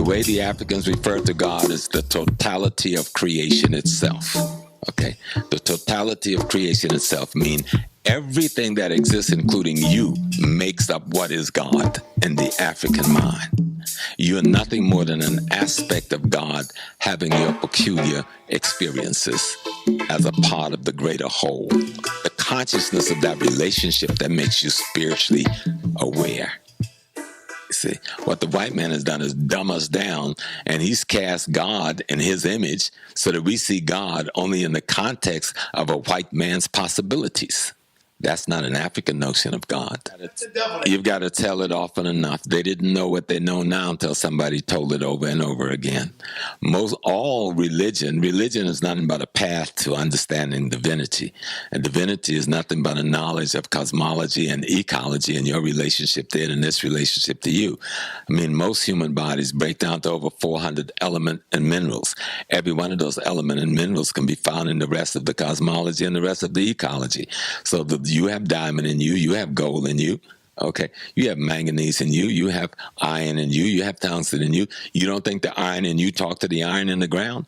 The way the Africans refer to God is the totality of creation itself. Okay? The totality of creation itself means everything that exists, including you, makes up what is God in the African mind. You're nothing more than an aspect of God having your peculiar experiences as a part of the greater whole. The consciousness of that relationship that makes you spiritually aware. See, what the white man has done is dumb us down, and he's cast God in his image so that we see God only in the context of a white man's possibilities. That's not an African notion of God. You've got to tell it often enough. They didn't know what they know now until somebody told it over and over again. All religion is nothing but a path to understanding divinity. And divinity is nothing but a knowledge of cosmology and ecology and your relationship to it and this relationship to you. I mean, most human bodies break down to over 400 elements and minerals. Every one of those elements and minerals can be found in the rest of the cosmology and the rest of the ecology. So you have diamond in you, you have gold in you, okay? You have manganese in you, you have iron in you, you have tungsten in you. You don't think the iron in you talk to the iron in the ground?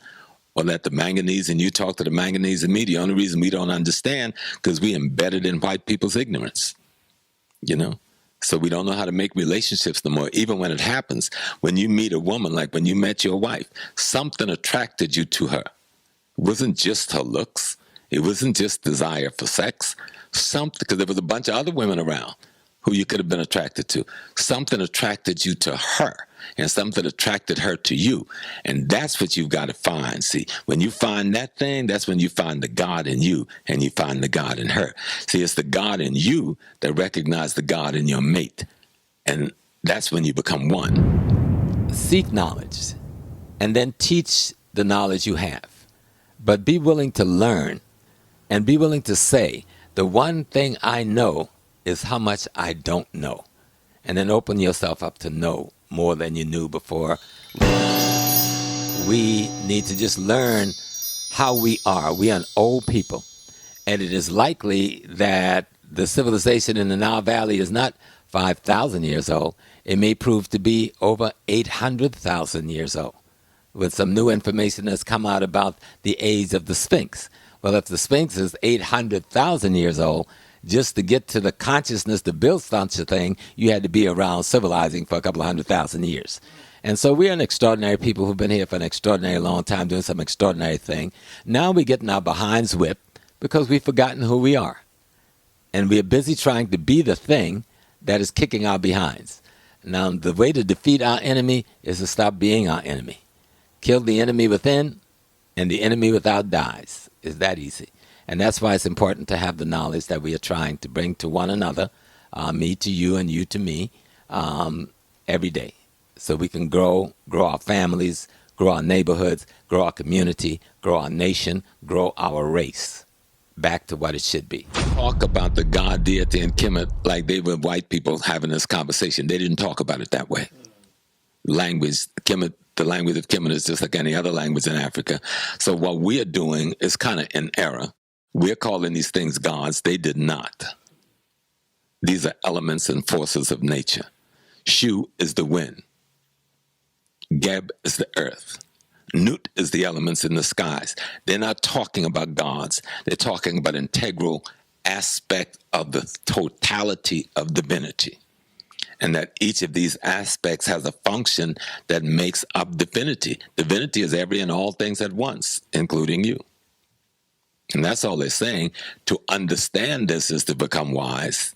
Or let the manganese in you talk to the manganese in me? The only reason we don't understand because we embedded in white people's ignorance, you know? So we don't know how to make relationships no more. Even when it happens, when you meet a woman, like when you met your wife, something attracted you to her. It wasn't just her looks. It wasn't just desire for sex. Something, because there was a bunch of other women around who you could have been attracted to. Something attracted you to her, and something attracted her to you. And that's what you've got to find. See, when you find that thing, that's when you find the God in you, and you find the God in her. See, it's the God in you that recognizes the God in your mate. And that's when you become one. Seek knowledge, and then teach the knowledge you have. But be willing to learn, and be willing to say, the one thing I know is how much I don't know. And then open yourself up to know more than you knew before. We need to just learn how we are. We are an old people. And it is likely that the civilization in the Nile Valley is not 5,000 years old. It may prove to be over 800,000 years old, with some new information that's come out about the age of the Sphinx. Well, if the Sphinx is 800,000 years old, just to get to the consciousness to build such a thing, you had to be around civilizing for a couple of 100,000 years. And so we're an extraordinary people who've been here for an extraordinary long time doing some extraordinary thing. Now we're getting our behinds whipped because we've forgotten who we are. And we're busy trying to be the thing that is kicking our behinds. Now, the way to defeat our enemy is to stop being our enemy. Kill the enemy within, and the enemy without dies. It's that easy. And that's why it's important to have the knowledge that we are trying to bring to one another, me to you and you to me, every day. So we can grow our families, grow our neighborhoods, grow our community, grow our nation, grow our race back to what it should be. Talk about the God, deity, and Kemet like they were white people having this conversation. They didn't talk about it that way. Language, Kemet, the language of Kemet is just like any other language in Africa. So what we are doing is kind of in error. We're calling these things gods. They did not. These are elements and forces of nature. Shu is the wind. Geb is the earth. Nut is the elements in the skies. They're not talking about gods. They're talking about integral aspect of the totality of divinity. And that each of these aspects has a function that makes up divinity. Divinity is every and all things at once, including you. And that's all they're saying. To understand this is to become wise.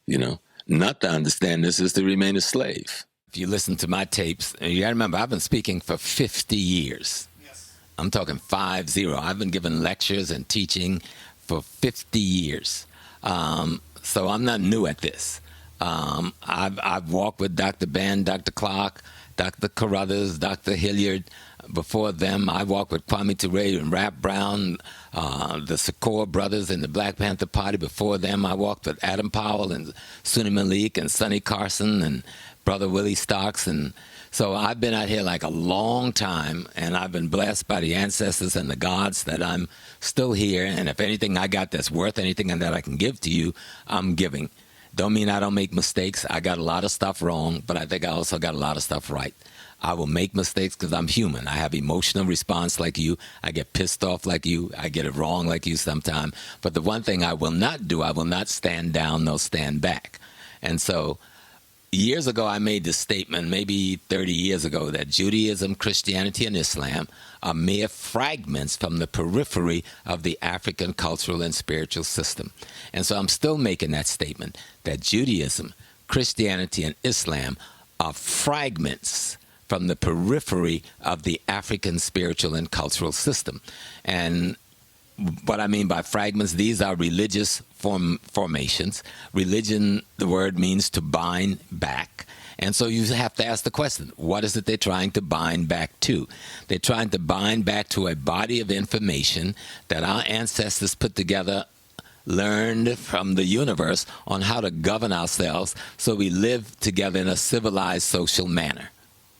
You know, not to understand this is to remain a slave. If you listen to my tapes, you got to remember, I've been speaking for 50 years. Yes. I'm talking 50. I've been giving lectures and teaching for 50 years. So I'm not new at this. I've walked with Dr. Ben, Dr. Clark, Dr. Carruthers, Dr. Hilliard. Before them, I walked with Kwame Ture and Rap Brown, the Secor brothers in the Black Panther Party. Before them, I walked with Adam Powell and Sunni Malik and Sonny Carson and Brother Willie Stocks. And so I've been out here like a long time, and I've been blessed by the ancestors and the gods that I'm still here. And if anything I got that's worth anything and that I can give to you, I'm giving. Don't mean I don't make mistakes. I got a lot of stuff wrong, but I think I also got a lot of stuff right. I will make mistakes because I'm human. I have emotional response like you. I get pissed off like you. I get it wrong like you sometimes. But the one thing I will not do, I will not stand down nor stand back. And so years ago, I made this statement, maybe 30 years ago, that Judaism, Christianity, and Islam are mere fragments from the periphery of the African cultural and spiritual system. And so I'm still making that statement, that Judaism, Christianity, and Islam are fragments from the periphery of the African spiritual and cultural system. And what I mean by fragments, these are religious formations. Religion, the word means to bind back. And so you have to ask the question, what is it they're trying to bind back to? They're trying to bind back to a body of information that our ancestors put together, learned from the universe on how to govern ourselves so we live together in a civilized social manner.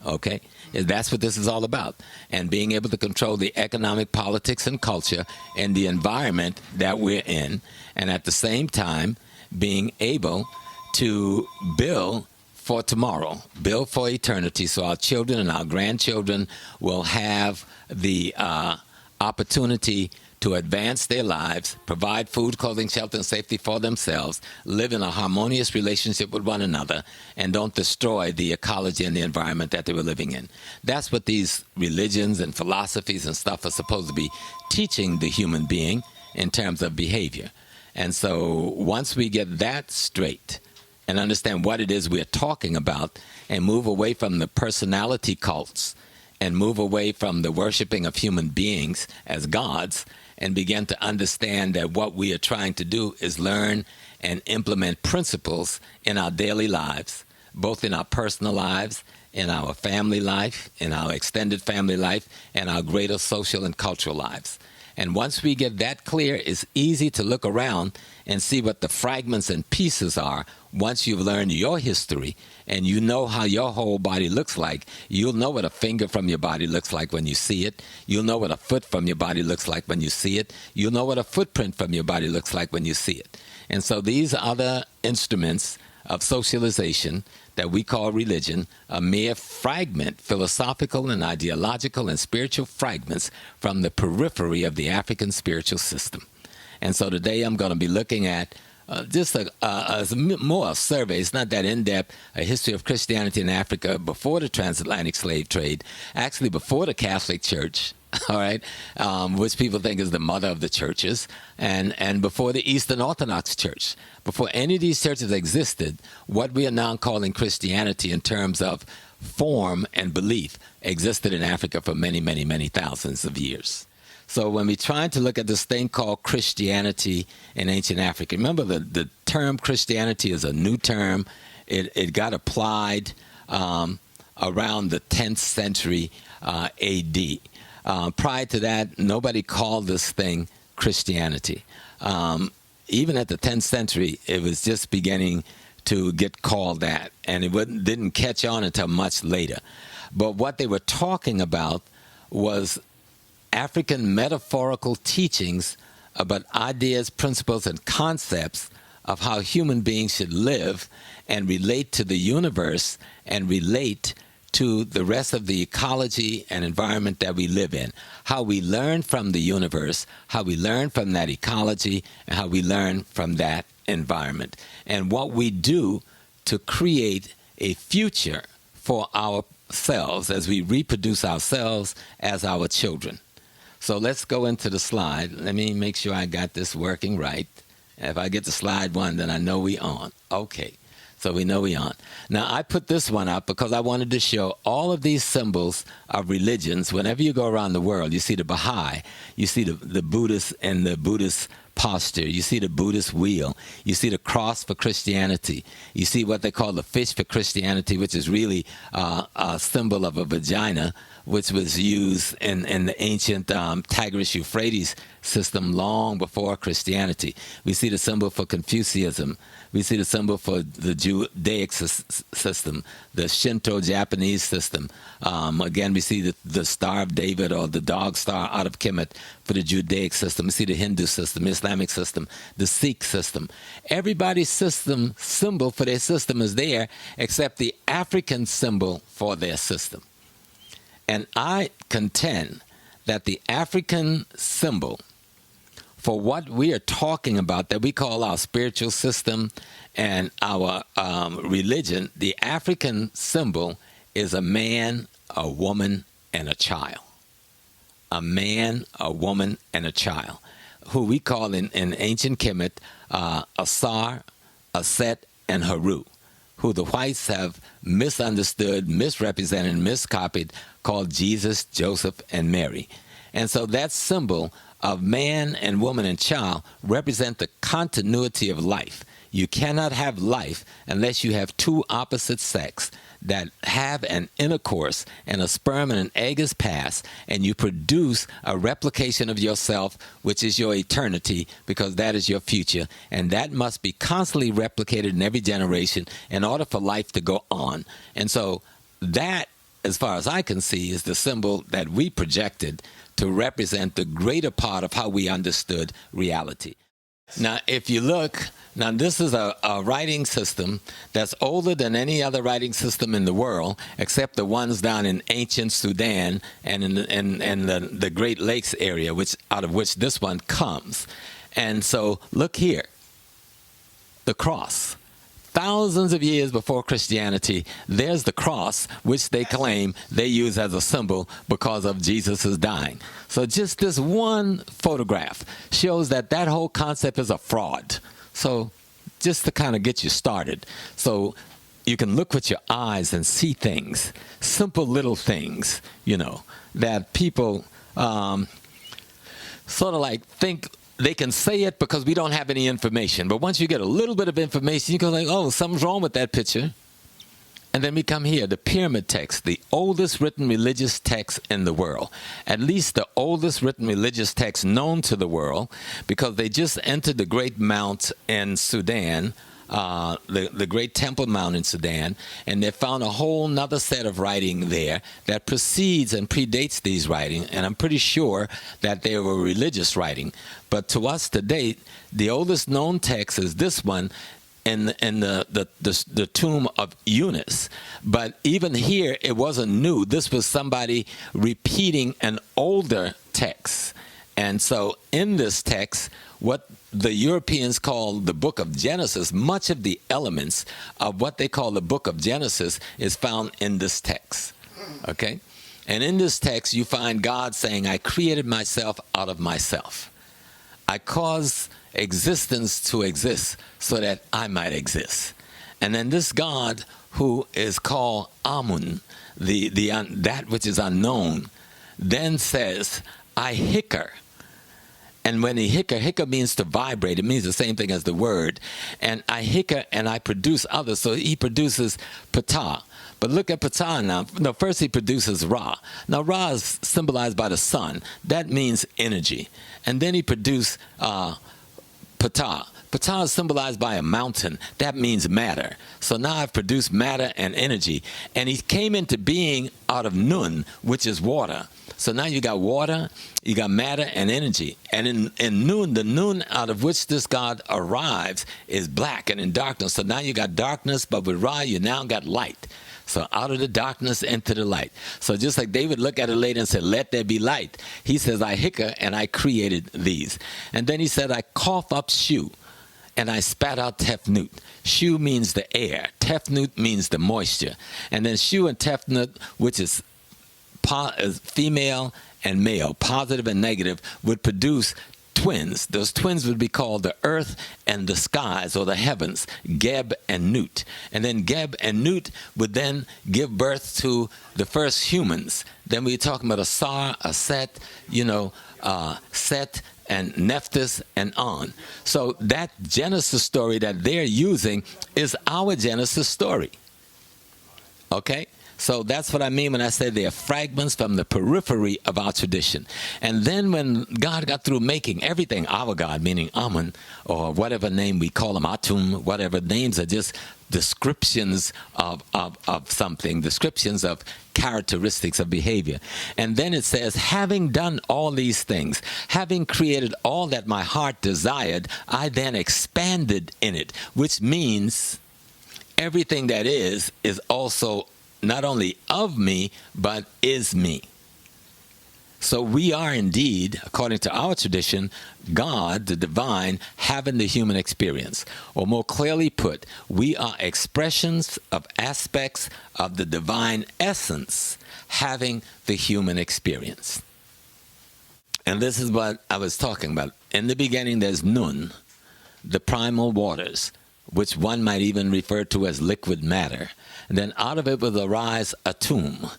Okay? That's what this is all about. And being able to control the economic, politics, and culture and the environment that we're in. And at the same time, being able to build for tomorrow, build for eternity, so our children and our grandchildren will have the opportunity to advance their lives, provide food, clothing, shelter, and safety for themselves, live in a harmonious relationship with one another, and don't destroy the ecology and the environment that they were living in. That's what these religions and philosophies and stuff are supposed to be teaching the human being in terms of behavior. And so once we get that straight and understand what it is we're talking about and move away from the personality cults and move away from the worshiping of human beings as gods and begin to understand that what we are trying to do is learn and implement principles in our daily lives, both in our personal lives, in our family life, in our extended family life, and our greater social and cultural lives. And once we get that clear, it's easy to look around and see what the fragments and pieces are. Once you've learned your history and you know how your whole body looks like, you'll know what a finger from your body looks like when you see it. You'll know what a foot from your body looks like when you see it. You'll know what a footprint from your body looks like when you see it. And so these other instruments of socialization that we call religion, a mere fragment, philosophical and ideological and spiritual fragments from the periphery of the African spiritual system. And so today I'm going to be looking at just more a survey. It's not that in-depth, a history of Christianity in Africa before the transatlantic slave trade, actually before the Catholic Church, all right, which people think is the mother of the churches, and before the Eastern Orthodox Church. Before any of these churches existed, what we are now calling Christianity in terms of form and belief existed in Africa for many, many, many thousands of years. So when we try to look at this thing called Christianity in ancient Africa, remember the term Christianity is a new term. It got applied around the 10th century A.D. Prior to that, nobody called this thing Christianity. Even at the 10th century, it was just beginning to get called that, and it didn't catch on until much later. But what they were talking about was African metaphorical teachings about ideas, principles, and concepts of how human beings should live and relate to the universe and relate to the rest of the ecology and environment that we live in. How we learn from the universe, how we learn from that ecology, and how we learn from that environment. And what we do to create a future for ourselves as we reproduce ourselves as our children. So let's go into the slide. Let me make sure I got this working right. If I get to slide one, then I know we on. Okay. So we know we on. Now, I put this one up because I wanted to show all of these symbols of religions. Whenever you go around the world, you see the Baha'i, you see the Buddhist and the Buddhist posture, you see the Buddhist wheel, you see the cross for Christianity, you see what they call the fish for Christianity, which is really a symbol of a vagina, which was used in the ancient Tigris-Euphrates system long before Christianity. We see the symbol for Confucianism. We see the symbol for the Judaic system, the Shinto Japanese system. Again, we see the Star of David or the dog star out of Kemet for the Judaic system. We see the Hindu system, Islamic Islamic system, the Sikh system. Everybody's symbol for their system is there except the African symbol for their system. And I contend that the African symbol for what we are talking about, that we call our spiritual system and our religion, the African symbol is a man, a woman, and a child. A man, a woman, and a child, who we call in ancient Kemet Asar, Aset, and Haru, who the whites have misunderstood, misrepresented, miscopied, called Jesus, Joseph, and Mary. And so that symbol of man and woman and child represent the continuity of life. You cannot have life unless you have two opposite sex that have an intercourse, and a sperm and an egg is passed, and you produce a replication of yourself, which is your eternity, because that is your future. And that must be constantly replicated in every generation in order for life to go on. And so that, as far as I can see, is the symbol that we projected to represent the greater part of how we understood reality. Now, if you look, now this is a writing system that's older than any other writing system in the world, except the ones down in ancient Sudan and in the Great Lakes area, out of which this one comes. And so look here, the cross. Thousands of years before Christianity, there's the cross, which they claim they use as a symbol because of Jesus' dying. So just this one photograph shows that whole concept is a fraud. So just to kind of get you started. So you can look with your eyes and see things, simple little things, that people sort of like think they can say it because we don't have any information. But once you get a little bit of information, you go like, oh, something's wrong with that picture. And then we come here, the pyramid text, the oldest written religious text in the world. At least the oldest written religious text known to the world, because they just entered the Great Mount in Sudan, the Great Temple Mount in Sudan, and they found a whole nother set of writing there that precedes and predates these writings, and I'm pretty sure that they were religious writing. But to us to date, the oldest known text is this one in the tomb of Eunice. But even here, it wasn't new. This was somebody repeating an older text. And so in this text, what the Europeans call the book of Genesis, much of the elements of what they call the book of Genesis is found in this text. Okay? And in this text, you find God saying, I created myself out of myself. I caused existence to exist so that I might exist. And then this God, who is called Amun, that which is unknown, then says, I hicker. And when he hicker means to vibrate. It means the same thing as the word. And I hicker and I produce others. So he produces Ptah. But look at Ptah now. No, first he produces Ra. Now Ra is symbolized by the sun. That means energy. And then he produced Ptah. Ptah is symbolized by a mountain. That means matter. So now I've produced matter and energy. And he came into being out of Nun, which is water. So now you got water, you got matter and energy. And in Nun, the Nun out of which this God arrives is black and in darkness. So now you got darkness, but with Ra, you now got light. So out of the darkness into the light. So just like David looked at it later and said, let there be light. He says, I hicker and I created these. And then he said, I cough up Shu and I spat out Tefnut. Shu means the air. Tefnut means the moisture. And then Shu and Tefnut, which is female and male, positive and negative, would produce twins. Those twins would be called the earth and the skies, or the heavens, Geb and Nut. And then Geb and Nut would then give birth to the first humans. Then we're talking about Asar, Aset, Set, and Nephthys, and on. So that Genesis story that they're using is our Genesis story. Okay? So that's what I mean when I say they are fragments from the periphery of our tradition. And then when God got through making everything, our God, meaning Amun, or whatever name we call him, Atum, whatever names are just descriptions of something, descriptions of characteristics of behavior. And then it says, having done all these things, having created all that my heart desired, I then expanded in it, which means everything that is also not only of me, but is me. So we are indeed, according to our tradition, God, the divine, having the human experience. Or more clearly put, we are expressions of aspects of the divine essence having the human experience. And this is what I was talking about. In the beginning, there's Nun, the primal waters, which one might even refer to as liquid matter. And then out of it will arise a tomb.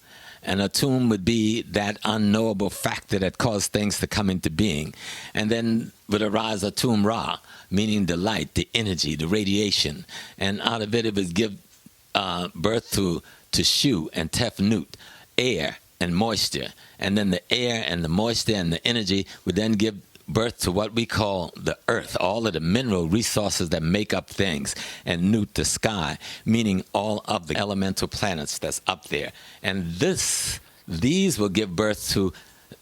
And a tomb would be that unknowable factor that caused things to come into being. And then would arise a tomb Ra, meaning the light, the energy, the radiation. And out of it would give birth to Shu and Tefnut, air and moisture. And then the air and the moisture and the energy would then give birth to what we call the earth, all of the mineral resources that make up things, and Nut, the sky, meaning all of the elemental planets that's up there. And these will give birth to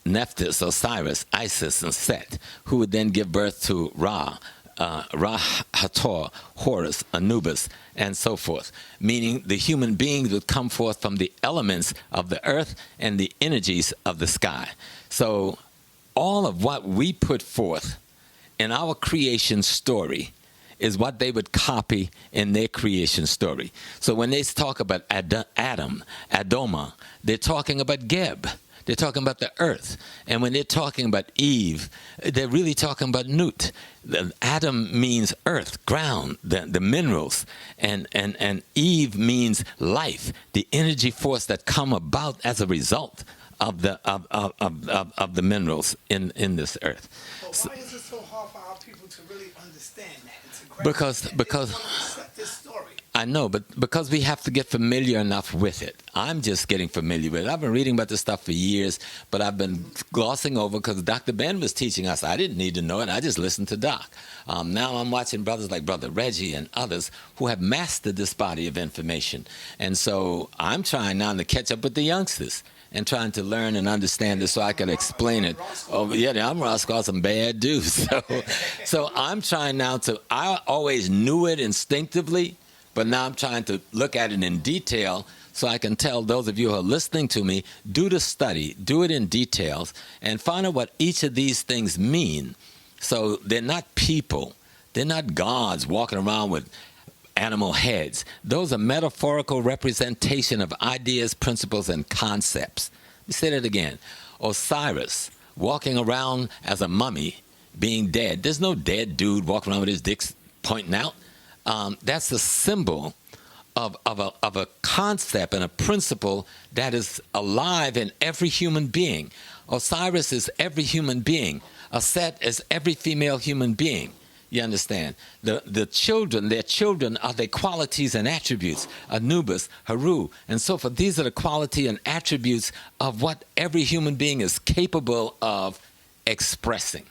Nephthys, Osiris, Isis, and Set, who would then give birth to Ra, Hathor, Horus, Anubis, and so forth, meaning the human beings would come forth from the elements of the earth and the energies of the sky. So all of what we put forth in our creation story is what they would copy in their creation story. So when they talk about Adam, Adoma, they're talking about Geb. They're talking about the earth. And when they're talking about Eve, they're really talking about Nut. Adam means earth, ground, the minerals. And Eve means life, the energy force that come about as a result of the minerals in this earth. But why is it so hard for our people to really understand that? Because This story. I know, but because we have to get familiar enough with it. I'm just getting familiar with it. I've been reading about this stuff for years, but I've been glossing over because Dr. Ben was teaching us. I didn't need to know it. I just listened to Doc. Now I'm watching brothers like Brother Reggie and others who have mastered this body of information. And so I'm trying now to catch up with the youngsters and trying to learn and understand it so I can explain it. Oh, yeah, I'm Roscoe, some bad dudes. So I'm trying now I always knew it instinctively, but now I'm trying to look at it in detail so I can tell those of you who are listening to me, do the study, do it in details, and find out what each of these things mean. So they're not people. They're not gods walking around with animal heads. Those are metaphorical representation of ideas, principles, and concepts. Let me say that again. Osiris walking around as a mummy, being dead. There's no dead dude walking around with his dick pointing out. That's a symbol of a concept and a principle that is alive in every human being. Osiris is every human being. Set is every female human being. You understand? The children, their children are their qualities and attributes. Anubis, Haru, and so forth. These are the quality and attributes of what every human being is capable of expressing.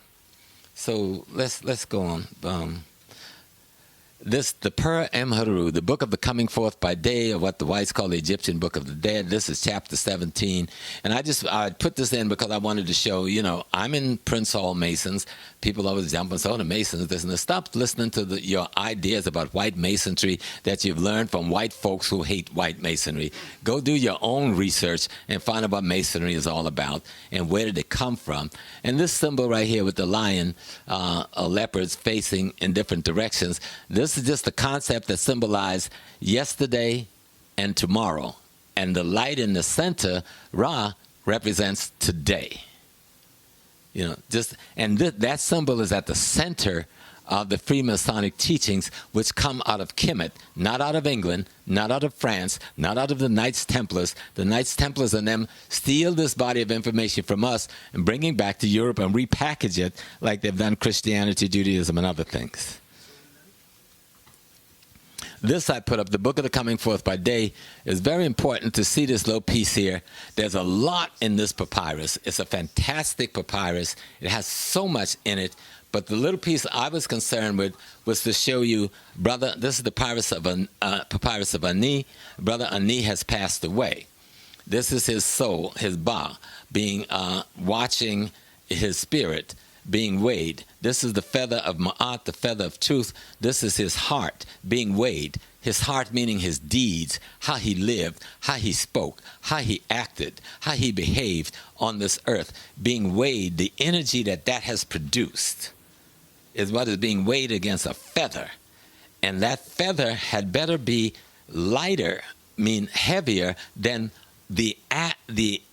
So let's go on. The Per Em Haru, the book of the coming forth by day, or what the whites call the Egyptian book of the dead. This is chapter 17. And I put this in because I wanted to show, I'm in Prince Hall Masons. People always jump and say, oh, the Masons, this and that. Stop listening to your ideas about white masonry that you've learned from white folks who hate white masonry. Go do your own research and find out what masonry is all about and where did it come from. And this symbol right here with the lion, leopards facing in different directions, this is just a concept that symbolizes yesterday and tomorrow. And the light in the center, Ra, represents today. That symbol is at the center of the Freemasonic teachings, which come out of Kemet, not out of England, not out of France, not out of the Knights Templars. The Knights Templars and them steal this body of information from us and bring it back to Europe and repackage it like they've done Christianity, Judaism, and other things. this I put up, the Book of the Coming Forth by Day. Is very important to see this little piece here. There's a lot in this papyrus. It's a fantastic papyrus. It has so much in it. But the little piece I was concerned with was to show you, brother, this is the papyrus of Ani. Brother Ani has passed away. This is his soul, his ba, being watching his spirit being weighed. This is the feather of Ma'at, the feather of truth. This is his heart being weighed. His heart meaning his deeds, how he lived, how he spoke, how he acted, how he behaved on this earth. Being weighed, the energy that has produced is what is being weighed against a feather. And that feather had better be lighter, mean heavier than the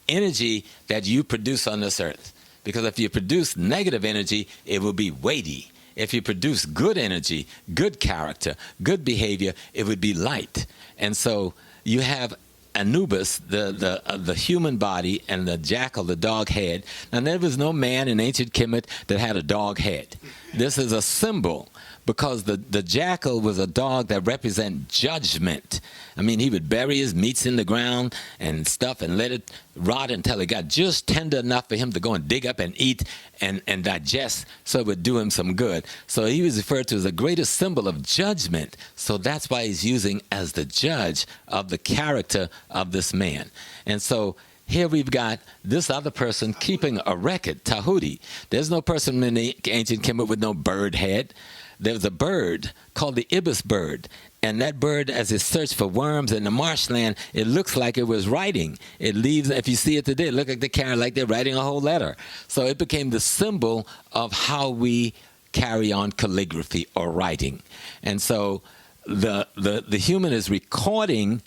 energy that you produce on this earth. Because if you produce negative energy, it will be weighty. If you produce good energy, good character, good behavior, it would be light. And so you have Anubis, the human body, and the jackal, the dog head. Now, there was no man in ancient Kemet that had a dog head. This is a symbol, because the jackal was a dog that represented judgment. I mean, he would bury his meats in the ground and stuff and let it rot until it got just tender enough for him to go and dig up and eat and digest, so it would do him some good. So he was referred to as the greatest symbol of judgment. So that's why he's using as the judge of the character of this man. And so here we've got this other person keeping a record, Tahuti. There's no person in the ancient Kemet with no bird head. There's a bird called the ibis bird. And that bird, as it searched for worms in the marshland, it looks like it was writing. It leaves, if you see it today, it looks like they're writing a whole letter. So it became the symbol of how we carry on calligraphy or writing. And so the human is recording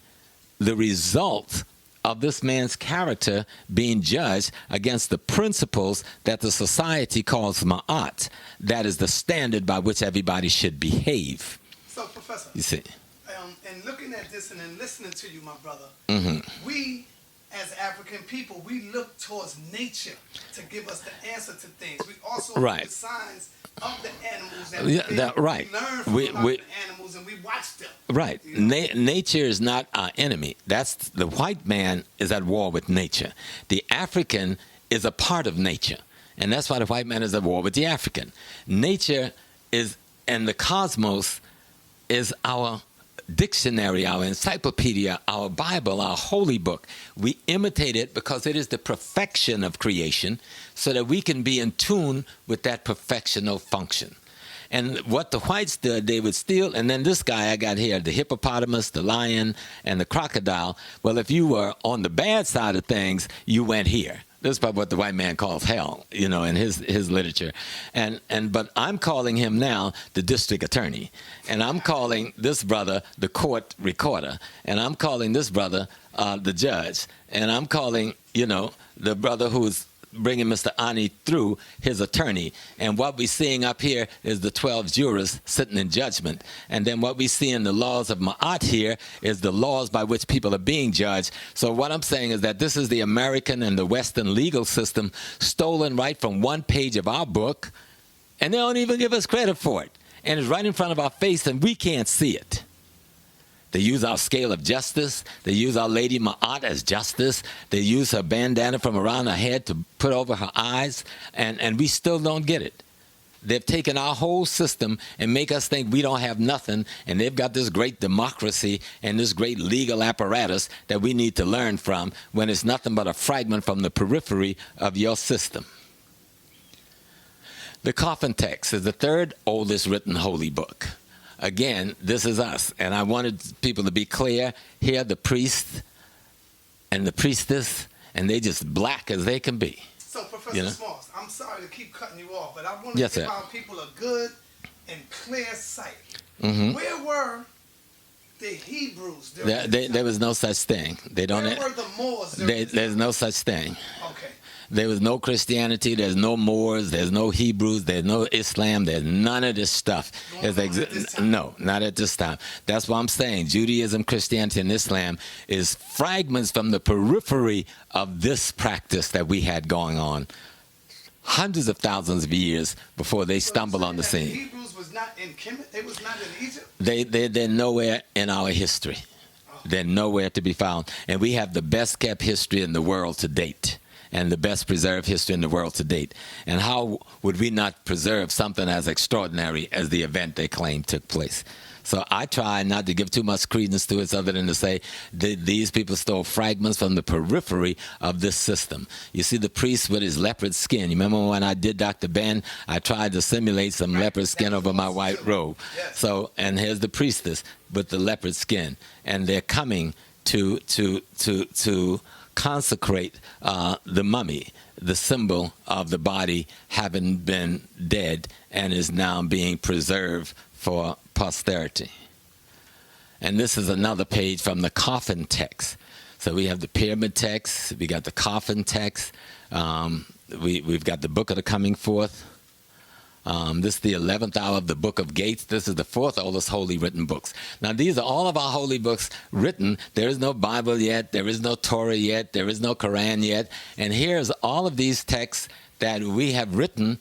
the result of this man's character being judged against the principles that the society calls ma'at. That is the standard by which everybody should behave. So, Professor, you see, and looking at this and then listening to you, my brother, mm-hmm. we, as African people, we look towards nature to give us the answer to things. We also right. look the signs of the animals that right. we learn from the animals, and we watch them. Right. You know? Nature is not our enemy. That's the white man is at war with nature. The African is a part of nature, and that's why the white man is at war with the African. Nature is, and the cosmos is our dictionary, our encyclopedia, our Bible, our holy book. We imitate it because it is the perfection of creation, so that we can be in tune with that perfectional function. And what the whites did, they would steal, and then this guy I got here, the hippopotamus, the lion, and the crocodile. Well, if you were on the bad side of things, you went here. This is probably what the white man calls hell, you know, in his literature. But I'm calling him now the district attorney. And I'm calling this brother the court recorder. And I'm calling this brother the judge. And I'm calling, you know, the brother who's bringing Mr. Ani through his attorney. And what we're seeing up here is the 12 jurors sitting in judgment. And then what we see in the laws of Ma'at here is the laws by which people are being judged. So what I'm saying is that this is the American and the Western legal system stolen right from one page of our book, and they don't even give us credit for it. And it's right in front of our face, and we can't see it. They use our scale of justice. They use our Lady Ma'at as justice. They use her bandana from around her head to put over her eyes, and we still don't get it. They've taken our whole system and make us think we don't have nothing, and they've got this great democracy and this great legal apparatus that we need to learn from, when it's nothing but a fragment from the periphery of your system. The Coffin Text is the third oldest written holy book. Again, this is us, and I wanted people to be clear. Here, the priest and the priestess, and they just black as they can be. So, Professor Smalls, I'm sorry to keep cutting you off, but I want to give our people a good and clear sight. Mm-hmm. Where were the Hebrews during there was no such thing. Where were the Moors during there's no such thing. Okay. There was no Christianity, there's no Moors, there's no Hebrews, there's no Islam, there's none of this stuff. No, not at this time. That's what I'm saying. Judaism, Christianity, and Islam is fragments from the periphery of this practice that we had going on hundreds of thousands of years before they stumbled on the scene. The Hebrews was not in Kemet? They was not in Egypt? They're nowhere in our history. They're nowhere to be found. And we have the best kept history in the world to date, and the best preserved history in the world to date. And how would we not preserve something as extraordinary as the event they claim took place? So I try not to give too much credence to it other than to say these people stole fragments from the periphery of this system. You see the priest with his leopard skin. You remember when I did Dr. Ben, I tried to simulate some leopard skin over my white robe. Yes. So, and here's the priestess with the leopard skin. And they're coming to consecrate the mummy, the symbol of the body having been dead and is now being preserved for posterity. And this is another page from the coffin text. So we have the pyramid text, we got the coffin text, we've got the book of the coming forth. This is the 11th hour of the book of Gates. This is the fourth oldest holy written books. Now, these are all of our holy books written. There is no Bible yet. There is no Torah yet. There is no Quran yet. And here's all of these texts that we have written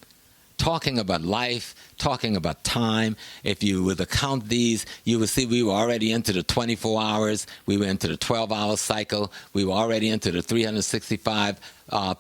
talking about life, talking about time. If you would count these, you would see we were already into the 24 hours. We were into the 12-hour cycle. We were already into the 365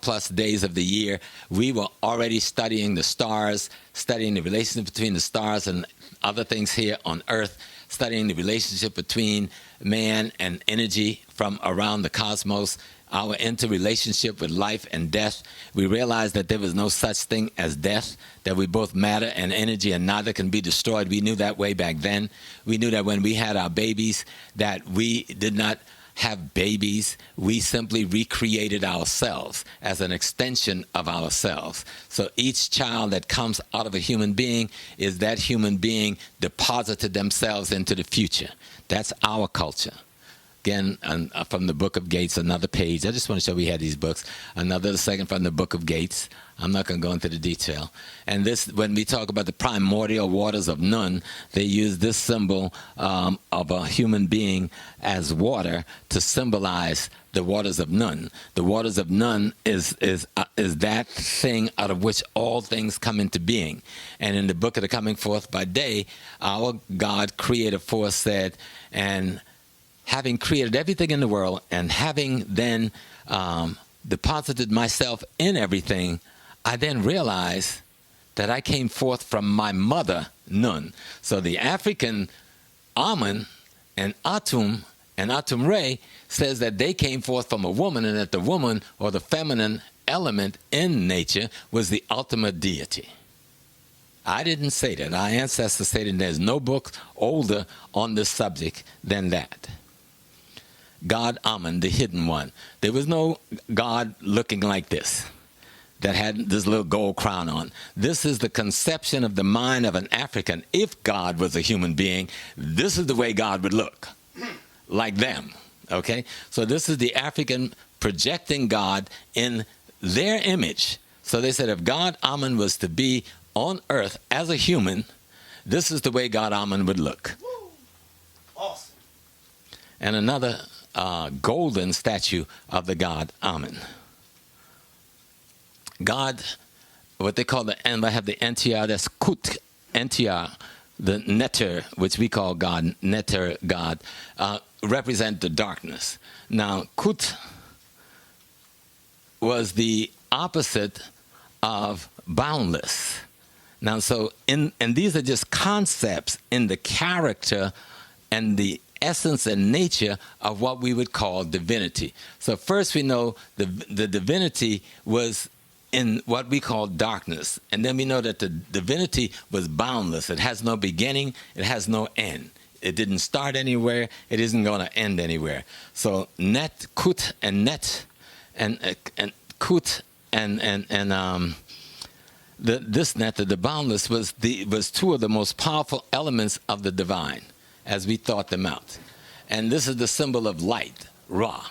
plus days of the year. We were already studying the stars, studying the relationship between the stars and other things here on Earth, studying the relationship between man and energy from around the cosmos, our interrelationship with life and death. We realized that there was no such thing as death, that we both matter and energy and neither can be destroyed. We knew that way back then. We knew that when we had our babies, that we did not have babies. We simply recreated ourselves as an extension of ourselves. So each child that comes out of a human being is that human being deposited themselves into the future. That's our culture. Again, from the Book of Gates, another page. I just want to show we had these books. Another second from the Book of Gates. I'm not going to go into the detail. And this, when we talk about the primordial waters of Nun, they use this symbol of a human being as water to symbolize the waters of Nun. The waters of Nun is that thing out of which all things come into being. And in the Book of the Coming Forth by Day, our God, Creator Force, said, and having created everything in the world and having then deposited myself in everything, I then realized that I came forth from my mother, Nun. So the African Amun and Atum Re says that they came forth from a woman, and that the woman, or the feminine element in nature, was the ultimate deity. I didn't say that. Our ancestors say that there's no book older on this subject than that. God Amun, the hidden one. There was no God looking like this, that had this little gold crown on. This is the conception of the mind of an African. If God was a human being, this is the way God would look, like them, okay? So this is the African projecting God in their image. So they said if God Amun was to be on earth as a human, this is the way God Amun would look. Woo. Awesome. And another golden statue of the god Amun. God, what they call and I have the NTR, that's Kut, NTR, the Neter, which we call God, Neter God, represent the darkness. Now, Kut was the opposite of boundless. Now, so, and these are just concepts in the character and the essence and nature of what we would call divinity. So first we know the divinity was in what we call darkness. And then we know that the divinity was boundless. It has no beginning. It has no end. It didn't start anywhere. It isn't going to end anywhere. So Net, Kut, and Net, and Kut, and this Net, the boundless, was two of the most powerful elements of the divine, as we thought them out. And this is the symbol of light, Ra,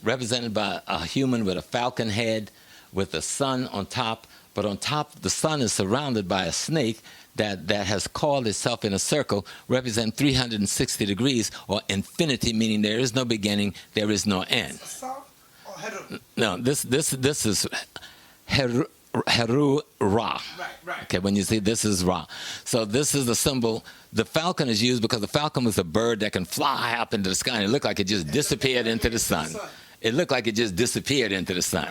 represented by a human with a falcon head, with the sun on top. But on top, the sun is surrounded by a snake that has called itself in a circle, represent 360 degrees, or infinity, meaning there is no beginning, there is no end. Or No, this is Heru Ra. Right. Okay, when you see this is Ra. So this is the symbol. The falcon is used because the falcon was a bird that can fly up into the sky, and it looked like it just disappeared into the sun. It looked like it just disappeared into the sun.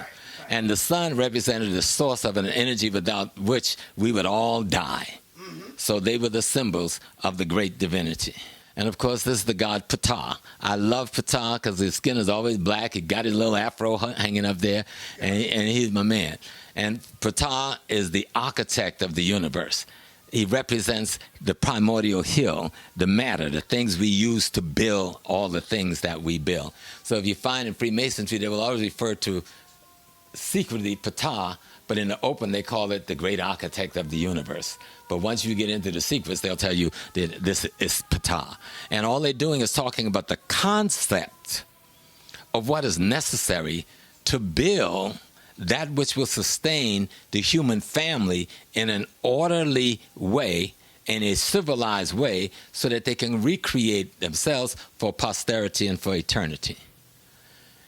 And the sun represented the source of an energy without which we would all die. So they were the symbols of the great divinity. And of course, this is the god Ptah. I love Ptah because his skin is always black. He got his little afro hanging up there, and he's my man. And Ptah is the architect of the universe. He represents the primordial hill, the matter, the things we use to build all the things that we build. So if you find in Freemasonry, they will always refer to secretly Ptah, but in the open they call it the great architect of the universe. But once you get into the secrets, they'll tell you that this is Ptah. And all they're doing is talking about the concept of what is necessary to build that which will sustain the human family in an orderly way, in a civilized way, so that they can recreate themselves for posterity and for eternity.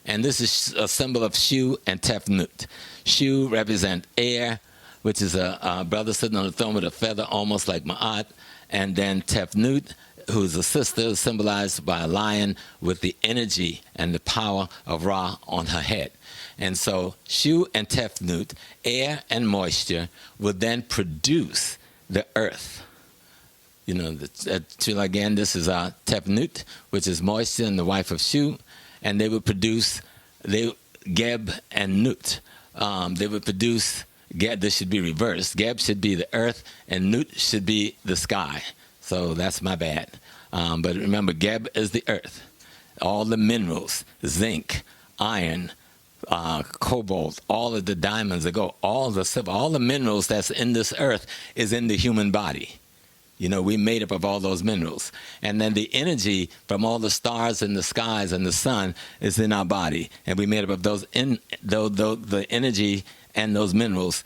And this is a symbol of Shu and Tefnut. Shu represents air, which is a brother sitting on the throne with a feather almost like Ma'at. And then Tefnut, who's a sister, symbolized by a lion with the energy and the power of Ra on her head. And so Shu and Tefnut, air and moisture, will then produce the earth. You know, again, this is Tefnut, which is moisture and the wife of Shu. And they would produce Geb and Nut. They would produce Geb. This should be reversed. Geb should be the earth, and Nut should be the sky. So that's my bad. But remember, Geb is the earth. All the minerals, zinc, iron, cobalt, all of the diamonds, the gold, all the silver, all the minerals that's in this earth is in the human body. You know, we made up of all those minerals. And then the energy from all the stars in the skies and the sun is in our body. And we made up of those, the energy and those minerals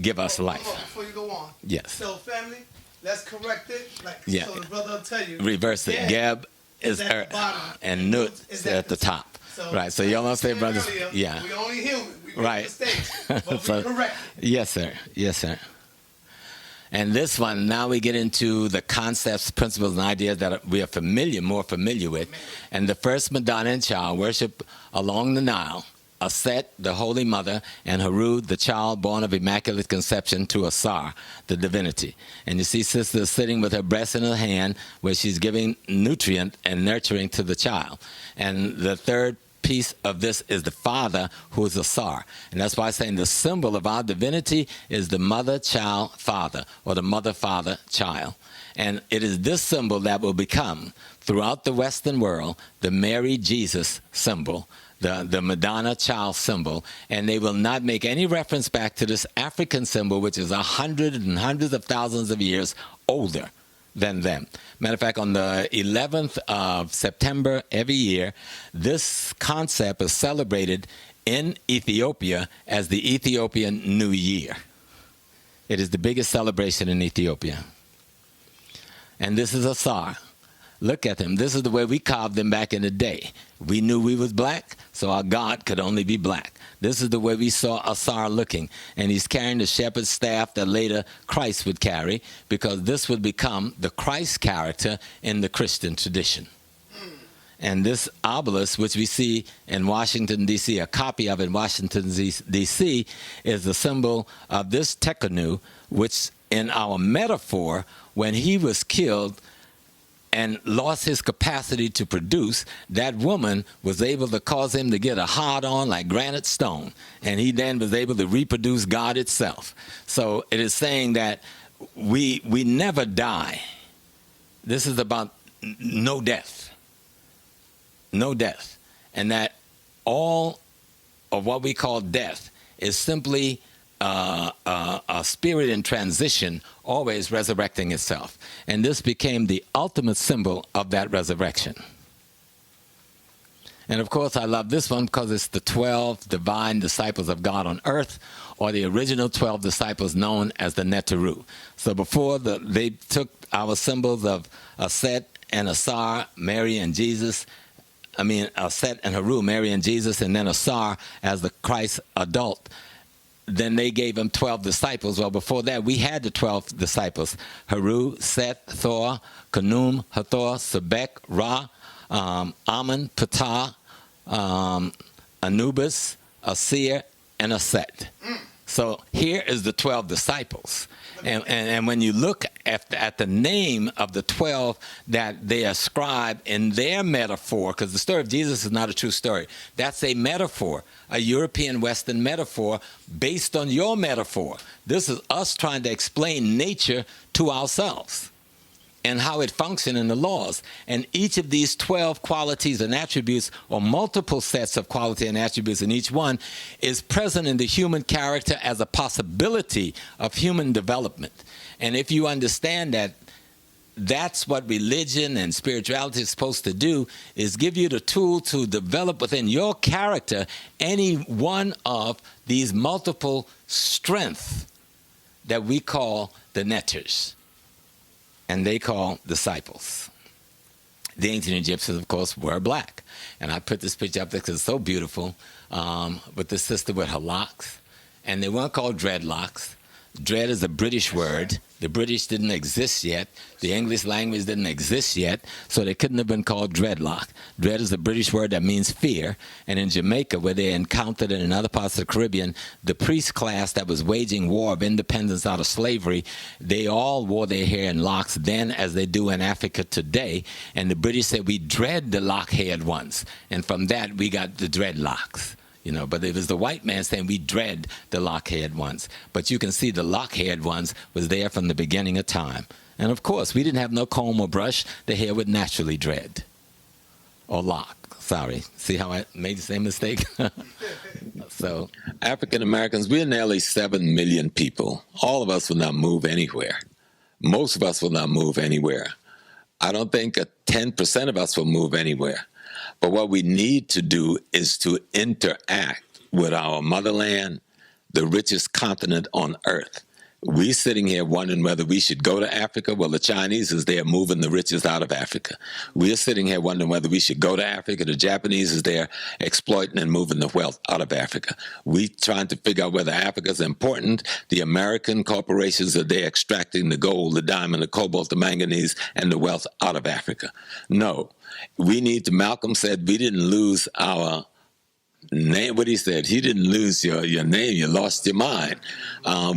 give us life. Before you go on. Yes. So, family, let's correct it. Yeah. So the brother will tell you. Reverse it. Geb is earth, and Nut is at the top. So, right. So y'all don't say, brothers. Yeah. We only human. We make mistakes. But we correct it. Yes, sir. Yes, sir. And this one, now we get into the concepts, principles, and ideas that we are more familiar with. And the first Madonna and child worship along the Nile, Aset, the Holy Mother, and Heru, the child born of Immaculate Conception, to Asar, the divinity. And you see sister sitting with her breast in her hand, where she's giving nutrient and nurturing to the child. And the third piece of this is the father, who is Asar. And that's why I'm saying the symbol of our divinity is the mother, child, father, or the mother, father, child. And it is this symbol that will become, throughout the Western world, the Mary Jesus symbol, the Madonna child symbol. And they will not make any reference back to this African symbol, which is hundreds of thousands of years older than them. Matter of fact, on the 11th of September every year, this concept is celebrated in Ethiopia as the Ethiopian New Year. It is the biggest celebration in Ethiopia. And this is Asar. Look at him. This is the way we carved them back in the day. We knew we was black, so our God could only be black. This is the way we saw Asar looking. And he's carrying the shepherd's staff that later Christ would carry, because this would become the Christ character in the Christian tradition. And this obelisk, which we see in Washington, D.C., a copy of it in Washington, D.C., is the symbol of this Tekenu, which in our metaphor, when he was killed and lost his capacity to produce, that woman was able to cause him to get a hard-on like granite stone. And he then was able to reproduce God itself. So it is saying that we never die. This is about no death. No death. And that all of what we call death is simply a spirit in transition, always resurrecting itself. And this became the ultimate symbol of that resurrection. And of course, I love this one because it's the 12 divine disciples of God on earth, or the original 12 disciples known as the Neteru. So before they took our symbols of Aset and Asar, Mary and Jesus, Aset and Heru, Mary and Jesus, and then Asar as the Christ adult. then they gave him 12 disciples. Well, before that, we had the 12 disciples: Haru, Seth, Thor, Kanum, Hathor, Sebek, Ra, Ammon, Ptah, Anubis, Asir, and Aset. So here is the 12 disciples. And when you look at the name of the 12 that they ascribe in their metaphor, because the story of Jesus is not a true story, that's a metaphor, a European Western metaphor based on your metaphor. This is us trying to explain nature to ourselves and how it functions in the laws. And each of these 12 qualities and attributes, or multiple sets of quality and attributes in each one, is present in the human character as a possibility of human development. And if you understand that that's what religion and spirituality is supposed to do, is give you the tool to develop within your character any one of these multiple strengths that we call the netters, and they call disciples. The ancient Egyptians, of course, were black. And I put this picture up there because it's so beautiful, with the sister with her locks. And they weren't called dreadlocks. Dread is a British word. The British didn't exist yet. The English language didn't exist yet, so they couldn't have been called dreadlock. Dread is a British word that means fear. And in Jamaica, where they encountered it in other parts of the Caribbean, the priest class that was waging war of independence out of slavery, they all wore their hair in locks then, as they do in Africa today. And the British said, we dread the lock-haired ones. And from that, we got the dreadlocks. But it was the white man saying we dread the lock-haired ones. But you can see the lock-haired ones was there from the beginning of time. And of course, we didn't have no comb or brush. The hair would naturally dread. Or lock. Sorry. See how I made the same mistake? So, African Americans, we're nearly 7 million people. All of us will not move anywhere. Most of us will not move anywhere. I don't think 10% of us will move anywhere. But what we need to do is to interact with our motherland, the richest continent on earth. We're sitting here wondering whether we should go to Africa. Well, the Chinese is there moving the riches out of Africa. We're sitting here wondering whether we should go to Africa. The Japanese is there exploiting and moving the wealth out of Africa. We're trying to figure out whether Africa is important. The American corporations are there extracting the gold, the diamond, the cobalt, the manganese, and the wealth out of Africa. No. We need to, Malcolm said, we didn't lose our name. What he said, he didn't lose your name, you lost your mind.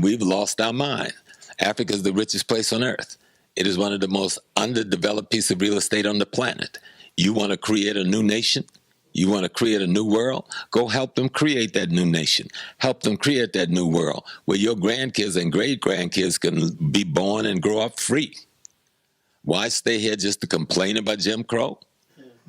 We've lost our mind. Africa is the richest place on earth. It is one of the most underdeveloped pieces of real estate on the planet. You want to create a new nation? You want to create a new world? Go help them create that new nation. Help them create that new world where your grandkids and great-grandkids can be born and grow up free. Why stay here just to complain about Jim Crow?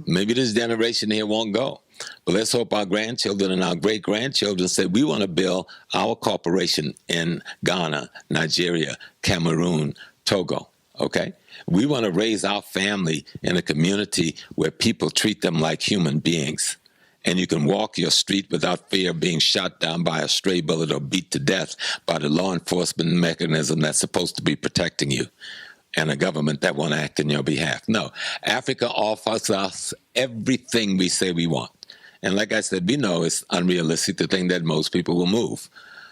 Maybe this generation here won't go. But let's hope our grandchildren and our great-grandchildren say, we want to build our corporation in Ghana, Nigeria, Cameroon, Togo, okay? We want to raise our family in a community where people treat them like human beings. And you can walk your street without fear of being shot down by a stray bullet or beat to death by the law enforcement mechanism that's supposed to be protecting you, and a government that won't act on your behalf. No, Africa offers us everything we say we want. And like I said, we know it's unrealistic to think that most people will move.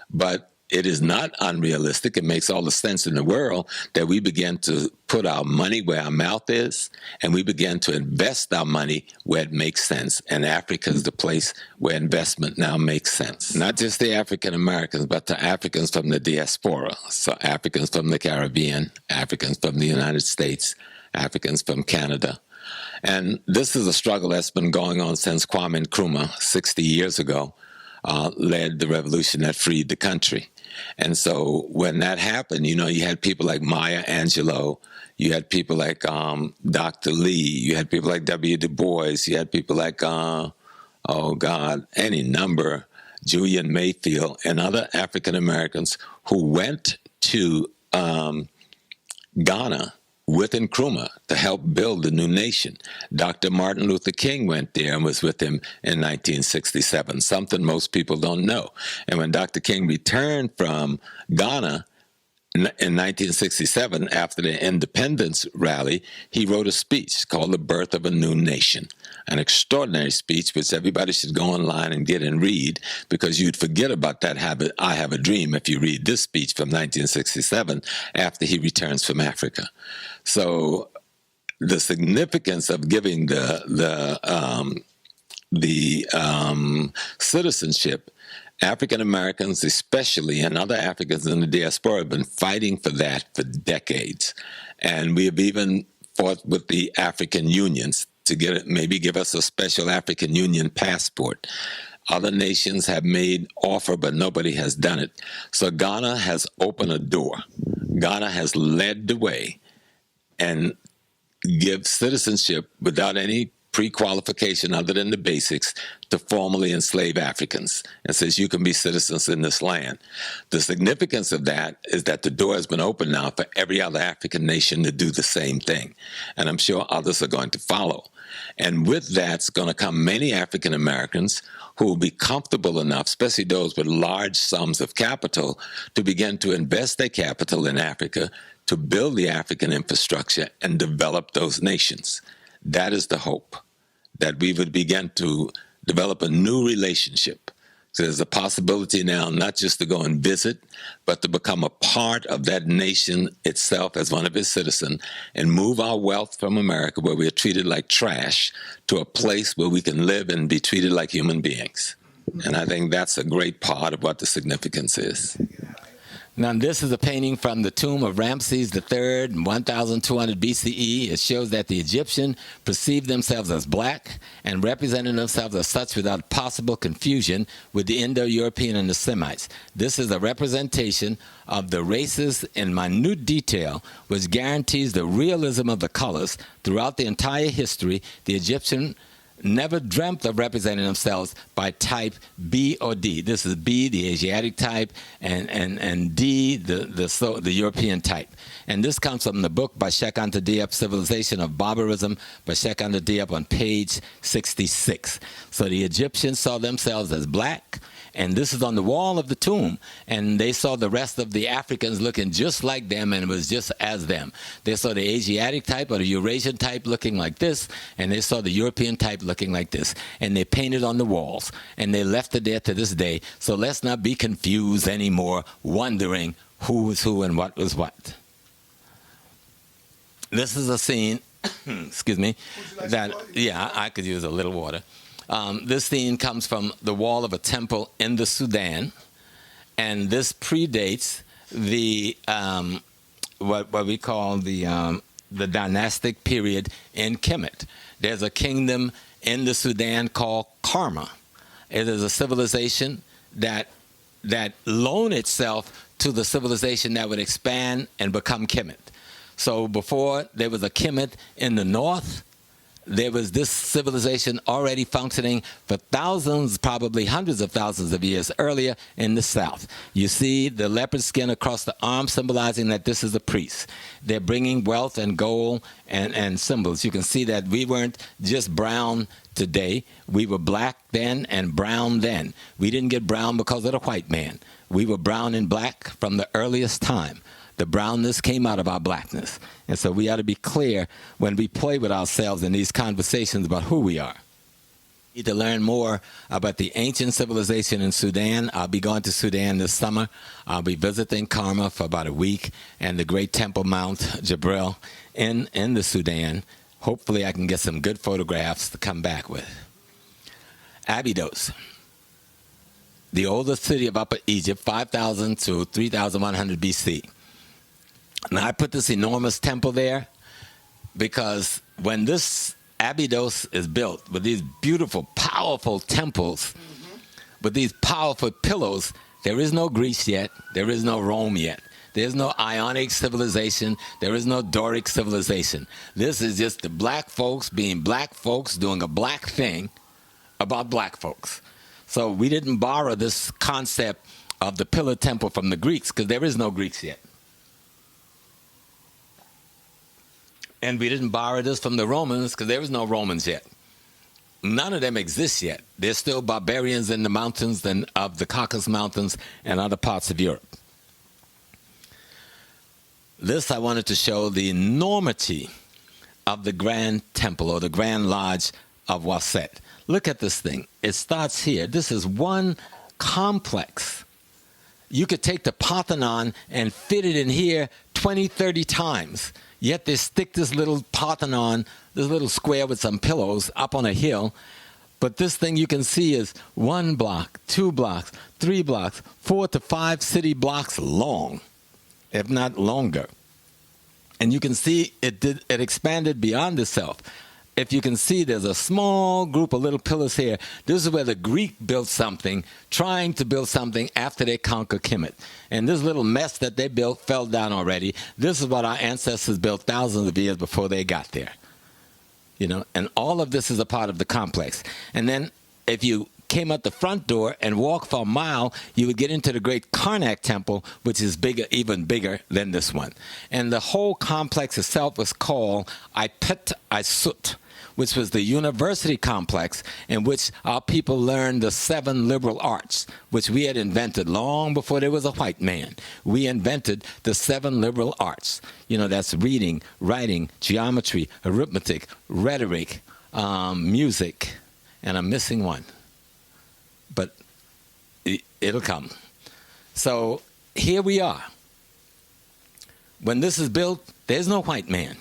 But it is not unrealistic. It makes all the sense in the world that we begin to put our money where our mouth is, and we begin to invest our money where it makes sense. And Africa is the place where investment now makes sense. Not just the African Americans, but the Africans from the diaspora. So Africans from the Caribbean, Africans from the United States, Africans from Canada. And this is a struggle that's been going on since Kwame Nkrumah, 60 years ago, led the revolution that freed the country. And so when that happened, you had people like Maya Angelou, you had people like Dr. Lee, you had people like W. Du Bois, you had people like, any number, Julian Mayfield, and other African Americans who went to Ghana with Nkrumah to help build the new nation. Dr. Martin Luther King went there and was with him in 1967, something most people don't know. And when Dr. King returned from Ghana, in 1967, after the independence rally, he wrote a speech called The Birth of a New Nation, an extraordinary speech which everybody should go online and get and read, because you'd forget about that habit, I Have a Dream, if you read this speech from 1967 after he returns from Africa. So the significance of giving the citizenship, African Americans especially, and other Africans in the diaspora have been fighting for that for decades. And we have even fought with the African unions to maybe give us a special African Union passport. Other nations have made offer, but nobody has done it. So Ghana has opened a door. Ghana has led the way and give citizenship without any pre-qualification other than the basics to formerly enslaved Africans, and says you can be citizens in this land. The significance of that is that the door has been opened now for every other African nation to do the same thing, and I'm sure others are going to follow. And with that's going to come many African Americans who will be comfortable enough, especially those with large sums of capital, to begin to invest their capital in Africa to build the African infrastructure and develop those nations. That is the hope, that we would begin to develop a new relationship. So there's a possibility now not just to go and visit, but to become a part of that nation itself as one of its citizens and move our wealth from America, where we are treated like trash, to a place where we can live and be treated like human beings. And I think that's a great part of what the significance is. Now, this is a painting from the tomb of Ramses III in 1200 BCE. It shows that the Egyptians perceived themselves as black and represented themselves as such without possible confusion with the Indo-European and the Semites. This is a representation of the races in minute detail, which guarantees the realism of the colors. Throughout the entire history, the Egyptian never dreamt of representing themselves by type B or D. This is B, the Asiatic type, and D, the European type. And this comes from the book by Cheikh Anta Diop, Civilization of Barbarism, by Cheikh Anta Diop on page 66. So the Egyptians saw themselves as black, and this is on the wall of the tomb, and they saw the rest of the Africans looking just like them, and it was just as them. They saw the Asiatic type or the Eurasian type looking like this, and they saw the European type looking like this, and they painted on the walls, and they left it there to this day. So let's not be confused anymore, wondering who was who and what was what. This is a scene, excuse me, that, yeah, I could use a little water. This scene comes from the wall of a temple in the Sudan, and this predates the what we call the dynastic period in Kemet. There's a kingdom in the Sudan called Karma. It is a civilization that loaned itself to the civilization that would expand and become Kemet. So before there was a Kemet in the north, there was this civilization already functioning for thousands, probably hundreds of thousands of years earlier in the south. You see the leopard skin across the arm symbolizing that this is a priest. They're bringing wealth and gold and symbols. You can see that we weren't just brown today. We were black then and brown then. We didn't get brown because of the white man. We were brown and black from the earliest time. The brownness came out of our blackness. And so we ought to be clear when we play with ourselves in these conversations about who we are. We need to learn more about the ancient civilization in Sudan. I'll be going to Sudan this summer. I'll be visiting Karma for about a week and the great Temple Mount Jabril in the Sudan. Hopefully I can get some good photographs to come back with. Abydos, the oldest city of Upper Egypt, 5,000 to 3,100 BC. Now, I put this enormous temple there because when this Abydos is built with these beautiful, powerful temples, with these powerful pillars, there is no Greece yet. There is no Rome yet. There's no Ionic civilization. There is no Doric civilization. This is just the black folks being black folks doing a black thing about black folks. So we didn't borrow this concept of the pillar temple from the Greeks because there is no Greeks yet. And we didn't borrow this from the Romans because there was no Romans yet. None of them exist yet. They're still barbarians in the mountains of the Caucasus Mountains and other parts of Europe. this I wanted to show the enormity of the Grand Temple or the Grand Lodge of Waset. Look at this thing. It starts here. This is one complex. You could take the Parthenon and fit it in here 20, 30 times. Yet they stick this little Parthenon, this little square with some pillows up on a hill. But this thing you can see is 1 block, 2 blocks, 3 blocks, 4 to 5 city blocks long, if not longer. And you can see it expanded beyond itself. If you can see, there's a small group of little pillars here. This is where the Greek built something, trying to build something after they conquered Kemet. And this little mess that they built fell down already. This is what our ancestors built thousands of years before they got there. You know, and all of this is a part of the complex. And then if you came out the front door and walked for a mile, you would get into the great Karnak temple, which is bigger, even bigger than this one. And the whole complex itself was called Ipet Isut, which was the university complex in which our people learned the 7 liberal arts, which we had invented long before there was a white man. We invented the 7 liberal arts. You know, that's reading, writing, geometry, arithmetic, rhetoric, music, and I'm missing one. But it'll come. So here we are. When this is built, there's no white man.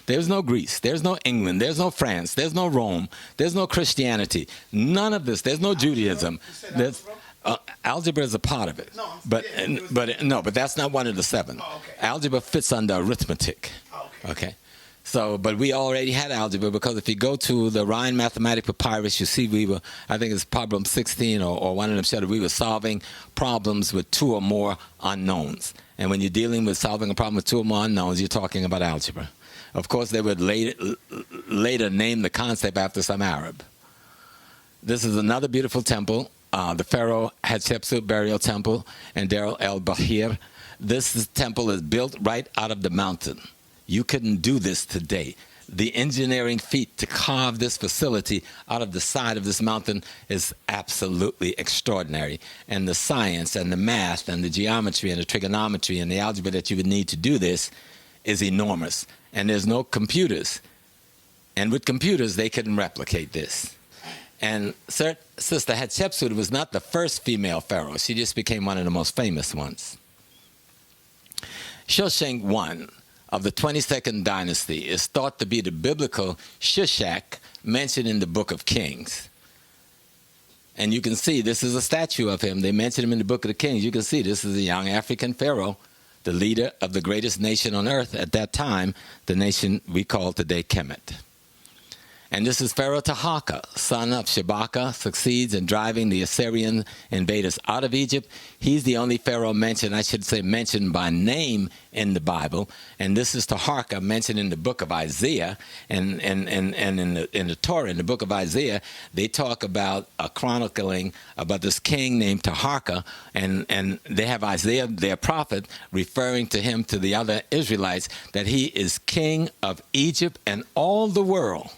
There's no Greece. There's no England. There's no France. There's no Rome. There's no Christianity. None of this. There's no Judaism. There's, algebra is a part of it. But that's not one of the 7. Algebra fits under arithmetic. Okay. So, but we already had algebra, because if you go to the Rhine Mathematic Papyrus, you see we were, I think it's problem 16 or one of them showed, we were solving problems with 2 or more unknowns. And when you're dealing with solving a problem with 2 or more unknowns, you're talking about algebra. Of course, they would later name the concept after some Arab. This is another beautiful temple, the Pharaoh Hatshepsut Burial Temple in Deir el-Bahir. This temple is built right out of the mountain. You couldn't do this today. The engineering feat to carve this facility out of the side of this mountain is absolutely extraordinary. And the science and the math and the geometry and the trigonometry and the algebra that you would need to do this is enormous. And there's no computers. And with computers, they couldn't replicate this. And Sister Hatshepsut was not the first female pharaoh. She just became one of the most famous ones. Shoshenq I of the 22nd dynasty is thought to be the biblical Shishak mentioned in the Book of Kings. And you can see this is a statue of him. They mention him in the Book of the Kings. You can see this is a young African pharaoh, the leader of the greatest nation on earth at that time, the nation we call today Kemet. And this is Pharaoh Taharka, son of Shabaka, succeeds in driving the Assyrian invaders out of Egypt. He's the only pharaoh mentioned, I should say mentioned by name in the Bible. And this is Taharka mentioned in the book of Isaiah. And in the Torah, in the book of Isaiah, they talk about a chronicling about this king named Taharka. And they have Isaiah, their prophet, referring to him to the other Israelites, that he is king of Egypt and all the world.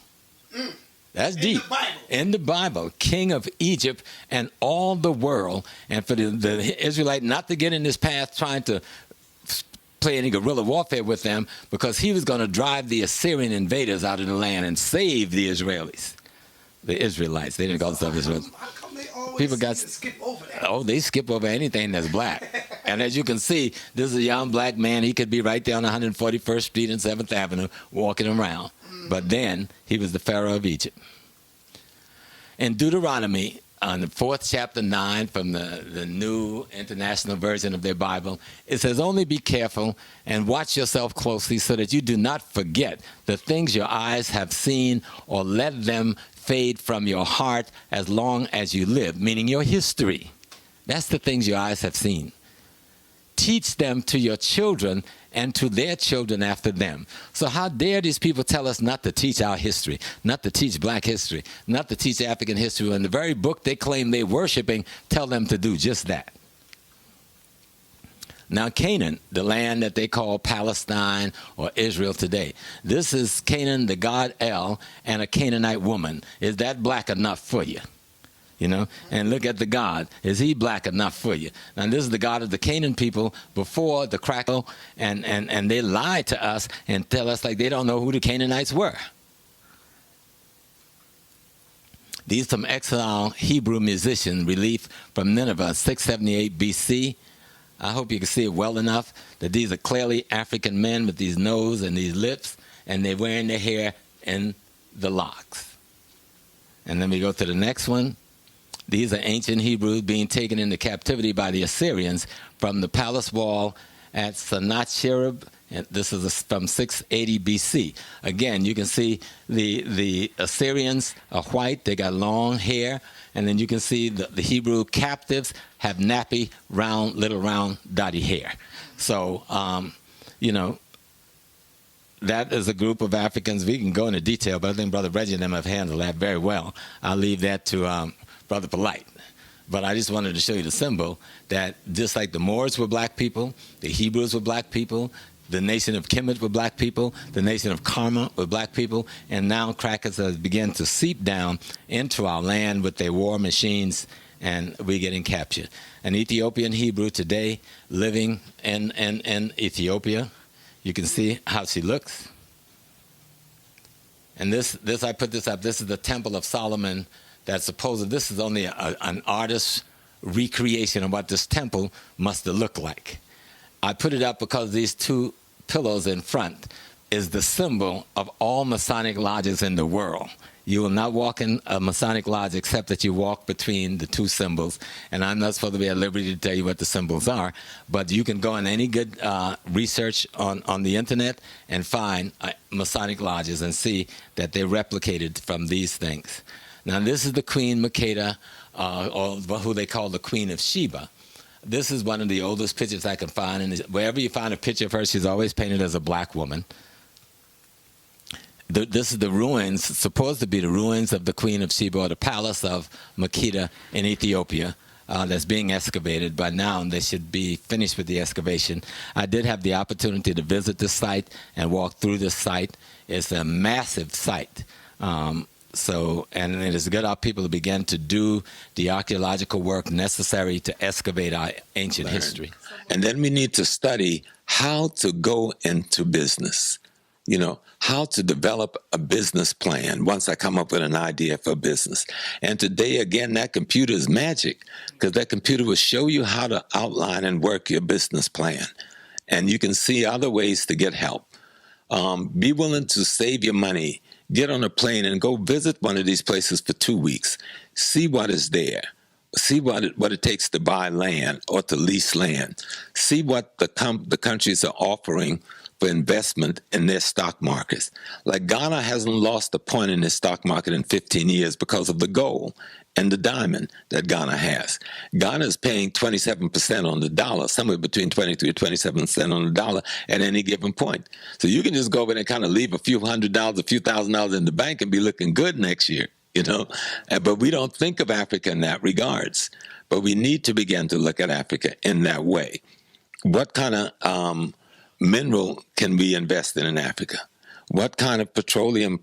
That's deep. In the Bible, king of Egypt and all the world. And for the Israelite not to get in this path trying to play any guerrilla warfare with them, because he was going to drive the Assyrian invaders out of the land and save the Israelis. The Israelites. They didn't call themselves Israelites. People got skip over that. Oh, they skip over anything that's black. And as you can see, this is a young black man. He could be right there on 141st Street and 7th Avenue walking around. But then he was the Pharaoh of Egypt. In Deuteronomy, on the 4th chapter 9 from the New International Version of their Bible, it says, only be careful and watch yourself closely so that you do not forget the things your eyes have seen, or let them fade from your heart as long as you live, meaning your history. That's the things your eyes have seen. Teach them to your children and to their children after them. So how dare these people tell us not to teach our history, not to teach black history, not to teach African history, when the very book they claim they're worshiping tell them to do just that. Now Canaan, the land that they call Palestine or Israel today, this is Canaan, the god El, and a Canaanite woman. Is that black enough for you? and look at the God. Is he black enough for you? Now, this is the God of the Canaan people before the crackle, and they lie to us and tell us like they don't know who the Canaanites were. These some exile Hebrew musician relief from Nineveh, 678 BC. I hope you can see it well enough that these are clearly African men with these nose and these lips, and they're wearing their hair in the locks. And then we go to the next one. These are ancient Hebrews being taken into captivity by the Assyrians from the palace wall at Sennacherib. And this is from 680 BC. Again, you can see the Assyrians are white. They got long hair. And then you can see the Hebrew captives have nappy, little round, dotty hair. So, that is a group of Africans. We can go into detail, but I think Brother Reggie and them have handled that very well. I'll leave that to Brother Polite. But I just wanted to show you the symbol that just like the Moors were black people, the Hebrews were black people, the nation of Kemet were black people, the nation of Karma were black people, and now crackers have begun to seep down into our land with their war machines, and we're getting captured. An Ethiopian Hebrew today living in Ethiopia. You can see how she looks. And this I put this up. This is the Temple of Solomon. That's supposed. This is only an artist's recreation of what this temple must have looked like. I put it up because these two pillars in front is the symbol of all Masonic lodges in the world. You will not walk in a Masonic lodge except that you walk between the two symbols. And I'm not supposed to be at liberty to tell you what the symbols are, but you can go on any good research on the internet and find Masonic lodges and see that they're replicated from these things. Now, this is the Queen Makeda, or who they call the Queen of Sheba. This is one of the oldest pictures I can find. And wherever you find a picture of her, she's always painted as a black woman. This is the ruins, supposed to be the ruins of the Queen of Sheba, or the palace of Makeda in Ethiopia, that's being excavated. By now, they should be finished with the excavation. I did have the opportunity to visit this site and walk through this site. It's a massive site. And it is good our people to begin to do the archaeological work necessary to excavate our ancient history. And then we need to study how to go into business, how to develop a business plan once I come up with an idea for a business. And today, again, that computer is magic, because that computer will show you how to outline and work your business plan. And you can see other ways to get help. Be willing to save your money. Get on a plane and go visit one of these places for 2 weeks. See what is there. See what it takes to buy land or to lease land. See what the countries are offering for investment in their stock markets. Like Ghana hasn't lost a point in their stock market in 15 years because of the gold and the diamond that Ghana has. Ghana is paying 27% on the dollar, somewhere between 23 or 27% on the dollar at any given point. So you can just go over there and kind of leave a few $100, a few $1,000s in the bank and be looking good next year, But we don't think of Africa in that regards. But we need to begin to look at Africa in that way. What kind of mineral can we invest in Africa? What kind of petroleum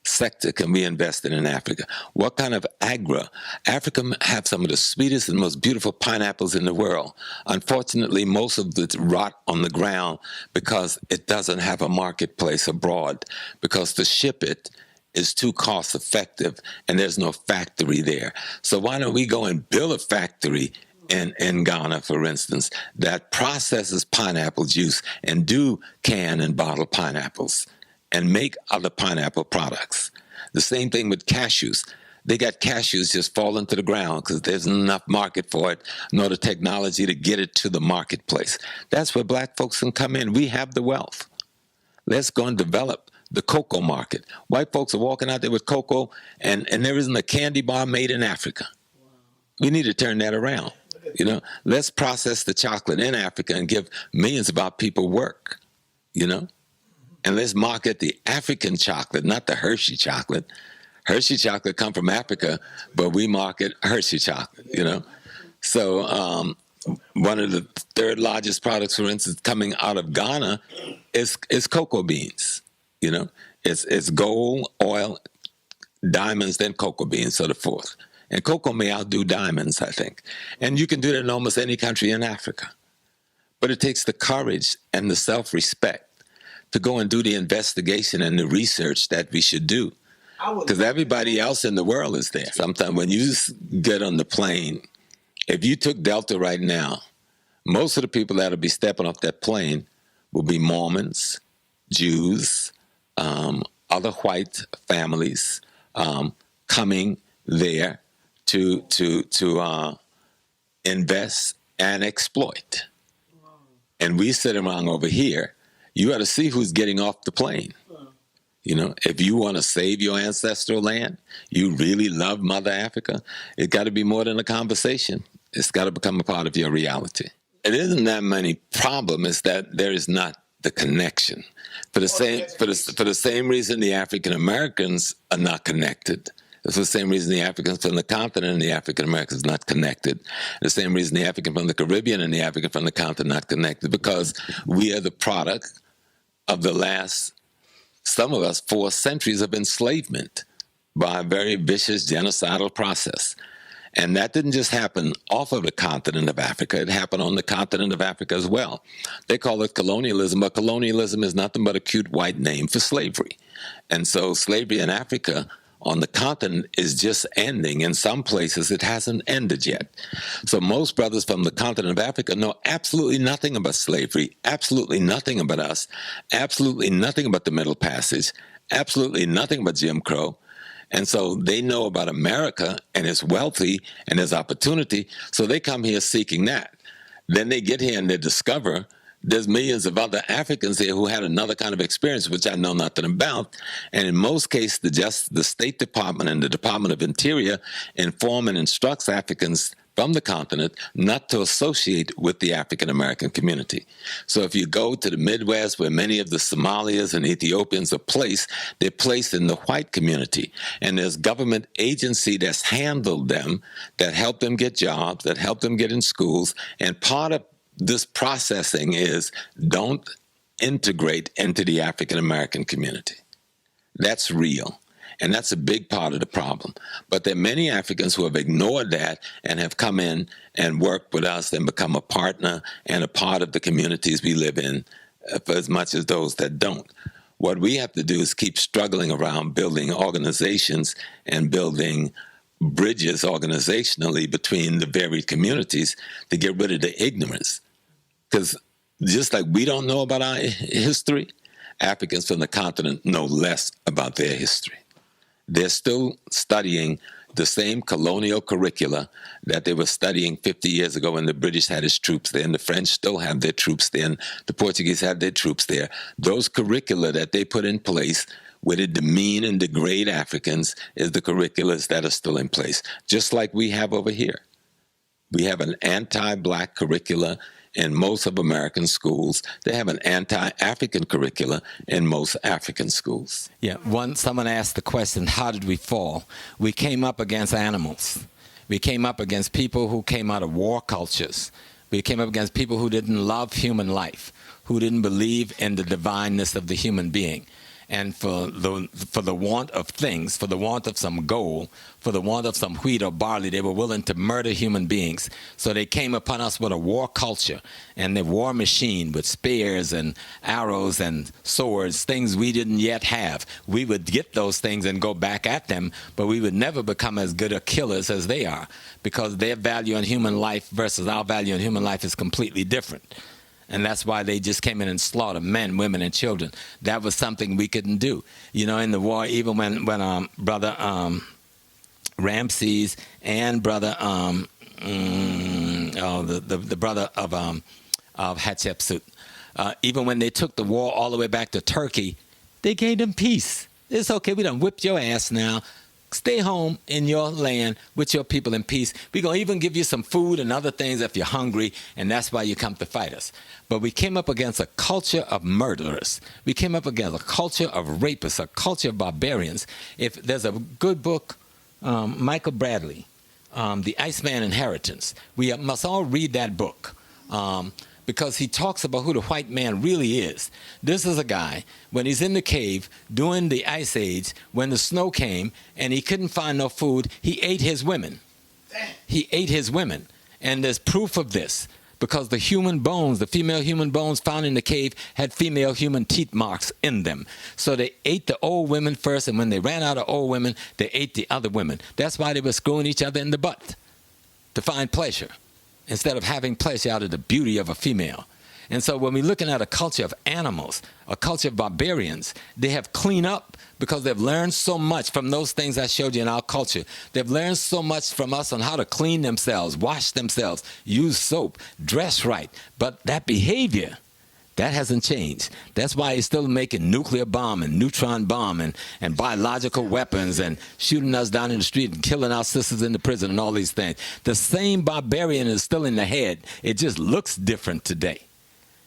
sector can we invest in Africa? What kind of Africa have some of the sweetest and most beautiful pineapples in the world. Unfortunately, most of it rot on the ground because it doesn't have a marketplace abroad, because to ship it is too cost effective and there's no factory there. So why don't we go and build a factory in Ghana, for instance, that processes pineapple juice and do can and bottle pineapples and make other pineapple products. The same thing with cashews. They got cashews just falling to the ground because there's enough market for it, nor the technology to get it to the marketplace. That's where black folks can come in. We have the wealth. Let's go and develop the cocoa market. White folks are walking out there with cocoa, and there isn't a candy bar made in Africa. Wow. We need to turn that around. Let's process the chocolate in Africa and give millions of our people work, And let's market the African chocolate, not the Hershey chocolate. Hershey chocolate come from Africa, but we market Hershey chocolate, So one of the third largest products, for instance, coming out of Ghana is cocoa beans. It's gold, oil, diamonds, then cocoa beans, so the fourth. And cocoa may outdo diamonds, I think. And you can do that in almost any country in Africa. But it takes the courage and the self-respect to go and do the investigation and the research that we should do. Because everybody else in the world is there. Sometimes when you get on the plane, if you took Delta right now, most of the people that'll be stepping off that plane will be Mormons, Jews, other white families coming there to invest and exploit. And we sit around over here. You got to see who's getting off the plane. You know, if you want to save your ancestral land, you really love Mother Africa, it got to be more than a conversation. It's got to become a part of your reality. It isn't that many problem, it's that there is not the connection. For the same reason the African Americans are not connected. It's the same reason the Africans from the continent and the African Americans are not connected. The same reason the African from the Caribbean and the African from the continent are not connected, because we are the product of the last, some of us, 4 centuries of enslavement by a very vicious genocidal process. And that didn't just happen off of the continent of Africa. It happened on the continent of Africa as well. They call it colonialism, but colonialism is nothing but a cute white name for slavery. And so slavery in Africa on the continent is just ending. In some places, it hasn't ended yet. So most brothers from the continent of Africa know absolutely nothing about slavery, absolutely nothing about us, absolutely nothing about the Middle Passage, absolutely nothing about Jim Crow. And so they know about America and its wealthy and its opportunity, so they come here seeking that. Then they get here and they discover there's millions of other Africans here who had another kind of experience, which I know nothing about. And in most cases, the State Department and the Department of Interior inform and instructs Africans from the continent not to associate with the African American community. So if you go to the Midwest, where many of the Somalians and Ethiopians are placed, they're placed in the white community. And there's government agency that's handled them, that help them get jobs, that help them get in schools. And part of this processing is don't integrate into the African American community. That's real. And that's a big part of the problem. But there are many Africans who have ignored that and have come in and worked with us and become a partner and a part of the communities we live in, for as much as those that don't. What we have to do is keep struggling around building organizations and building bridges organizationally between the varied communities to get rid of the ignorance. Because just like we don't know about our history, Africans from the continent know less about their history. They're still studying the same colonial curricula that they were studying 50 years ago when the British had its troops there, and the French still have their troops there, and the Portuguese have their troops there. Those curricula that they put in place where they demean and degrade Africans is the curriculums that are still in place, just like we have over here. We have an anti-Black curricula in most of American schools. They have an anti-African curricula in most African schools. Yeah, someone asked the question, how did we fall? We came up against animals. We came up against people who came out of war cultures. We came up against people who didn't love human life, who didn't believe in the divineness of the human being. And for the want of things, for the want of some gold, for the want of some wheat or barley, they were willing to murder human beings. So they came upon us with a war culture and the war machine with spears and arrows and swords, things we didn't yet have. We would get those things and go back at them, but we would never become as good a killers as they are, because their value on human life versus our value on human life is completely different. And that's why they just came in and slaughtered men, women, and children. That was something we couldn't do. You know, in the war, even when Brother Ramses and Brother, the brother of Hatshepsut, even when they took the war all the way back to Turkey, they gave them peace. It's okay, we done whipped your ass now. Stay home in your land with your people in peace. We're going to even give you some food and other things if you're hungry, and that's why you come to fight us. But we came up against a culture of murderers. We came up against a culture of rapists, a culture of barbarians. If there's a good book, Michael Bradley, The Iceman Inheritance. We must all read that book. because he talks about who the white man really is. This is a guy, when he's in the cave during the Ice Age, when the snow came and he couldn't find no food, he ate his women. He ate his women. And there's proof of this, because the human bones, the female human bones found in the cave had female human teeth marks in them. So they ate the old women first, and when they ran out of old women, they ate the other women. That's why they were screwing each other in the butt, to find pleasure, instead of having pleasure out of the beauty of a female. And so when we're looking at a culture of animals, a culture of barbarians, they have cleaned up because they've learned so much from those things I showed you in our culture. They've learned so much from us on how to clean themselves, wash themselves, use soap, dress right. But that behavior, that hasn't changed. That's why he's still making nuclear bomb and neutron bomb and biological weapons and shooting us down in the street and killing our sisters in the prison and all these things. The same barbarian is still in the head. It just looks different today.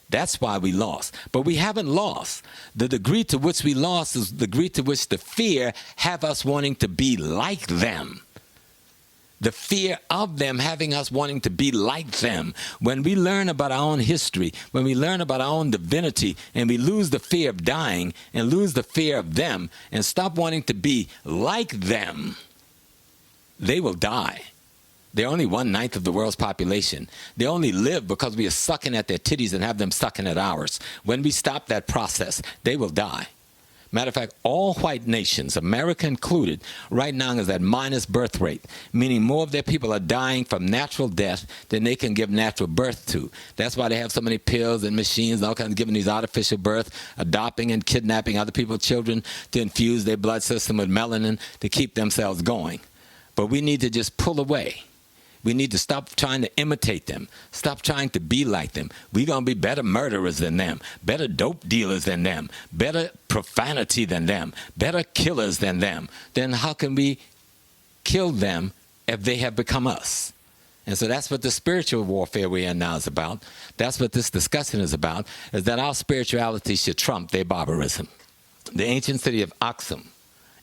That's why we lost. But we haven't lost. The degree to which we lost is the degree to which the fear have us wanting to be like them. The fear of them having us wanting to be like them. When we learn about our own history, when we learn about our own divinity, and we lose the fear of dying and lose the fear of them and stop wanting to be like them, they will die. They're only 1/9 of the world's population. They only live because we are sucking at their titties and have them sucking at ours. When we stop that process, they will die. Matter of fact, all white nations, America included, right now is at minus birth rate, meaning more of their people are dying from natural death than they can give natural birth to. That's why they have so many pills and machines and all kinds of giving these artificial birth, adopting and kidnapping other people's children to infuse their blood system with melanin to keep themselves going. But we need to just pull away. We need to stop trying to imitate them. Stop trying to be like them. We're going to be better murderers than them, better dope dealers than them, better profanity than them, better killers than them. Then how can we kill them if they have become us? And so that's what the spiritual warfare we're in now is about. That's what this discussion is about, is that our spirituality should trump their barbarism. The ancient city of Aksum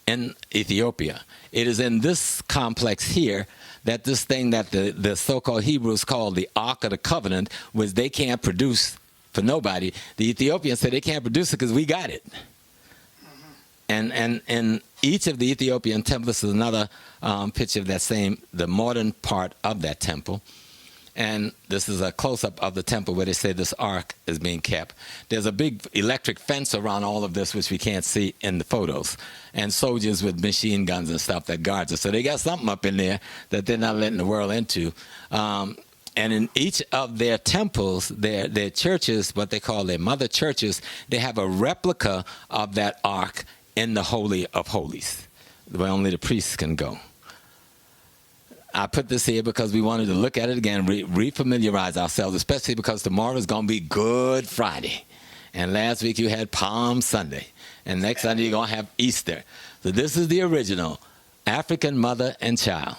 in Ethiopia, it is in this complex here that this thing that the so-called Hebrews call the Ark of the Covenant, which they can't produce for nobody. The Ethiopians said they can't produce it because we got it. And each of the Ethiopian temples, this is another picture of that same, the modern part of that temple. And this is a close-up of the temple where they say this ark is being kept. There's a big electric fence around all of this, which we can't see in the photos, and soldiers with machine guns and stuff that guards us. So they got something up in there that they're not letting the world into. And in each of their temples, their churches, what they call their mother churches, they have a replica of that ark in the Holy of Holies, where only the priests can go. I put this here because we wanted to look at it again, refamiliarize ourselves, especially because tomorrow is going to be Good Friday. And last week you had Palm Sunday. And next Sunday you're going to have Easter. So this is the original African mother and child.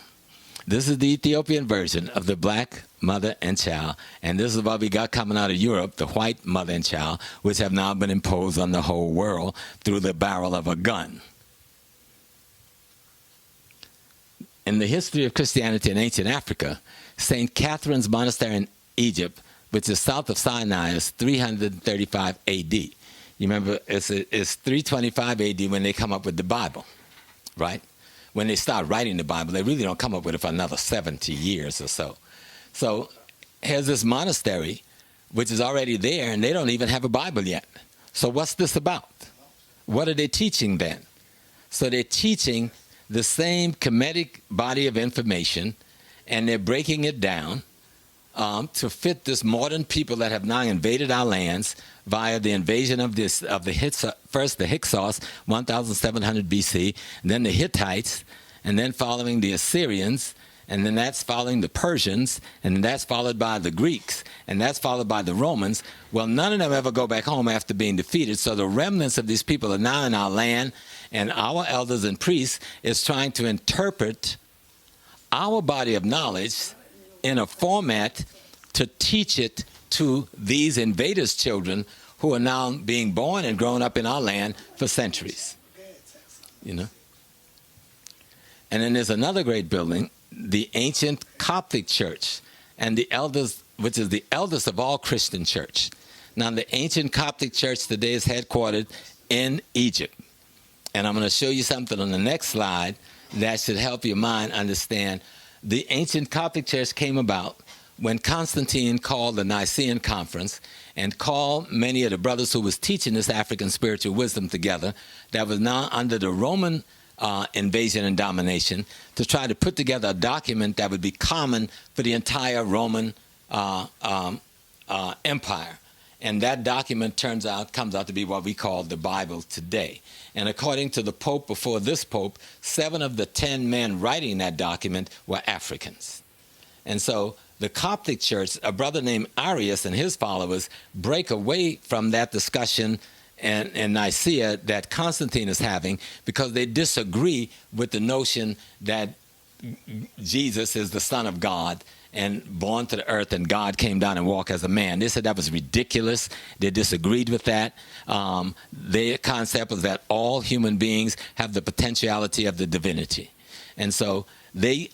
This is the Ethiopian version of the black mother and child. And this is what we got coming out of Europe, the white mother and child, which have now been imposed on the whole world through the barrel of a gun. In the history of Christianity in ancient Africa, St. Catherine's Monastery in Egypt, which is south of Sinai, is 335 A.D. You remember, it's 325 A.D. when they come up with the Bible, right? When they start writing the Bible, they really don't come up with it for another 70 years or so. So here's this monastery, which is already there, and they don't even have a Bible yet. So what's this about? What are they teaching then? So they're teaching the same Kemetic body of information, and they're breaking it down to fit this modern people that have now invaded our lands via the invasion of first the Hyksos, 1700 BC, and then the Hittites, and then following the Assyrians, and then that's following the Persians, and then that's followed by the Greeks, and that's followed by the Romans. Well, none of them ever go back home after being defeated, so the remnants of these people are now in our land, and our elders and priests is trying to interpret our body of knowledge in a format to teach it to these invaders' children who are now being born and grown up in our land for centuries. You know? And then there's another great building, the ancient Coptic church. and the elders, which is the eldest of all Christian church. Now, the ancient Coptic church today is headquartered in Egypt. And I'm going to show you something on the next slide that should help your mind understand. The ancient Coptic church came about when Constantine called the Nicene Conference and called many of the brothers who was teaching this African spiritual wisdom together that was now under the Roman invasion and domination, to try to put together a document that would be common for the entire Roman empire. And that document comes out to be what we call the Bible today. And according to the Pope before this Pope, 7 of the 10 men writing that document were Africans. And so the Coptic Church, a brother named Arius and his followers, break away from that discussion in Nicaea that Constantine is having, because they disagree with the notion that Jesus is the Son of God and born to the earth, and God came down and walked as a man. They said that was ridiculous. They disagreed with that. Their concept was that all human beings have the potentiality of the divinity. And so they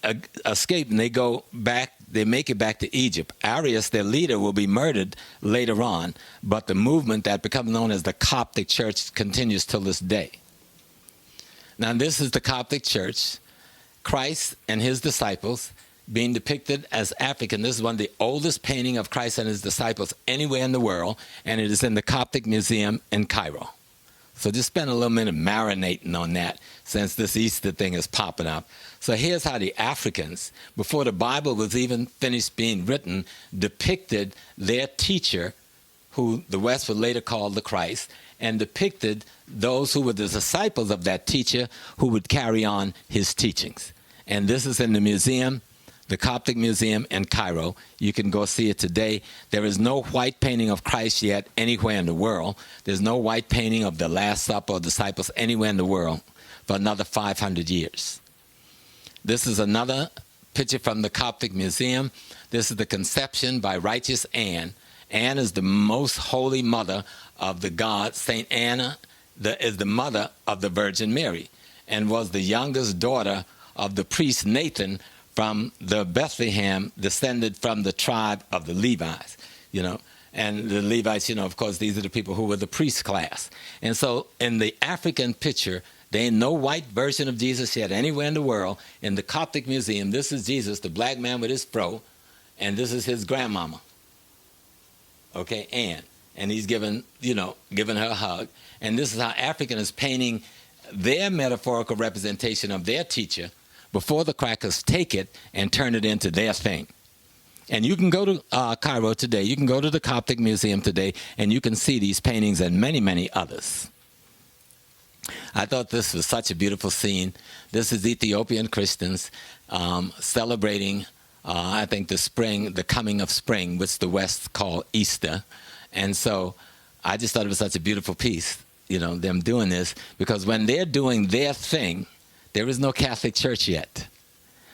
escape and they go back, they make it back to Egypt. Arius, their leader, will be murdered later on, but the movement that becomes known as the Coptic Church continues till this day. Now, this is the Coptic Church, Christ and his disciples being depicted as African. This is one of the oldest paintings of Christ and his disciples anywhere in the world, and it is in the Coptic Museum in Cairo. So just spend a little minute marinating on that, since this Easter thing is popping up. So here's how the Africans, before the Bible was even finished being written, depicted their teacher, who the West would later call the Christ, and depicted those who were the disciples of that teacher who would carry on his teachings. And this is in the museum, the Coptic Museum in Cairo. You can go see it today. There is no white painting of Christ yet anywhere in the world. There's no white painting of the Last Supper or disciples anywhere in the world for another 500 years. This is another picture from the Coptic Museum. This is the conception by righteous Anne. Anne is the most holy mother of the god. Saint Anna is the mother of the Virgin Mary, and was the youngest daughter of the priest Nathan from the Bethlehem, descended from the tribe of the Levites, and the Levites, of course, these are the people who were the priest class. And so in the African picture, there ain't no white version of Jesus yet anywhere in the world. In the Coptic Museum, this is Jesus, the black man with his fro, and this is his grandmama, okay, Anne. And he's giving her a hug. And this is how African is painting their metaphorical representation of their teacher before the crackers take it and turn it into their thing. And you can go to Cairo today, you can go to the Coptic Museum today, and you can see these paintings and many, many others. I thought this was such a beautiful scene. This is Ethiopian Christians celebrating, I think, the coming of spring, which the West call Easter. And so I just thought it was such a beautiful piece, them doing this, because when they're doing their thing, there is no Catholic Church yet.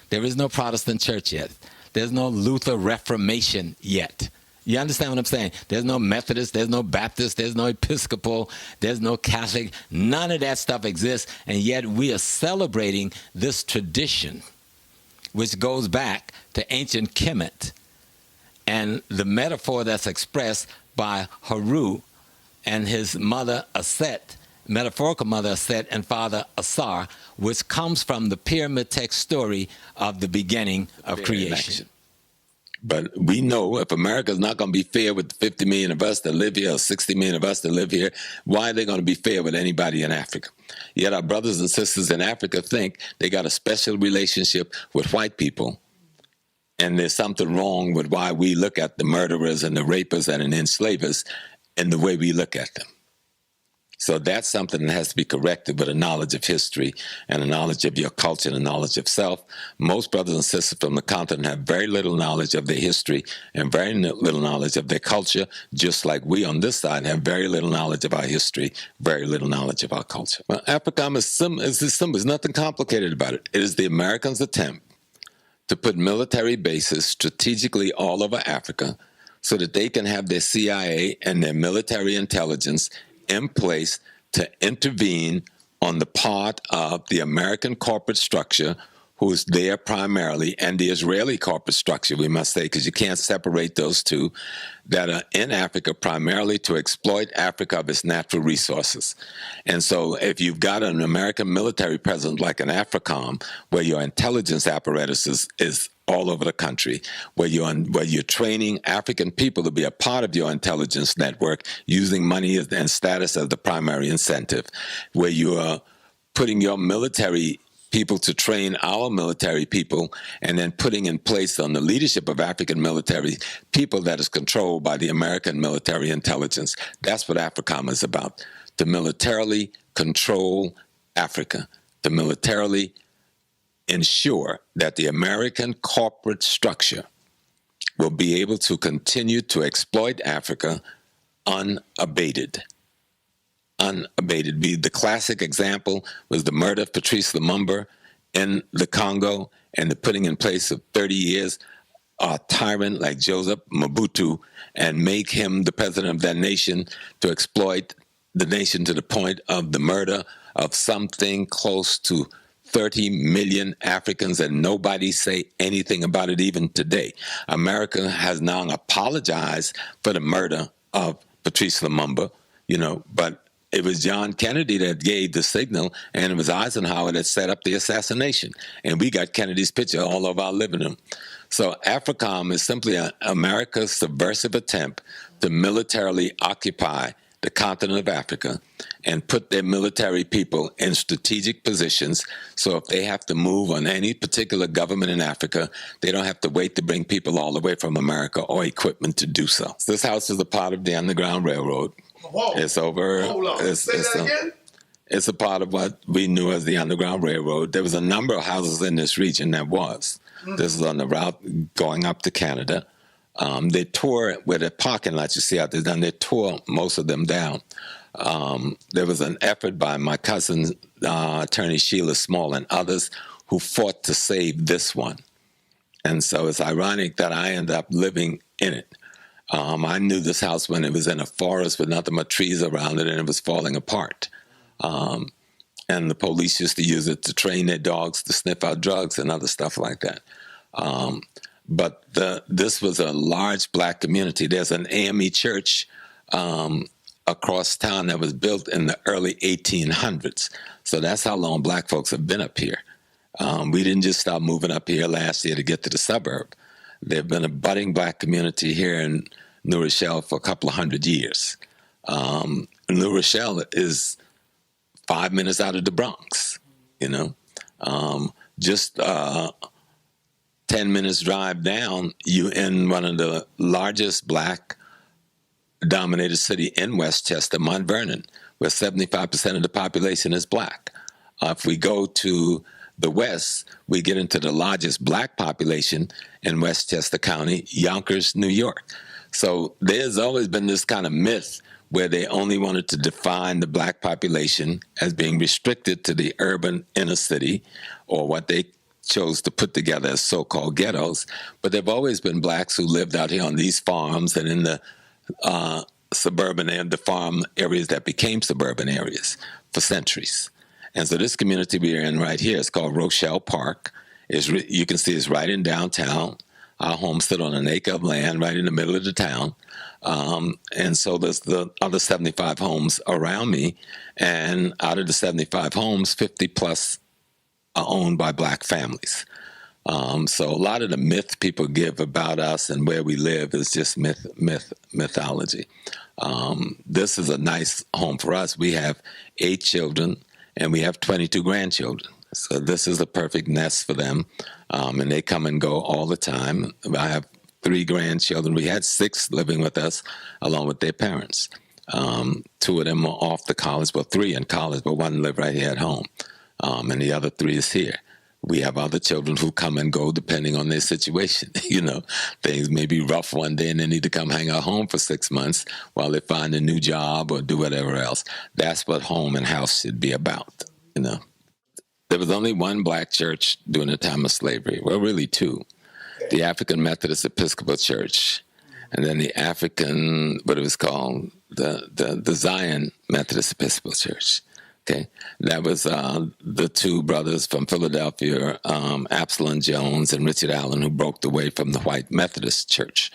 There is no Protestant church yet. There's no Luther Reformation yet. You understand what I'm saying? There's no Methodist, there's no Baptist, there's no Episcopal, there's no Catholic. None of that stuff exists, and yet we are celebrating this tradition, which goes back to ancient Kemet, and the metaphor that's expressed by Haru and his mother Aset, metaphorical mother Aset and father Asar, which comes from the pyramid text story of the beginning of creation. But we know if America's not going to be fair with 50 million of us that live here or 60 million of us that live here, why are they going to be fair with anybody in Africa? Yet our brothers and sisters in Africa think they got a special relationship with white people, and there's something wrong with why we look at the murderers and the rapists and the enslavers in the way we look at them. So that's something that has to be corrected with a knowledge of history and a knowledge of your culture and a knowledge of self. Most brothers and sisters from the continent have very little knowledge of their history and very little knowledge of their culture, just like we on this side have very little knowledge of our history, very little knowledge of our culture. Well, AFRICOM is simple. There's nothing complicated about it. It is the Americans' attempt to put military bases strategically all over Africa so that they can have their CIA and their military intelligence in place to intervene on the part of the American corporate structure who's there primarily, and the Israeli corporate structure, we must say, because you can't separate those two, that are in Africa primarily to exploit Africa of its natural resources. And so if you've got an American military presence like an AFRICOM, where your intelligence apparatus is all over the country, where you're training African people to be a part of your intelligence network, using money and status as the primary incentive, where you are putting your military people to train our military people, and then putting in place on the leadership of African military people that is controlled by the American military intelligence. That's what AFRICOM is about, to militarily control Africa, to militarily ensure that the American corporate structure will be able to continue to exploit Africa unabated. Unabated. The classic example was the murder of Patrice Lumumba in the Congo, and the putting in place of 30 years a tyrant like Joseph Mobutu, and make him the president of that nation, to exploit the nation to the point of the murder of something close to 30 million Africans, and nobody say anything about it even today. America has now apologized for the murder of Patrice Lumumba, but it was John Kennedy that gave the signal, and it was Eisenhower that set up the assassination. And we got Kennedy's picture all over our living room. So AFRICOM is simply America's subversive attempt to militarily occupy the continent of Africa and put their military people in strategic positions. So if they have to move on any particular government in Africa, they don't have to wait to bring people all the way from America or equipment to do so. This house is a part of the Underground Railroad. Whoa. It's over. Hold on. Say that again? It's a part of what we knew as the Underground Railroad. There was a number of houses in this region that was. Mm-hmm. This is on the route going up to Canada. They tore where the parking lots you see out there, they tore most of them down. There was an effort by my cousin, attorney Sheila Small, and others who fought to save this one. And so it's ironic that I ended up living in it. I knew this house when it was in a forest with nothing but trees around it, and it was falling apart. And the police used to use it to train their dogs to sniff out drugs and other stuff like that. But this was a large black community. There's an AME church across town that was built in the early 1800s. So that's how long black folks have been up here. We didn't just start moving up here last year to get to the suburb. There's been a budding black community here in New Rochelle for a couple of hundred years. New Rochelle is 5 minutes out of the Bronx, just 10 minutes drive down, you in one of the largest black-dominated city in Westchester, Mount Vernon, where 75% of the population is black. If we go to the west, we get into the largest black population in Westchester County, Yonkers, New York. So there's always been this kind of myth where they only wanted to define the black population as being restricted to the urban inner city, or what they chose to put together as so-called ghettos. But there have always been blacks who lived out here on these farms and in the suburban and the farm areas that became suburban areas for centuries. And so this community we're in right here is called Rochelle Park. You can see it's right in downtown. Our home stood on an acre of land right in the middle of the town. And so there's the other 75 homes around me. And out of the 75 homes, 50 plus are owned by black families. So a lot of the myth people give about us and where we live is just mythology. This is a nice home for us. We have 8 children and we have 22 grandchildren. So this is a perfect nest for them. And they come and go all the time. I have 3 grandchildren. We had 6 living with us along with their parents. 2 of them are off to college, 3 in college, but 1 live right here at home. And the other 3 is here. We have other children who come and go depending on their situation. Things may be rough one day and they need to come hang out home for 6 months while they find a new job or do whatever else. That's what home and house should be about, There was only 1 black church during the time of slavery. Well, really 2. The African Methodist Episcopal Church, and then the African, what it was called, the Zion Methodist Episcopal Church. Okay, that was the two brothers from Philadelphia, Absalom Jones and Richard Allen, who broke away from the white Methodist Church,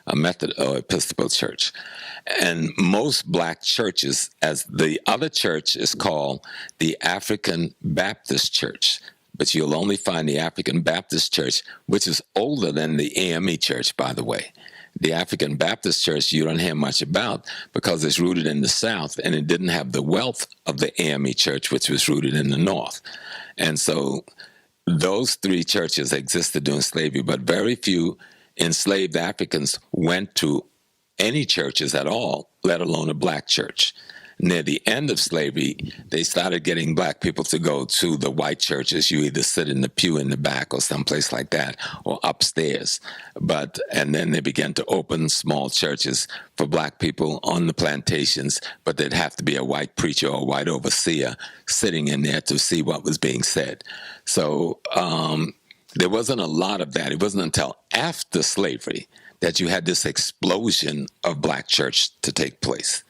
a Methodist or Episcopal Church. And most black churches, as the other church is called the African Baptist Church, but you'll only find the African Baptist Church, which is older than the AME Church, by the way. The African Baptist Church you don't hear much about because it's rooted in the South, and it didn't have the wealth of the AME Church, which was rooted in the North. And so those three churches existed during slavery, but very few enslaved Africans went to any churches at all, let alone a black church. Near the end of slavery, they started getting black people to go to the white churches. You either sit in the pew in the back or someplace like that, or upstairs. And then they began to open small churches for black people on the plantations, but there'd have to be a white preacher or a white overseer sitting in there to see what was being said. So there wasn't a lot of that. It wasn't until after slavery that you had this explosion of black church to take place.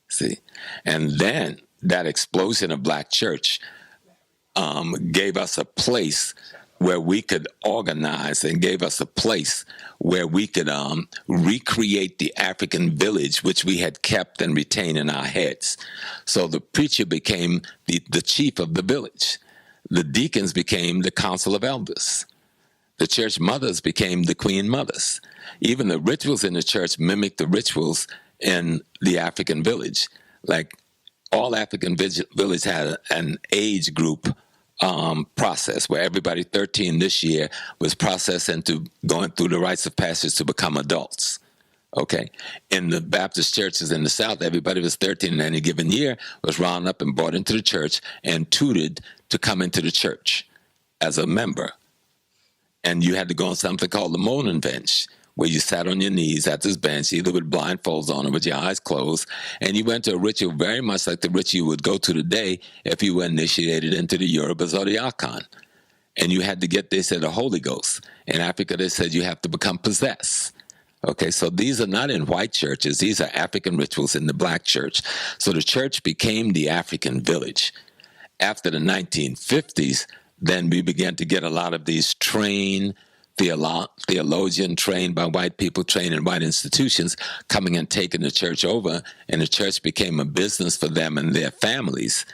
See, and then that explosion of black church gave us a place where we could organize, and gave us a place where we could recreate the African village, which we had kept and retained in our heads. So the preacher became the chief of the village. The deacons became the council of elders. The church mothers became the queen mothers. Even the rituals in the church mimicked the rituals in the African village. Like all African village had an age group process where everybody 13 this year was processed into going through the rites of passage to become adults. Okay. In the Baptist churches in the South, everybody was 13 in any given year, was rounded up and brought into the church and tutored to come into the church as a member. And you had to go on something called the moaning bench, where you sat on your knees at this bench, either with blindfolds on or with your eyes closed, and you went to a ritual very much like the ritual you would go to today if you were initiated into the Yorubas or the Akan. And you had to get, they said, the Holy Ghost. In Africa, they said you have to become possessed. Okay, so these are not in white churches. These are African rituals in the black church. So the church became the African village. After the 1950s, then we began to get a lot of these trained theologian trained by white people, trained in white institutions, coming and taking the church over, and the church became a business for them and their families,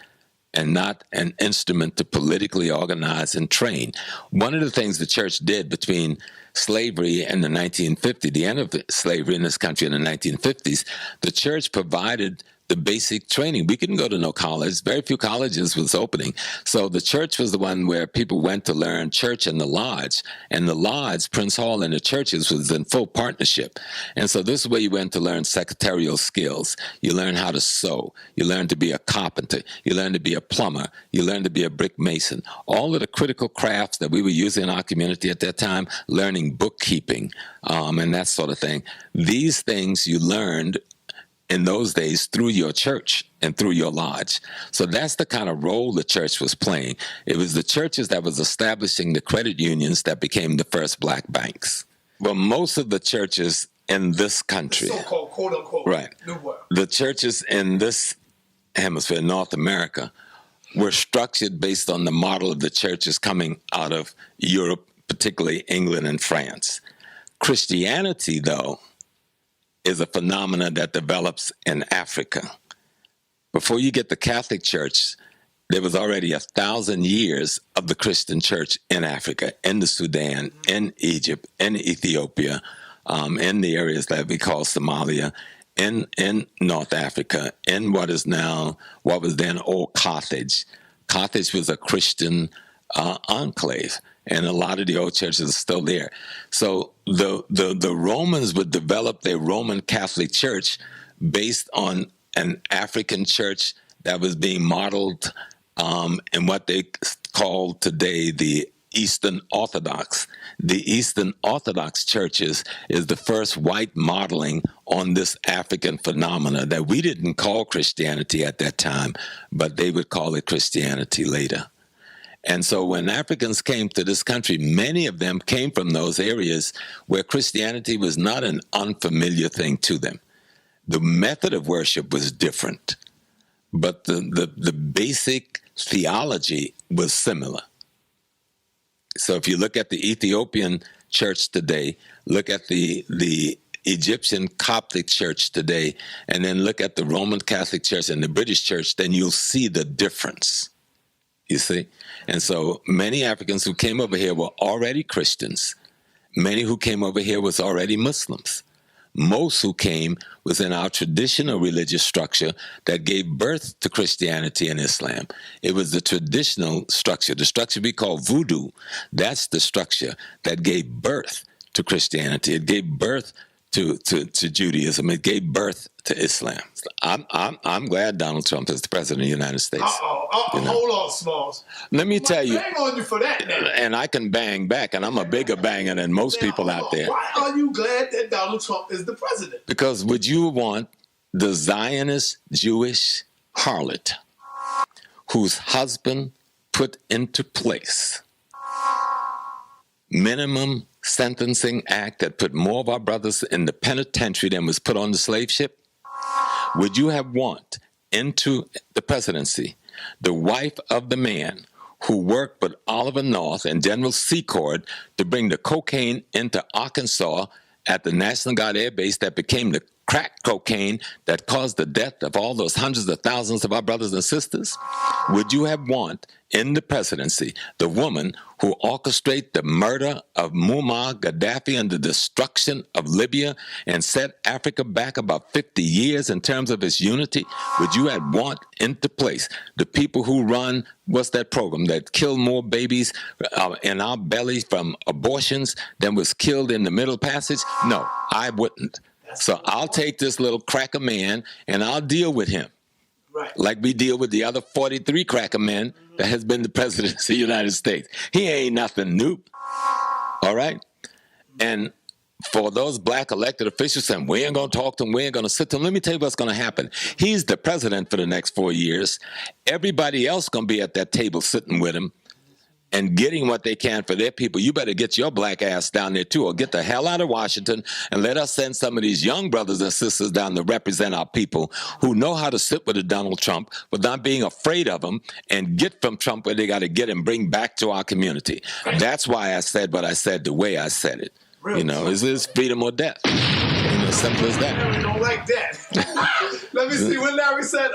and not an instrument to politically organize and train. One of the things the church did between slavery and the 1950s, the end of slavery in this country in the 1950s, the church provided the basic training. We couldn't go to no college. Very few colleges was opening. So the church was the one where people went to learn church and the lodge. And the lodge, Prince Hall, and the churches was in full partnership. And so this is where you went to learn secretarial skills. You learn how to sew. You learn to be a carpenter. You learn to be a plumber. You learn to be a brick mason. All of the critical crafts that we were using in our community at that time, learning bookkeeping and that sort of thing. These things you learned in those days through your church and through your lodge. So that's the kind of role the church was playing. It was the churches that was establishing the credit unions that became the first black banks. Well, most of the churches in this country, the so-called quote-unquote right, New World, the churches in this hemisphere, North America, were structured based on the model of the churches coming out of Europe, particularly England and France. Christianity, though, is a phenomenon that develops in Africa. Before you get the Catholic Church, there was already 1,000 years of the Christian church in Africa, in the Sudan, in Egypt, in Ethiopia, in the areas that we call Somalia, in North Africa, in what was then old Carthage. Carthage was a Christian enclave, and a lot of the old churches are still there. So the Romans would develop their Roman Catholic Church based on an African church that was being modeled in what they call today the Eastern Orthodox. The Eastern Orthodox churches is the first white modeling on this African phenomena that we didn't call Christianity at that time, but they would call it Christianity later. And so when Africans came to this country, many of them came from those areas where Christianity was not an unfamiliar thing to them. The method of worship was different. but the basic theology was similar. So if you look at the Ethiopian church today, look at the Egyptian Coptic church today, and then look at the Roman Catholic church and the British church, then you'll see the difference. You see? And so many Africans who came over here were already Christians. Many who came over here was already Muslims. Most who came was in our traditional religious structure that gave birth to Christianity and Islam. It was the traditional structure, the structure we call voodoo. That's the structure that gave birth to Christianity. It gave birth to Judaism. It gave birth to Islam. I'm glad Donald Trump is the president of the United States. Hold on, Smalls. Let me tell you. Bang on you for that now. And I can bang back, and I'm a bigger banger than most people out there. Why are you glad that Donald Trump is the president? Because would you want the Zionist Jewish harlot whose husband put into place minimum sentencing act that put more of our brothers in the penitentiary than was put on the slave ship? Would you have want into the presidency the wife of the man who worked with Oliver North and General Secord to bring the cocaine into Arkansas at the National Guard Air Base that became the crack cocaine that caused the death of all those hundreds of thousands of our brothers and sisters? Would you have want in the presidency the woman who orchestrated the murder of Muammar Gaddafi and the destruction of Libya and set Africa back about 50 years in terms of its unity? Would you have want into place the people who run, what's that program that killed more babies in our bellies from abortions than was killed in the Middle Passage? No, I wouldn't. So I'll take this little cracker man and I'll deal with him. Right. Like we deal with the other 43 cracker men that has been the president of the United States. He ain't nothing new. All right? And for those black elected officials saying, we ain't going to talk to him, we ain't going to sit to him, let me tell you what's going to happen. He's the president for the next 4 years. Everybody else going to be at that table sitting with him and getting what they can for their people. You better get your black ass down there too, or get the hell out of Washington and let us send some of these young brothers and sisters down to represent our people who know how to sit with a Donald Trump without being afraid of him and get from Trump where they got to get and bring back to our community. That's why I said what I said the way I said it. Really? You know, is freedom or death? You know, simple as that. I don't like that. Let me see what Larry said.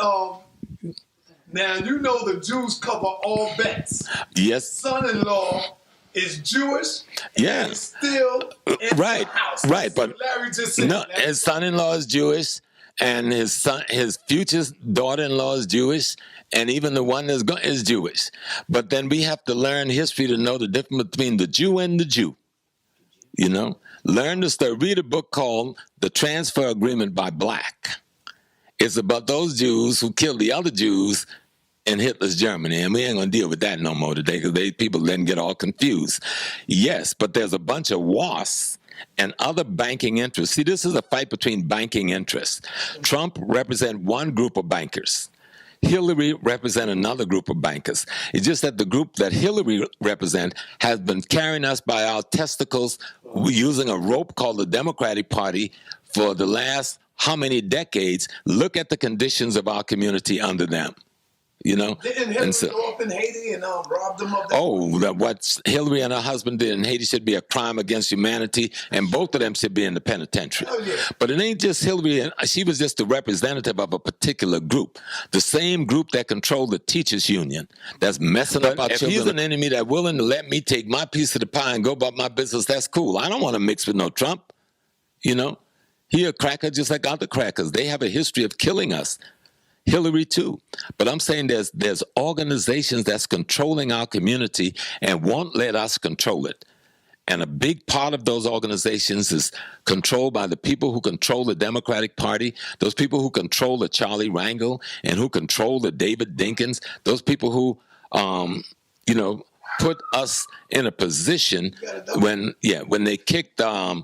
Now, you know the Jews cover all bets. Yes. Son-in-law is Jewish. Yeah. And he's still in the house. Right. But Larry just said no, his son-in-law is Jewish, and his future daughter-in-law is Jewish, and even the one that's is Jewish. But then we have to learn history to know the difference between the Jew and the Jew. You know? Learn to start. Read a book called The Transfer Agreement by Black. It's about those Jews who killed the other Jews in Hitler's Germany, and we ain't going to deal with that no more today because people then get all confused. Yes, but there's a bunch of WASPs and other banking interests. See, this is a fight between banking interests. Trump represents one group of bankers. Hillary represents another group of bankers. It's just that the group that Hillary represents has been carrying us by our testicles using a rope called the Democratic Party for the last how many decades. Look at the conditions of our community under them. You know? Didn't Hillary go up in Haiti and rob them of that? Oh, what Hillary and her husband did in Haiti should be a crime against humanity, and both of them should be in the penitentiary. Oh, yeah. But it ain't just Hillary. She was just a representative of a particular group, the same group that controlled the teachers' union that's messing up our children. If he's an enemy that's willing to let me take my piece of the pie and go about my business, that's cool. I don't want to mix with no Trump, you know? He a cracker just like other crackers. They have a history of killing us. Hillary too. But I'm saying there's organizations that's controlling our community and won't let us control it. And a big part of those organizations is controlled by the people who control the Democratic Party, those people who control the Charlie Rangel and who control the David Dinkins, those people who, you know, put us in a position when they kicked our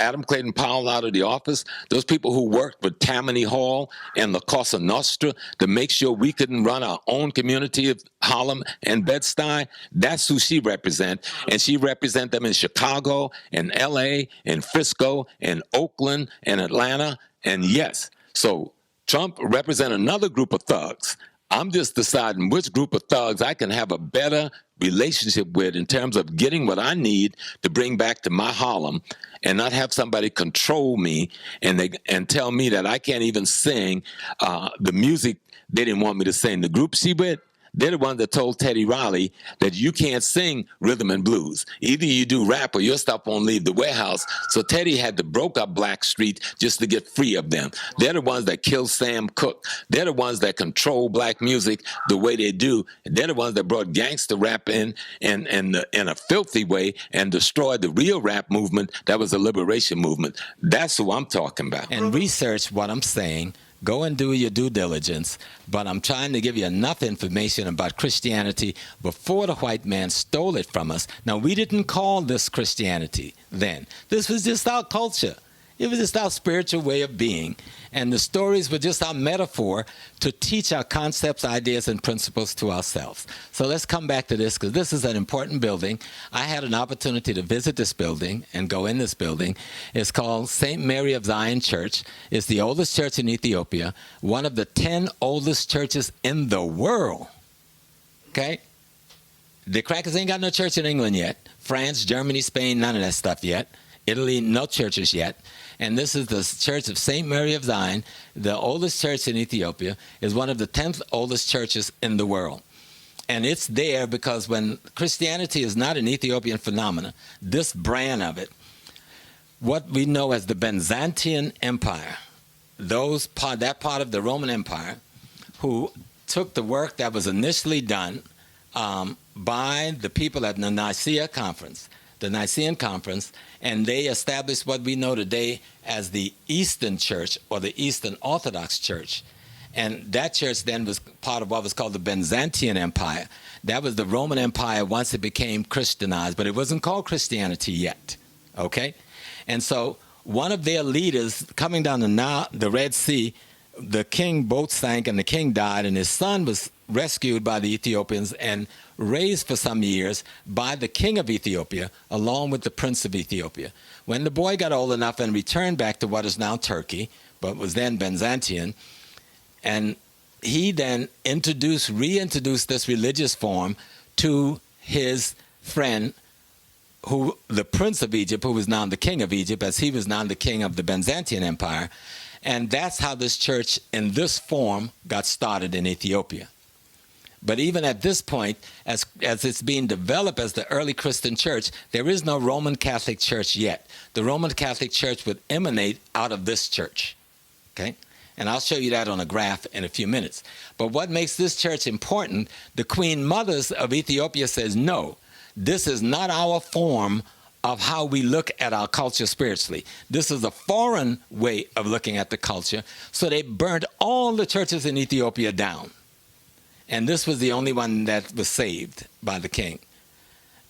Adam Clayton Powell out of the office, those people who worked with Tammany Hall and La Cosa Nostra to make sure we couldn't run our own community of Harlem and Bed-Stuy, that's who she represents. And she represents them in Chicago, and L.A., and Frisco, and Oakland, and Atlanta. And yes, so Trump represents another group of thugs. I'm just deciding which group of thugs I can have a better relationship with in terms of getting what I need to bring back to my Harlem and not have somebody control me and tell me that I can't even sing the music they didn't want me to sing. The group she with, they're the ones that told Teddy Riley that you can't sing rhythm and blues. Either you do rap or your stuff won't leave the warehouse. So Teddy had to broke up Blackstreet just to get free of them. They're the ones that killed Sam Cooke. They're the ones that control black music the way they do. They're the ones that brought gangster rap in a filthy way and destroyed the real rap movement that was a liberation movement. That's who I'm talking about. And research what I'm saying. Go and do your due diligence, but I'm trying to give you enough information about Christianity before the white man stole it from us. Now, we didn't call this Christianity then. This was just our culture. It was just our spiritual way of being. And the stories were just our metaphor to teach our concepts, ideas, and principles to ourselves. So let's come back to this, because this is an important building. I had an opportunity to visit this building and go in this building. It's called St. Mary of Zion Church. It's the oldest church in Ethiopia, one of the 10 oldest churches in the world. Okay? The crackers ain't got no church in England yet. France, Germany, Spain, none of that stuff yet. Italy, no churches yet. And this is the Church of St. Mary of Zion, the oldest church in Ethiopia, is one of the 10th oldest churches in the world. And it's there because when Christianity is not an Ethiopian phenomenon, this brand of it, what we know as the Byzantine Empire, that part of the Roman Empire, who took the work that was initially done by the people at the Nicene Conference, and they established what we know today as the Eastern Church or the Eastern Orthodox Church. And that church then was part of what was called the Byzantine Empire. That was the Roman Empire once it became Christianized, but it wasn't called Christianity yet, okay? And so one of their leaders coming down the Red Sea, the king boat sank and the king died, and his son was rescued by the Ethiopians and raised for some years by the king of Ethiopia along with the prince of Ethiopia. When the boy got old enough and returned back to what is now Turkey, but was then Byzantine, and he then reintroduced this religious form to his friend, the prince of Egypt, who was now the king of Egypt, as he was now the king of the Byzantine Empire. And that's how this church in this form got started in Ethiopia. But even at this point, as it's being developed as the early Christian church, there is no Roman Catholic Church yet. The Roman Catholic Church would emanate out of this church, okay? And I'll show you that on a graph in a few minutes. But what makes this church important, the Queen Mothers of Ethiopia says, no, this is not our form of how we look at our culture spiritually. This is a foreign way of looking at the culture. So they burned all the churches in Ethiopia down. And this was the only one that was saved by the king.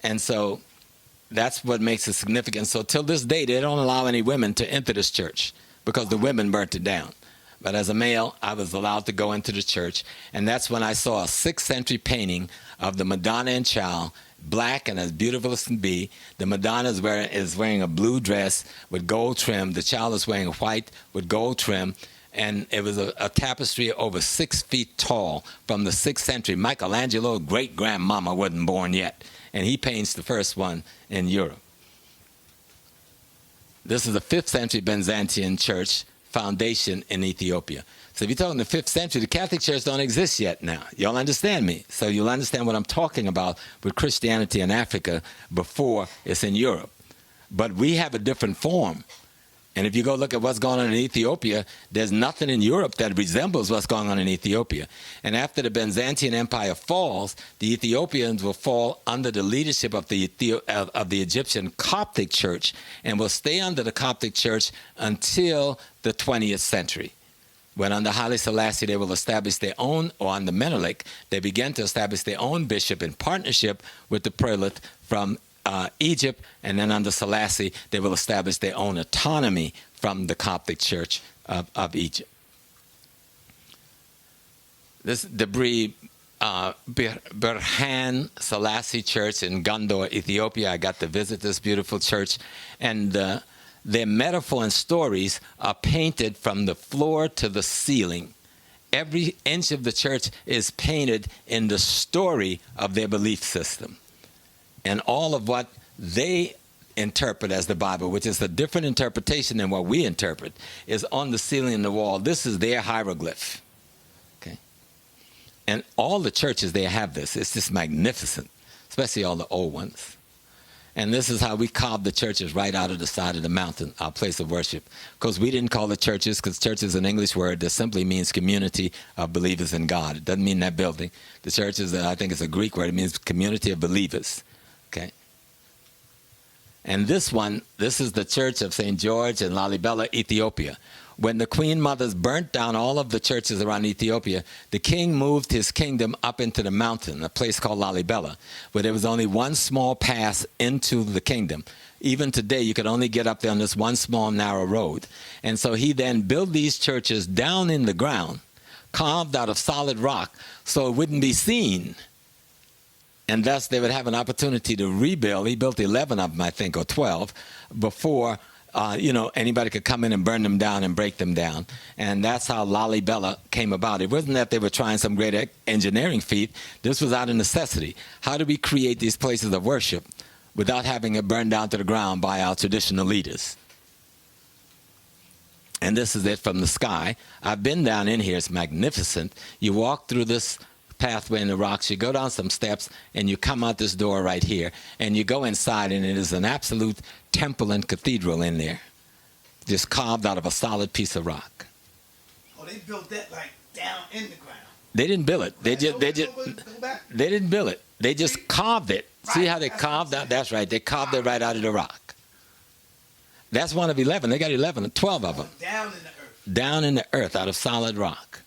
And so that's what makes it significant. So till this day, they don't allow any women to enter this church because the women burnt it down. But as a male, I was allowed to go into the church. And that's when I saw a 6th century painting of the Madonna and Child, black and as beautiful as can be. The Madonna is wearing a blue dress with gold trim. The child is wearing white with gold trim. And it was a tapestry over 6 feet tall from the 6th century. Michelangelo's great-grandmama wasn't born yet. And he paints the first one in Europe. This is a 5th century Byzantine church foundation in Ethiopia. So if you're talking the 5th century, the Catholic Church don't exist yet now. Y'all understand me? So you'll understand what I'm talking about with Christianity in Africa before it's in Europe. But we have a different form. And if you go look at what's going on in Ethiopia, there's nothing in Europe that resembles what's going on in Ethiopia. And after the Byzantine Empire falls, the Ethiopians will fall under the leadership of the Egyptian Coptic Church and will stay under the Coptic Church until the 20th century. When under Haile Selassie, they will establish their own, or under Menelik, they began to establish their own bishop in partnership with the prelate from Egypt, and then under Selassie, they will establish their own autonomy from the Coptic Church of Egypt. This Debris Berhan Selassie Church in Gondor, Ethiopia. I got to visit this beautiful church, and their metaphor and stories are painted from the floor to the ceiling. Every inch of the church is painted in the story of their belief system. And all of what they interpret as the Bible, which is a different interpretation than what we interpret, is on the ceiling and the wall. This is their hieroglyph. Okay? And all the churches there have this. It's just magnificent, especially all the old ones. And this is how we carved the churches right out of the side of the mountain, our place of worship. Because we didn't call it churches, because church is an English word that simply means community of believers in God. It doesn't mean that building. The church is, I think it's a Greek word. It means community of believers. Okay? And this one, this is the church of St. George in Lalibela, Ethiopia. When the queen mothers burnt down all of the churches around Ethiopia, the king moved his kingdom up into the mountain, a place called Lalibela, where there was only one small pass into the kingdom. Even today, you could only get up there on this one small, narrow road. And so he then built these churches down in the ground, carved out of solid rock, so it wouldn't be seen. And thus, they would have an opportunity to rebuild. He built 11 of them, I think, or 12, before anybody could come in and burn them down and break them down. And that's how Lalibela came about. It wasn't that they were trying some great engineering feat. This was out of necessity. How do we create these places of worship without having it burned down to the ground by our traditional leaders? And this is it from the sky. I've been down in here. It's magnificent. You walk through this pathway in the rocks, you go down some steps, and you come out this door right here, and you go inside, and it is an absolute temple and cathedral in there, just carved out of a solid piece of rock. Oh, they built that like down in the ground. They didn't build it. They didn't build it. They just carved it. Right. See how they carved out? That's right. They carved it right out of the rock. That's one of 11. They got 11, 12 of them. Down in the earth. Down in the earth out of solid rock.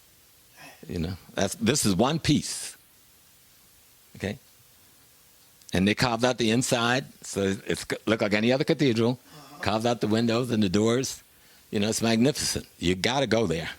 This is one piece. Okay? And they carved out the inside, so it's look like any other cathedral. Carved out the windows and the doors. It's magnificent. You got to go there.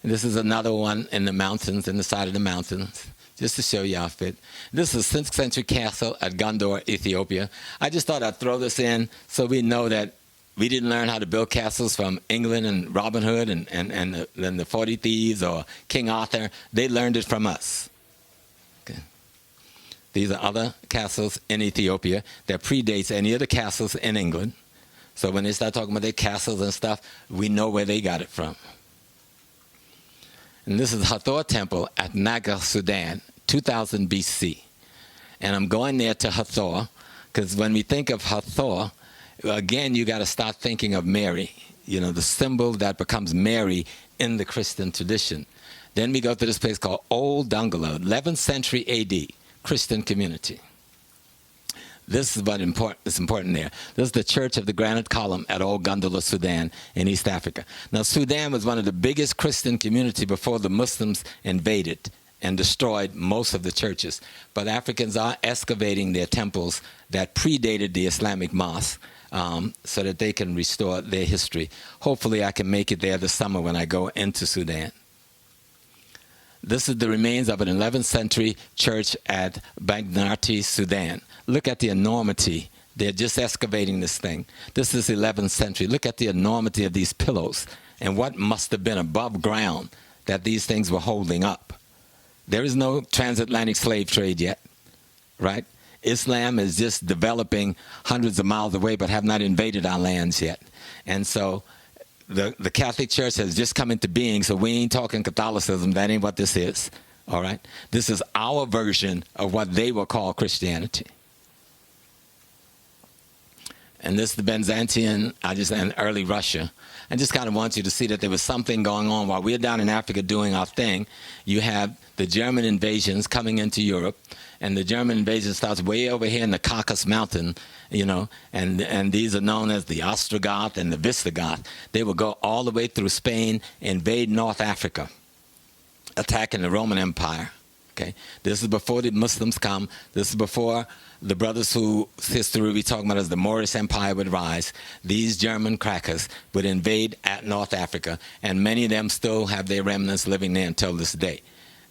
And this is another one in the mountains, in the side of the mountains, just to show you how fit. This is a 6th century castle at Gondor, Ethiopia. I just thought I'd throw this in so we know that we didn't learn how to build castles from England and Robin Hood and the 40 Thieves or King Arthur. They learned it from us. Okay. These are other castles in Ethiopia that predates any of the castles in England. So when they start talking about their castles and stuff, we know where they got it from. And this is Hathor Temple at Naga, Sudan, 2000 BC. And I'm going there to Hathor because when we think of Hathor, again, you got to start thinking of Mary, the symbol that becomes Mary in the Christian tradition. Then we go to this place called Old Dongola, 11th century AD, Christian community. This is what is important there. This is the Church of the Granite Column at Old Gondola, Sudan, in East Africa. Now, Sudan was one of the biggest Christian community before the Muslims invaded and destroyed most of the churches. But Africans are excavating their temples that predated the Islamic mosque so that they can restore their history. Hopefully, I can make it there this summer when I go into Sudan. This is the remains of an 11th century church at Bagnati, Sudan. Look at the enormity. They're just excavating this thing. This is 11th century. Look at the enormity of these pillars and what must have been above ground that these things were holding up. There is no transatlantic slave trade yet, right? Islam is just developing hundreds of miles away but have not invaded our lands yet. And so the Catholic Church has just come into being, so we ain't talking Catholicism. That ain't what this is, all right? This is our version of what they will call Christianity. And this is the Byzantine, and early Russia. I just kind of want you to see that there was something going on. While we're down in Africa doing our thing, you have the German invasions coming into Europe, and the German invasion starts way over here in the Caucasus Mountain, and these are known as the Ostrogoth and the Visigoth. They will go all the way through Spain, invade North Africa, attacking the Roman Empire. Okay, this is before the Muslims come. This is before the brothers whose history we talking about as the Moorish Empire would rise. These German crackers would invade at North Africa, and many of them still have their remnants living there until this day.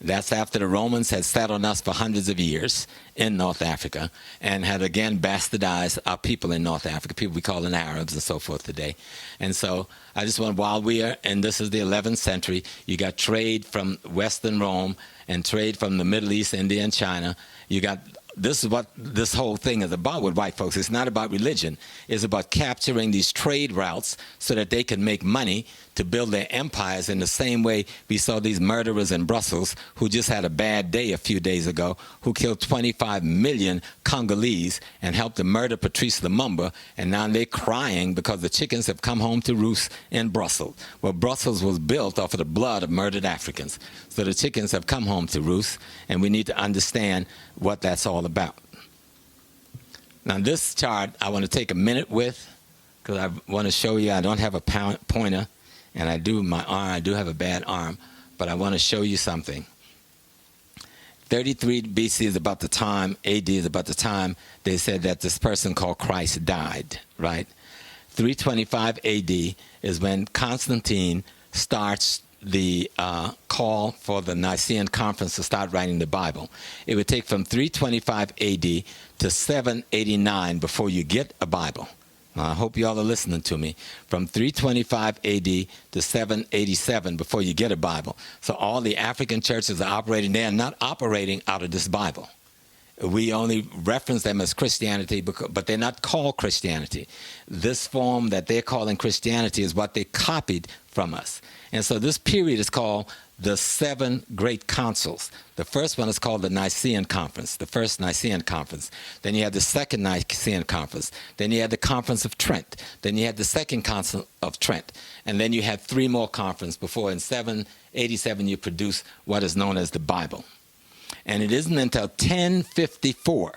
That's after the Romans had sat on us for hundreds of years in North Africa and had again bastardized our people in North Africa, people we call the Arabs and so forth today. And so I just want, while we are, and this is the 11th century, you got trade from Western Rome and trade from the Middle East, India, and China. You got, this is what this whole thing is about with white folks. It's not about religion. It's about capturing these trade routes so that they can make money to build their empires in the same way we saw these murderers in Brussels who just had a bad day a few days ago, who killed 25 million Congolese and helped to murder Patrice Lumumba, and now they're crying because the chickens have come home to roost in Brussels. Well, Brussels was built off of the blood of murdered Africans. So the chickens have come home to roost, and we need to understand what that's all about. Now, this chart I want to take a minute with because I want to show you I don't have a pointer. And I do have a bad arm, but I want to show you something. 33 BC is about the time, AD is about the time they said that this person called Christ died, right? 325 AD is when Constantine starts the call for the Nicene Conference to start writing the Bible. It would take from 325 AD to 789 before you get a Bible. I hope you all are listening to me. From 325 AD to 787 before you get a Bible. So all the African churches are operating. They are not operating out of this Bible. We only reference them as Christianity, but they're not called Christianity. This form that they're calling Christianity is what they copied from us. And so this period is called the 7 Great Councils. The first one is called the Nicene Conference, the first Nicene Conference. Then you had the second Nicene Conference. Then you had the Conference of Trent. Then you had the second Council of Trent. And then you had 3 more conferences before in 787 you produce what is known as the Bible. And it isn't until 1054.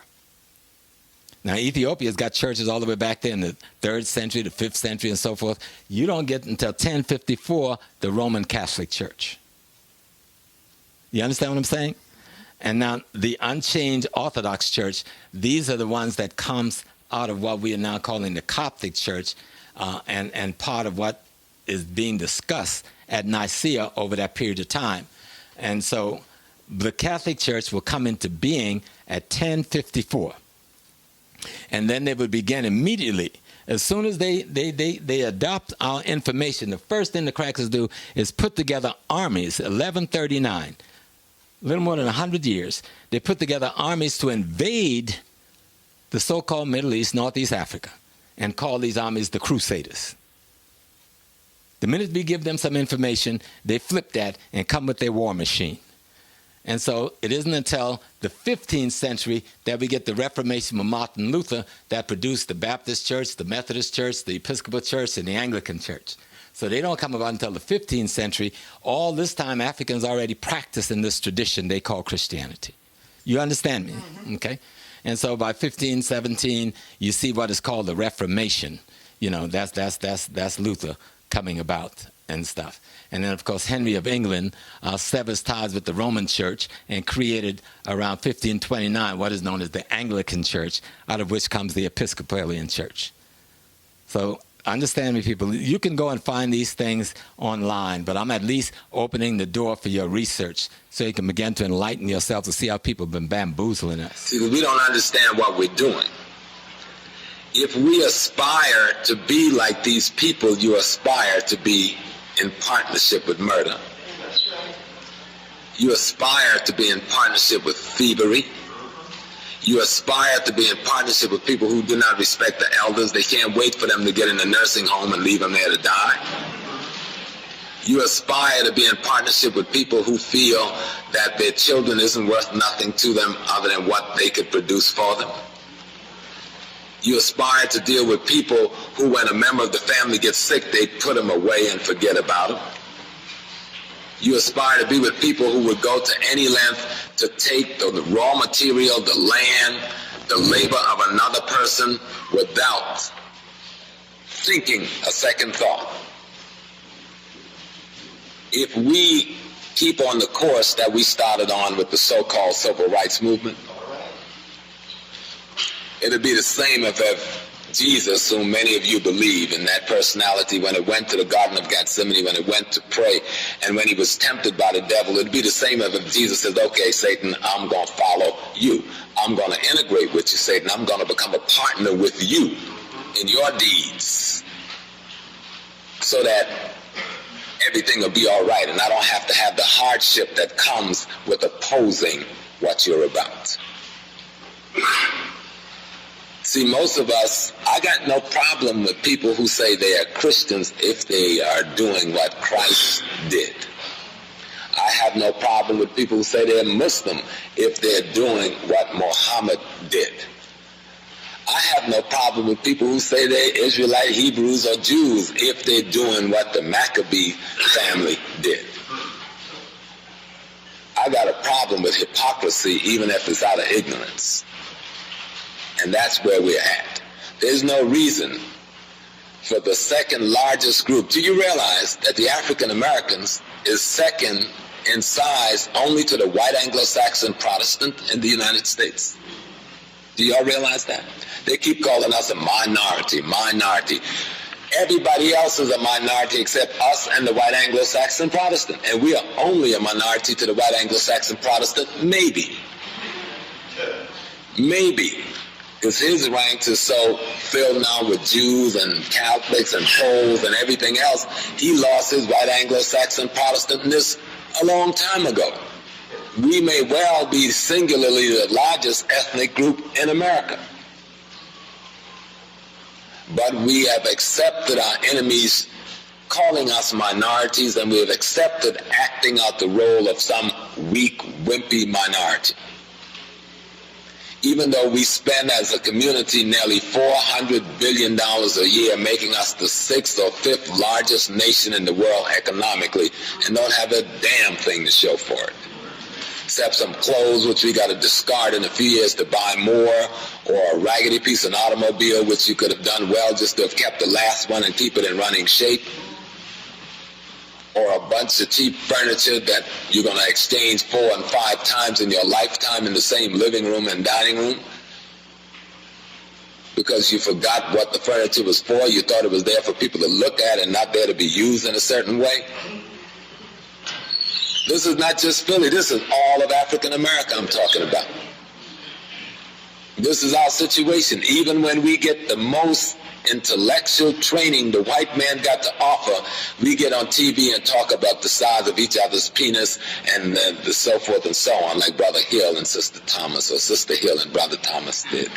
Now, Ethiopia's got churches all the way back there in the 3rd century, the 5th century, and so forth. You don't get until 1054 the Roman Catholic Church. You understand what I'm saying? And now the unchanged Orthodox Church, these are the ones that comes out of what we are now calling the Coptic Church, and part of what is being discussed at Nicaea over that period of time. And so the Catholic Church will come into being at 1054. And then they would begin immediately. As soon as they adopt our information, the first thing the crackers do is put together armies, 1139, a little more than 100 years. They put together armies to invade the so-called Middle East, Northeast Africa, and call these armies the Crusaders. The minute we give them some information, they flip that and come with their war machine. And so it isn't until the 15th century that we get the Reformation of Martin Luther that produced the Baptist Church, the Methodist Church, the Episcopal Church, and the Anglican Church. So they don't come about until the 15th century. All this time, Africans already practice in this tradition they call Christianity. You understand me? Mm-hmm. Okay? And so by 1517, you see what is called the Reformation. You know, that's Luther coming about and stuff. And then, of course, Henry of England severs ties with the Roman Church and created around 1529 what is known as the Anglican Church, out of which comes the Episcopalian Church. So understand me, people. You can go and find these things online, but I'm at least opening the door for your research so you can begin to enlighten yourself to see how people have been bamboozling us. See, we don't understand what we're doing. If we aspire to be like these people, you aspire to be in partnership with murder. You aspire to be in partnership with thievery. You aspire to be in partnership with people who do not respect the elders. They can't wait for them to get in the nursing home and leave them there to die. You aspire to be in partnership with people who feel that their children isn't worth nothing to them other than what they could produce for them. You aspire to deal with people who, when a member of the family gets sick, they put them away and forget about them. You aspire to be with people who would go to any length to take the raw material, the land, the labor of another person without thinking a second thought. If we keep on the course that we started on with the so-called civil rights movement, it'll be the same if Jesus, whom many of you believe in, that personality, when it went to the Garden of Gethsemane, when it went to pray, and when he was tempted by the devil, it'd be the same as if Jesus says, okay, Satan, I'm going to follow you. I'm going to integrate with you, Satan. I'm going to become a partner with you in your deeds so that everything will be all right, and I don't have to have the hardship that comes with opposing what you're about. See, most of us, I got no problem with people who say they are Christians if they are doing what Christ did. I have no problem with people who say they're Muslim if they're doing what Muhammad did. I have no problem with people who say they're Israelite, Hebrews, or Jews if they're doing what the Maccabee family did. I got a problem with hypocrisy even if it's out of ignorance. And that's where we're at. There's no reason for the second largest group. Do you realize that the African Americans is second in size only to the white Anglo-Saxon Protestant in the United States? Do y'all realize that? They keep calling us a minority, minority. Everybody else is a minority except us and the white Anglo-Saxon Protestant. And we are only a minority to the white Anglo-Saxon Protestant, maybe. Maybe. Because his ranks is so filled now with Jews and Catholics and Poles and everything else, he lost his white Anglo-Saxon Protestantness a long time ago. We may well be singularly the largest ethnic group in America. But we have accepted our enemies calling us minorities, and we have accepted acting out the role of some weak, wimpy minority. Even though we spend as a community nearly $400 billion a year, making us the 6th or 5th largest nation in the world economically, and don't have a damn thing to show for it. Except some clothes which we got to discard in a few years to buy more, or a raggedy piece of an automobile which you could have done well just to have kept the last one and keep it in running shape, or a bunch of cheap furniture that you're going to exchange 4 and 5 times in your lifetime in the same living room and dining room because you forgot what the furniture was for. You thought it was there for people to look at and not there to be used in a certain way. This is not just Philly. This is all of African America I'm talking about. This is our situation. Even when we get the most intellectual training the white man got to offer, we get on TV and talk about the size of each other's penis and the so forth and so on, like Brother Hill and Sister Thomas, or Sister Hill and Brother Thomas did.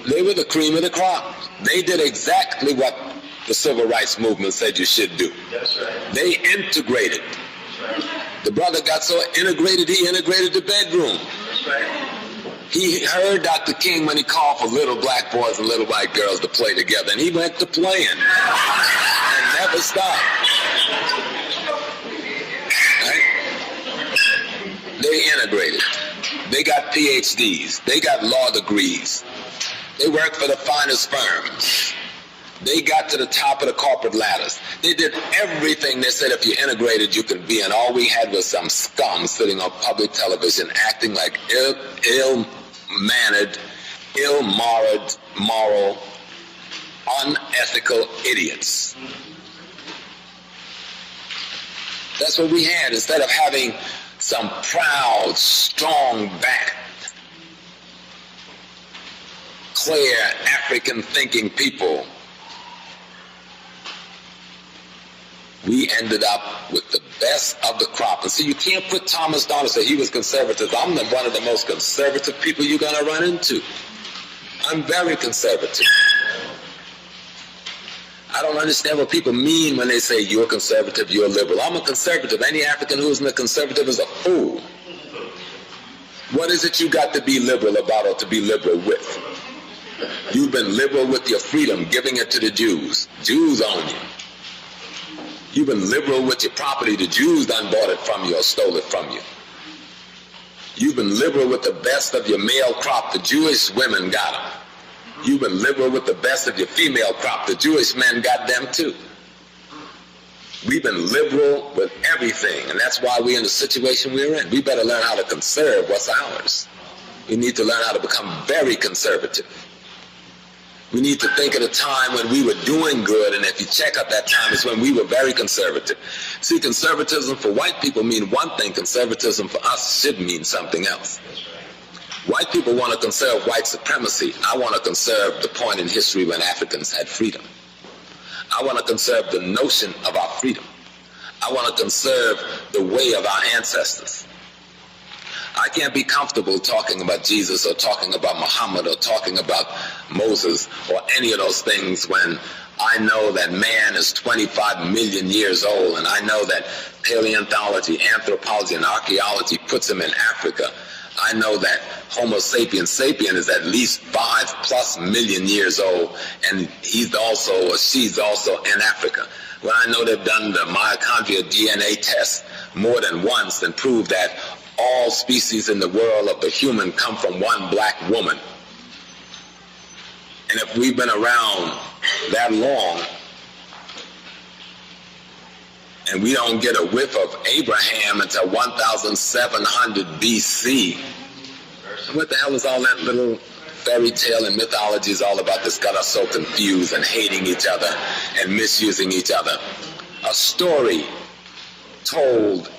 They were the cream of the crop. They did exactly what the civil rights movement said you should do. That's right. They integrated. That's right. The brother got so integrated, he integrated the bedroom. That's right. He heard Dr. King when he called for little black boys and little white girls to play together, and he went to playing and never stopped. Right? They integrated. They got PhDs. They got law degrees. They worked for the finest firms. They got to the top of the corporate ladders. They did everything they said if you integrated you could be, and all we had was some scum sitting on public television acting like ill-mannered, moral, unethical idiots. That's what we had. Instead of having some proud, strong-backed, clear, African-thinking people, we ended up with the best of the crop. And so you can't put Thomas down and say he was conservative. I'm one of the most conservative people you're going to run into. I'm very conservative. I don't understand what people mean when they say you're conservative, you're liberal. I'm a conservative. Any African who isn't a conservative is a fool. What is it you got to be liberal about or to be liberal with? You've been liberal with your freedom, giving it to the Jews. Jews own you. You've been liberal with your property. The Jews done bought it from you or stole it from you. You've been liberal with the best of your male crop. The Jewish women got them. You've been liberal with the best of your female crop. The Jewish men got them too. We've been liberal with everything, and that's why we're in the situation we're in. We better learn how to conserve what's ours. We need to learn how to become very conservative. We need to think of the time when we were doing good, and if you check out that time, it's when we were very conservative. See, conservatism for white people mean one thing. Conservatism for us should mean something else. White people want to conserve white supremacy. I want to conserve the point in history when Africans had freedom. I want to conserve the notion of our freedom. I want to conserve the way of our ancestors. I can't be comfortable talking about Jesus or talking about Muhammad or talking about Moses or any of those things when I know that man is 25 million years old, and I know that paleontology, anthropology, and archaeology puts him in Africa. I know that Homo sapiens sapien is at least 5+ million years old, and he's also or she's also in Africa. When I know they've done the mitochondrial DNA test more than once and proved that all species in the world of the human come from one black woman. And if we've been around that long and we don't get a whiff of Abraham until 1700 BC, what the hell is all that little fairy tale and mythology is all about that's got us so confused and hating each other and misusing each other? A story told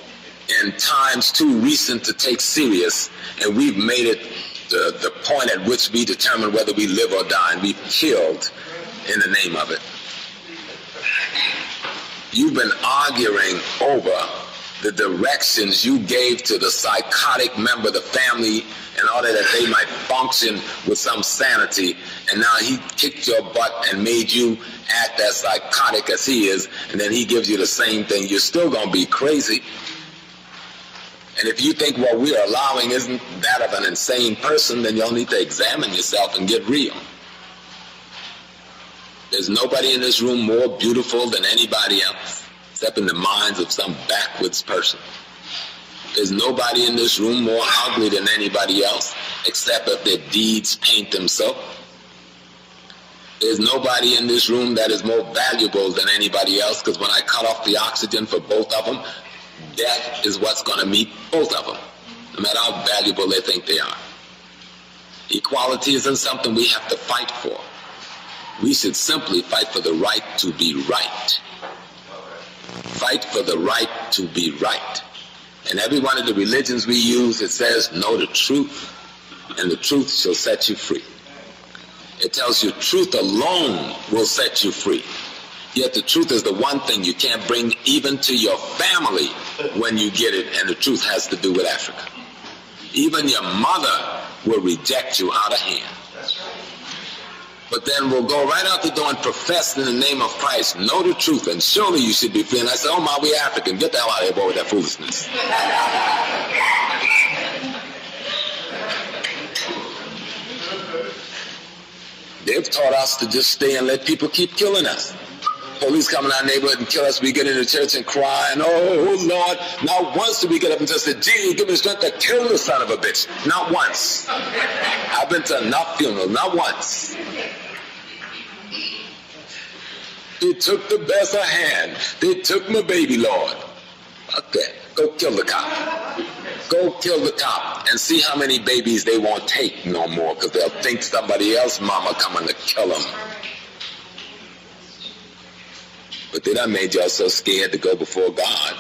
in times too recent to take serious, and we've made it the point at which we determine whether we live or die, and we've killed in the name of it. You've been arguing over the directions you gave to the psychotic member of the family in order that they might function with some sanity, and now he kicked your butt and made you act as psychotic as he is, and then he gives you the same thing. You're still going to be crazy. And if you think what we're allowing isn't that of an insane person, then you'll need to examine yourself and get real. There's nobody in this room more beautiful than anybody else, except in the minds of some backwoods person. There's nobody in this room more ugly than anybody else, except if their deeds paint them so. There's nobody in this room that is more valuable than anybody else, because when I cut off the oxygen for both of them, death is what's going to meet both of them, no matter how valuable they think they are. Equality isn't something we have to fight for. We should simply fight for the right to be right. Fight for the right to be right. And every one of the religions we use, it says, know the truth, and the truth shall set you free. It tells you truth alone will set you free. Yet the truth is the one thing you can't bring even to your family when you get it, and the truth has to do with Africa. Even your mother will reject you out of hand. But then we'll go right out the door and profess in the name of Christ, know the truth, and surely you should be free. And I say, oh my, we African. Get the hell out of here, boy, with that foolishness. They've taught us to just stay and let people keep killing us. Police come in our neighborhood and kill us. We get into church and cry, and oh Lord, not once do we get up and just say, Jesus, give me the strength to kill the son of a bitch. Not once. I've been to enough funerals, not once. They took the best I had. They took my baby, Lord. Okay, go kill the cop. Go kill the cop and see how many babies they won't take no more, because they'll think somebody else mama coming to kill them. But they done made y'all so scared to go before God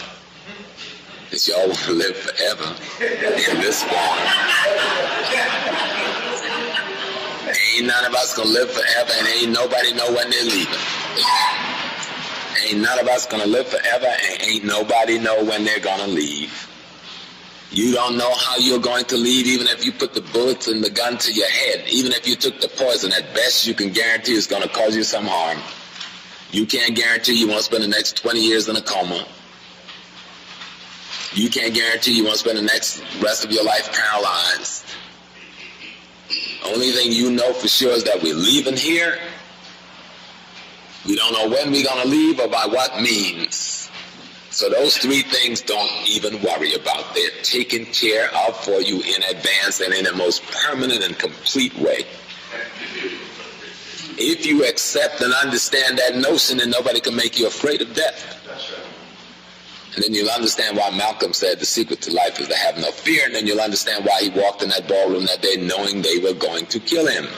that y'all want to live forever in this form. Ain't none of us gonna live forever, and ain't nobody know when they're leaving. Ain't none of us gonna live forever, and ain't nobody know when they're gonna leave. You don't know how you're going to leave, even if you put the bullets and the gun to your head. Even if you took the poison, at best you can guarantee it's gonna cause you some harm. You can't guarantee you won't spend the next 20 years in a coma. You can't guarantee you won't spend the next rest of your life paralyzed. Only thing you know for sure is that we're leaving here. We don't know when we're going to leave or by what means. So those three things don't even worry about. They're taken care of for you in advance and in the most permanent and complete way. If you accept and understand that notion, then nobody can make you afraid of death. And then you'll understand why Malcolm said the secret to life is to have no fear, and then you'll understand why he walked in that ballroom that day knowing they were going to kill him.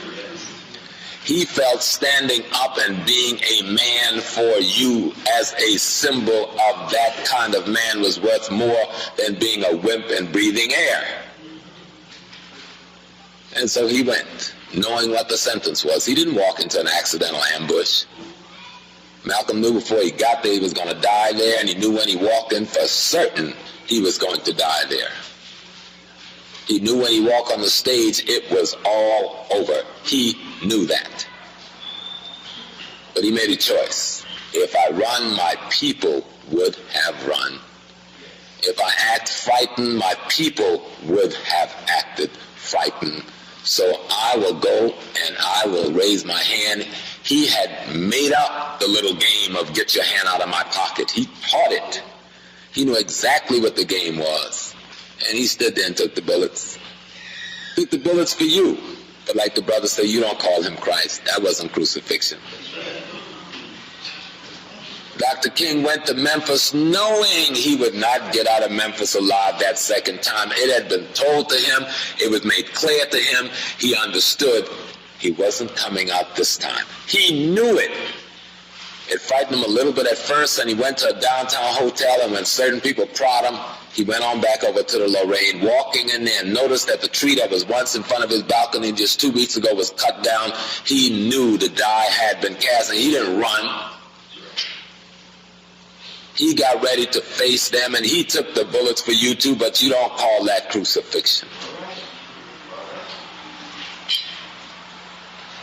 He felt standing up and being a man for you as a symbol of that kind of man was worth more than being a wimp and breathing air. And so he went, knowing what the sentence was. He didn't walk into an accidental ambush. Malcolm knew before he got there he was going to die there, and he knew when he walked in for certain he was going to die there. He knew when he walked on the stage it was all over. He knew that. But he made a choice. If I run, my people would have run. If I act frightened, my people would have acted frightened. So I will go and I will raise my hand. He had made up the little game of get your hand out of my pocket. He taught it. He knew exactly what the game was. And he stood there and took the bullets. Took the bullets for you. But like the brother said, you don't call him Christ. That wasn't crucifixion. Dr. King went to Memphis knowing he would not get out of Memphis alive that second time. It had been told to him. It was made clear to him. He understood he wasn't coming out this time. He knew it. It frightened him a little bit at first, and he went to a downtown hotel, and when certain people prodded him, he went on back over to the Lorraine, walking in there, and noticed that the tree that was once in front of his balcony just 2 weeks ago was cut down. He knew the die had been cast, and he didn't run. He got ready to face them, and he took the bullets for you too, but you don't call that crucifixion.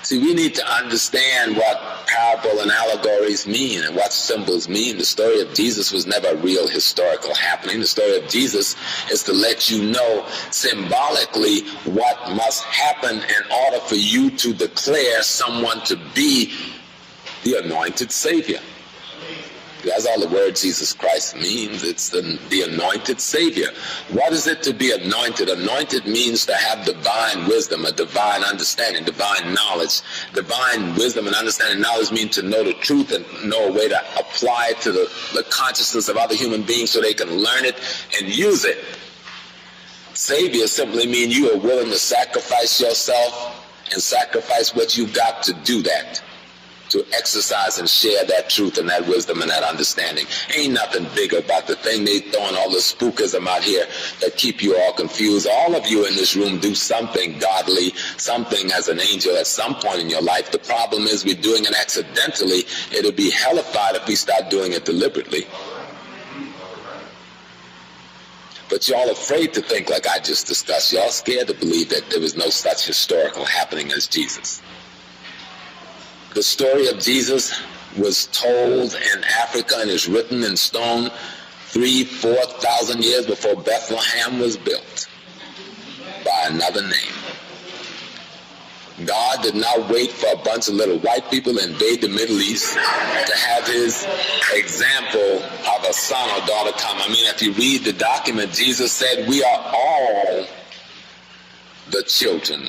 See, we need to understand what parable and allegories mean and what symbols mean. The story of Jesus was never a real historical happening. The story of Jesus is to let you know symbolically what must happen in order for you to declare someone to be the anointed Savior. That's all the word Jesus Christ means. It's the anointed Savior. What is it to be anointed? Anointed means to have divine wisdom, a divine understanding, divine knowledge. Divine wisdom and understanding and knowledge mean to know the truth and know a way to apply it to the consciousness of other human beings so they can learn it and use it. Savior simply means you are willing to sacrifice yourself and sacrifice what you've got to do that, to exercise and share that truth and that wisdom and that understanding. Ain't nothing bigger about the thing. They throwing all the spookism out here that keep you all confused. All of you in this room do something godly, something as an angel at some point in your life. The problem is we're doing it accidentally. It'll be hellified if we start doing it deliberately. But y'all afraid to think like I just discussed. Y'all scared to believe that there was no such historical happening as Jesus. The story of Jesus was told in Africa and is written in stone 3,000-4,000 years before Bethlehem was built by another name. God did not wait for a bunch of little white people to invade the Middle East to have his example of a son or daughter come. I mean, if you read the document, Jesus said, we are all the children.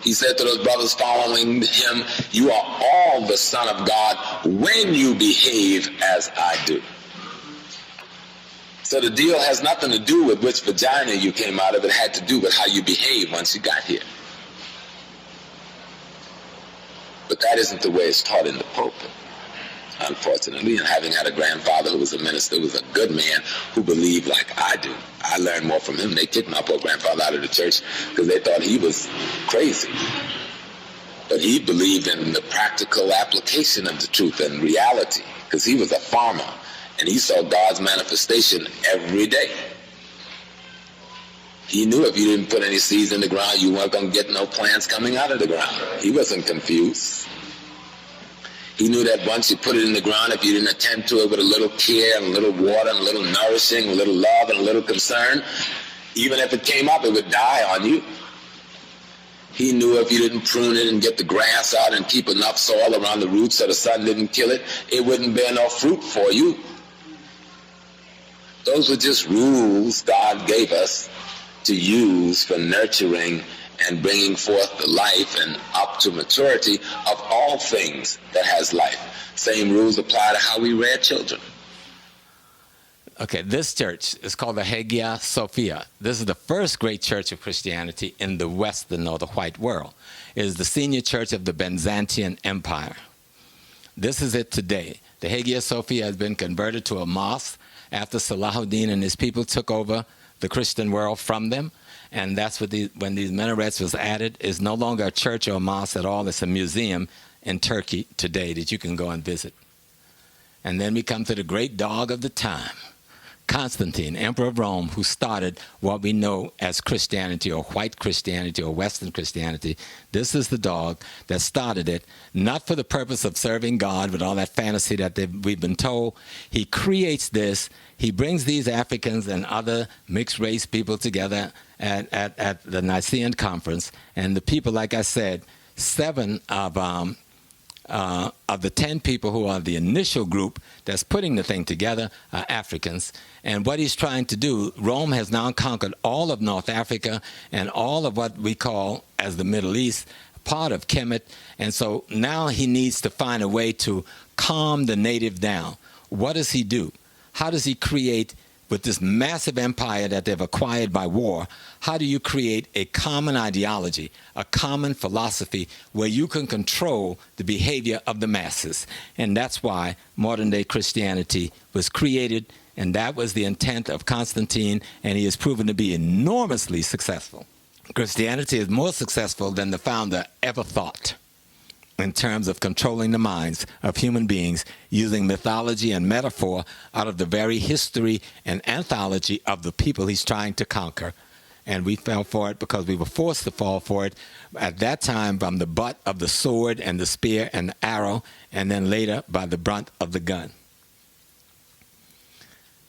He said to those brothers following him, you are all the Son of God when you behave as I do. So the deal has nothing to do with which vagina you came out of. It had to do with how you behave once you got here. But that isn't the way it's taught in the pulpit, unfortunately. And having had a grandfather who was a minister, who was a good man, who believed like I do, I learned more from him. They kicked my poor grandfather out of the church because they thought he was crazy. But he believed in the practical application of the truth and reality because he was a farmer and he saw God's manifestation every day. He knew if you didn't put any seeds in the ground, you weren't going to get no plants coming out of the ground. He wasn't confused. He knew that once you put it in the ground, if you didn't attend to it with a little care and a little water and a little nourishing, a little love and a little concern, even if it came up, it would die on you. He knew if you didn't prune it and get the grass out and keep enough soil around the roots so the sun didn't kill it, it wouldn't bear no fruit for you. Those were just rules God gave us to use for nurturing and bringing forth the life and up to maturity of all things that has life. Same rules apply to how we rear children. Okay, this church is called the Hagia Sophia. This is the first great church of Christianity in the Western or the white world. It is the senior church of the Byzantine Empire. This is it today. The Hagia Sophia has been converted to a mosque after Salahuddin and his people took over the Christian world from them. And that's what when these minarets was added. It's no longer a church or a mosque at all. It's a museum in Turkey today that you can go and visit. And then we come to the great dog of the time, Constantine, Emperor of Rome, who started what we know as Christianity or white Christianity or Western Christianity. This is the dog that started it, not for the purpose of serving God with all that fantasy that we've been told. He creates this. He brings these Africans and other mixed race people together at the Nicene Conference. And the people, like I said, 7 of the 10 people who are the initial group that's putting the thing together are Africans. And what he's trying to do, Rome has now conquered all of North Africa and all of what we call as the Middle East, part of Kemet. And so now he needs to find a way to calm the native down. What does he do? How does he create, with this massive empire that they've acquired by war, how do you create a common ideology, a common philosophy where you can control the behavior of the masses? And that's why modern-day Christianity was created, and that was the intent of Constantine, and he has proven to be enormously successful. Christianity is more successful than the founder ever thought in terms of controlling the minds of human beings using mythology and metaphor out of the very history and anthology of the people he's trying to conquer. And we fell for it because we were forced to fall for it at that time from the butt of the sword and the spear and the arrow, and then later by the brunt of the gun.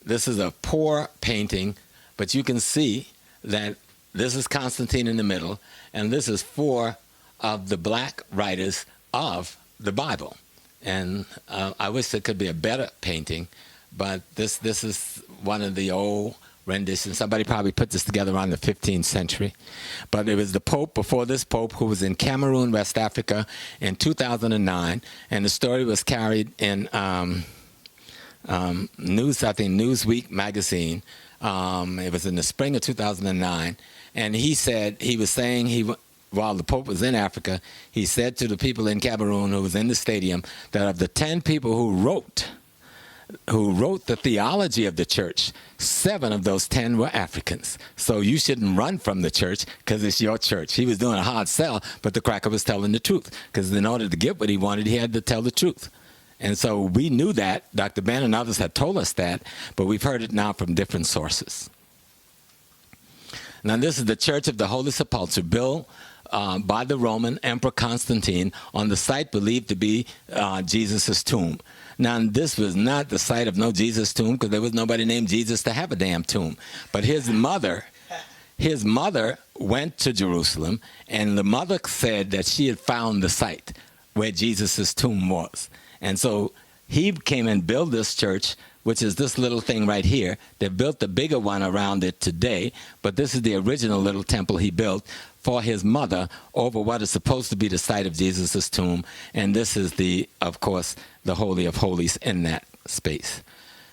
This is a poor painting, but you can see that this is Constantine in the middle, and this is 4 of the black writers of the Bible. And I wish there could be a better painting, but this is one of the old renditions. Somebody probably put this together around the 15th century. But it was the Pope before this Pope who was in Cameroon, West Africa in 2009, and the story was carried in Newsweek magazine. It was in the spring of 2009, and he said, he was saying while the Pope was in Africa, he said to the people in Cameroon who was in the stadium that of the 10 people who wrote the theology of the church, 7 of those 10 were Africans. So you shouldn't run from the church because it's your church. He was doing a hard sell, but the cracker was telling the truth, because in order to get what he wanted, he had to tell the truth. And so we knew that. Dr. Ben and others had told us that, but we've heard it now from different sources. Now, this is the Church of the Holy Sepulchre, built by the Roman Emperor Constantine on the site believed to be Jesus' tomb. Now, this was not the site of no Jesus tomb, because there was nobody named Jesus to have a damn tomb. But his mother went to Jerusalem, and the mother said that she had found the site where Jesus' tomb was. And so he came and built this church, which is this little thing right here. They built the bigger one around it today, but this is the original little temple he built for his mother over what is supposed to be the site of Jesus' tomb. And this is of course, the Holy of Holies in that space.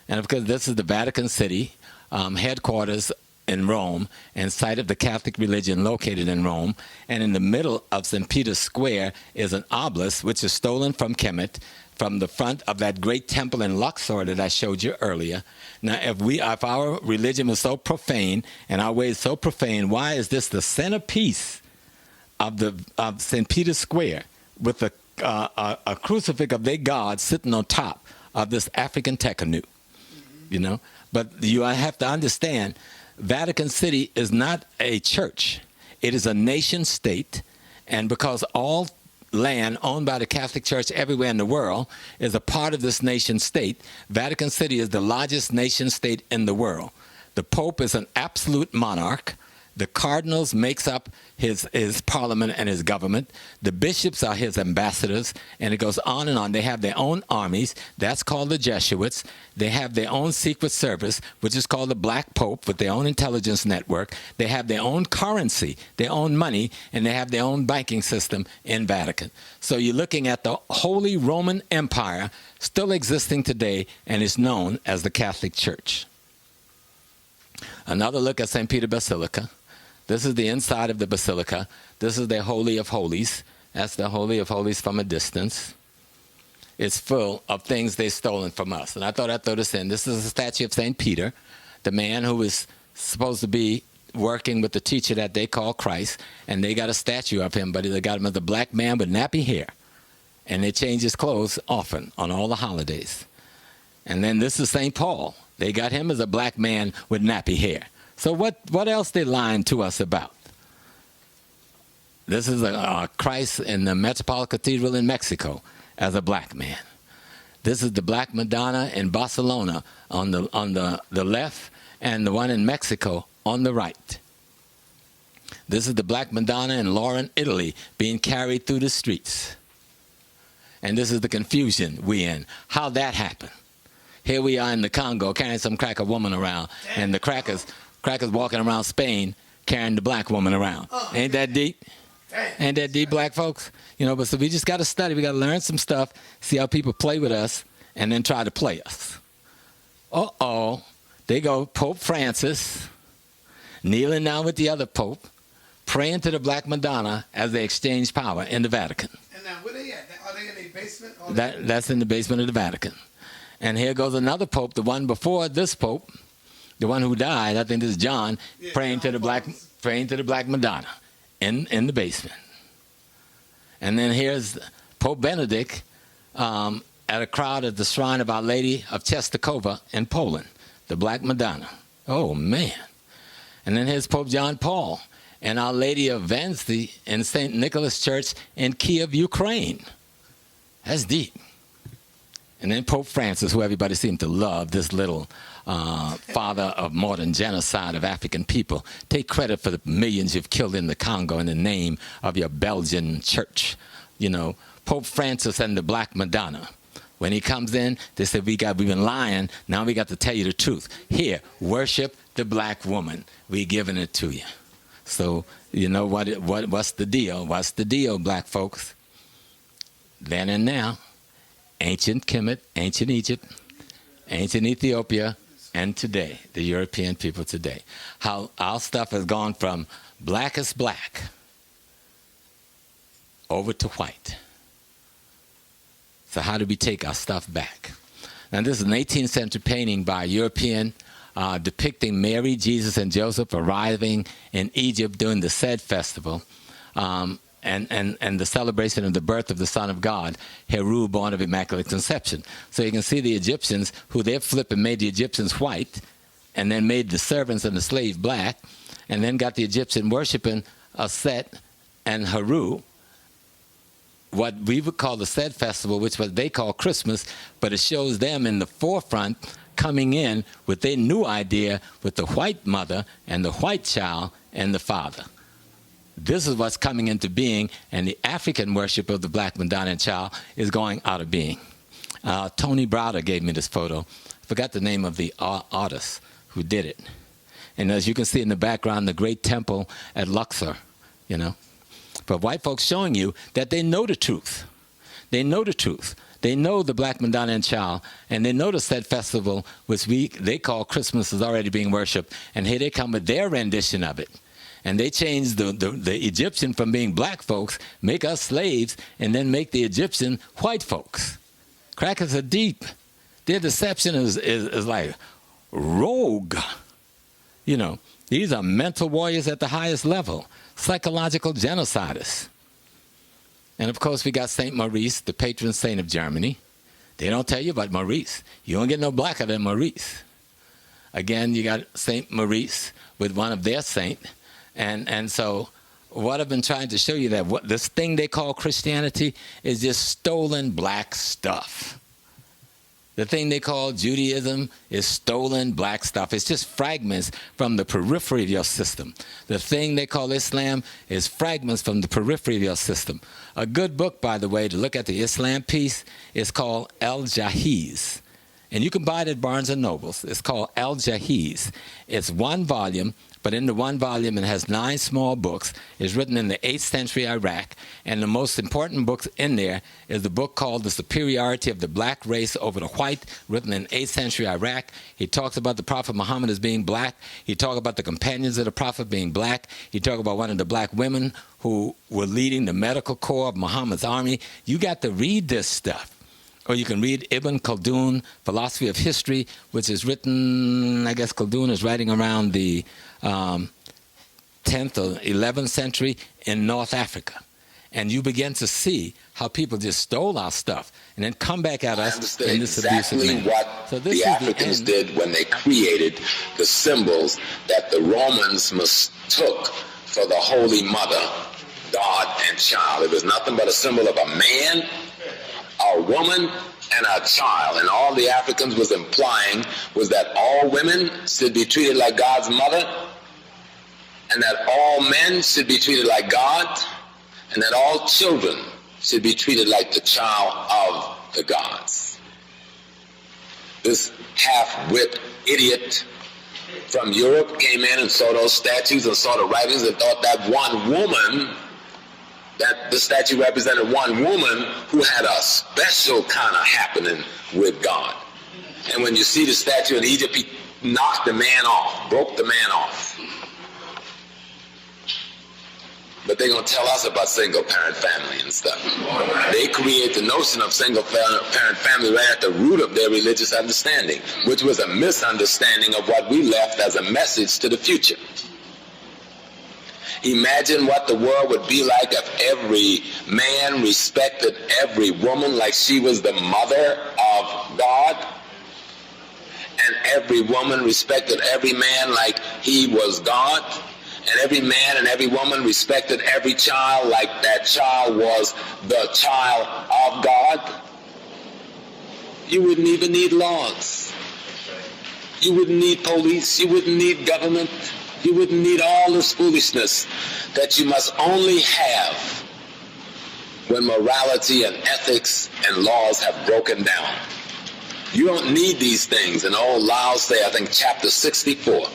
And of course, this is the Vatican City, headquarters in Rome, and site of the Catholic religion located in Rome. And in the middle of St. Peter's Square is an obelisk, which is stolen from Kemet, from the front of that great temple in Luxor that I showed you earlier. Now, if our religion was so profane and our ways so profane, why is this the centerpiece of St. Peter's Square with a crucifix of their god sitting on top of this African tekanut? You know, but you have to understand, Vatican City is not a church. It is a nation state, and because all land owned by the Catholic Church everywhere in the world is a part of this nation state, Vatican City is the largest nation state in the world. The Pope is an absolute monarch. The cardinals makes up his parliament and his government. The bishops are his ambassadors, and it goes on and on. They have their own armies. That's called the Jesuits. They have their own secret service, which is called the Black Pope, with their own intelligence network. They have their own currency, their own money, and they have their own banking system in Vatican. So you're looking at the Holy Roman Empire still existing today, and is known as the Catholic Church. Another look at St. Peter Basilica. This is the inside of the basilica. This is their Holy of Holies. That's the Holy of Holies from a distance. It's full of things they've stolen from us. And I thought I'd throw this in. This is a statue of St. Peter, the man who was supposed to be working with the teacher that they call Christ. And they got a statue of him, but they got him as a black man with nappy hair. And they change his clothes often on all the holidays. And then this is St. Paul. They got him as a black man with nappy hair. So what else they lying to us about? This is a Christ in the Metropolitan Cathedral in Mexico as a black man. This is the Black Madonna in Barcelona on the left, and the one in Mexico on the right. This is the Black Madonna in Lorraine, Italy, being carried through the streets. And this is the confusion we in. How that happened. Here we are in the Congo carrying some cracker woman around, and the crackers walking around Spain carrying the black woman around. Ain't that deep? Ain't that deep, black folks? But so we just got to study. We got to learn some stuff, see how people play with us, and then try to play us. They go Pope Francis, kneeling down with the other Pope, praying to the Black Madonna as they exchange power in the Vatican. And now, where they at? Are they in the basement? That's in the basement of the Vatican. And here goes another Pope, the one before this Pope, the one who died. I think this is John, praying to the Black Madonna in the basement. And then here's Pope Benedict at a crowd at the shrine of Our Lady of Czestochowa in Poland, the Black Madonna. Oh man! And then here's Pope John Paul and Our Lady of Vanity in St. Nicholas Church in Kiev, Ukraine. That's deep. And then Pope Francis, who everybody seemed to love, this little father of modern genocide of African people. Take credit for the millions you've killed in the Congo in the name of your Belgian church. Pope Francis and the Black Madonna. When he comes in, they said, we've been lying. Now we got to tell you the truth. Here, worship the black woman. We're giving it to you. So, what's the deal? What's the deal, black folks? Then and now. Ancient Kemet, ancient Egypt, ancient Ethiopia, and today, the European people today. How our stuff has gone from blackest black over to white. So how do we take our stuff back? Now this is an 18th century painting by a European depicting Mary, Jesus, and Joseph arriving in Egypt during the Sed festival. And the celebration of the birth of the Son of God, Heru, born of Immaculate Conception. So you can see the Egyptians, who they've flipped and made the Egyptians white, and then made the servants and the slave black, and then got the Egyptian worshiping Set and Heru, what we would call the Sed festival, which what they call Christmas, but it shows them in the forefront coming in with their new idea with the white mother and the white child and the father. This is what's coming into being, and the African worship of the Black Madonna and Child is going out of being. Tony Browder gave me this photo. I forgot the name of the artist who did it. And as you can see in the background, the great temple at Luxor, But white folks showing you that they know the truth. They know the truth. They know the Black Madonna and Child, and they know the Sed festival, which they call Christmas, is already being worshipped. And here they come with their rendition of it. And they changed the Egyptian from being black folks, make us slaves, and then make the Egyptian white folks. Crackers are deep. Their deception is like rogue. These are mental warriors at the highest level, psychological genocidists. And of course, we got St. Maurice, the patron saint of Germany. They don't tell you about Maurice. You don't get no blacker than Maurice. Again, you got St. Maurice with one of their saints. And so what I've been trying to show you that this thing they call Christianity is just stolen black stuff. The thing they call Judaism is stolen black stuff. It's just fragments from the periphery of your system. The thing they call Islam is fragments from the periphery of your system. A good book, by the way, to look at the Islam piece is called El Jahiz. and you can buy it at Barnes & Nobles. It's called Al-Jahiz. It's one volume, but in the one volume it has 9 small books. It's written in the 8th century Iraq, and the most important book in there is the book called The Superiority of the Black Race Over the White, written in 8th century Iraq. He talks about the Prophet Muhammad as being black. He talks about the companions of the Prophet being black. He talks about one of the black women who were leading the medical corps of Muhammad's army. You got to read this stuff. Or you can read Ibn Khaldun, Philosophy of History, which is written, I guess Khaldun is writing around the 10th or 11th century in North Africa. And you begin to see how people just stole our stuff and then come back at us in this abusive manner. What the Africans did when they created the symbols that the Romans mistook for the Holy Mother, God and child. It was nothing but a symbol of a man, a woman, and a child. And all the Africans was implying was that all women should be treated like God's mother, and that all men should be treated like God, and that all children should be treated like the child of the gods. This half-wit idiot from Europe came in and saw those statues and saw the writings and thought that one woman, that the statue represented one woman who had a special kind of happening with God. And when you see the statue in Egypt, he knocked the man off, broke the man off. But they're going to tell us about single-parent family and stuff. They create the notion of single-parent family right at the root of their religious understanding, which was a misunderstanding of what we left as a message to the future. Imagine what the world would be like if every man respected every woman like she was the mother of God, and every woman respected every man like he was God, and every man and every woman respected every child like that child was the child of God. You wouldn't even need laws. You wouldn't need police. You wouldn't need government. You wouldn't need all this foolishness that you must only have when morality and ethics and laws have broken down. You don't need these things. And old Lao say, I think chapter 64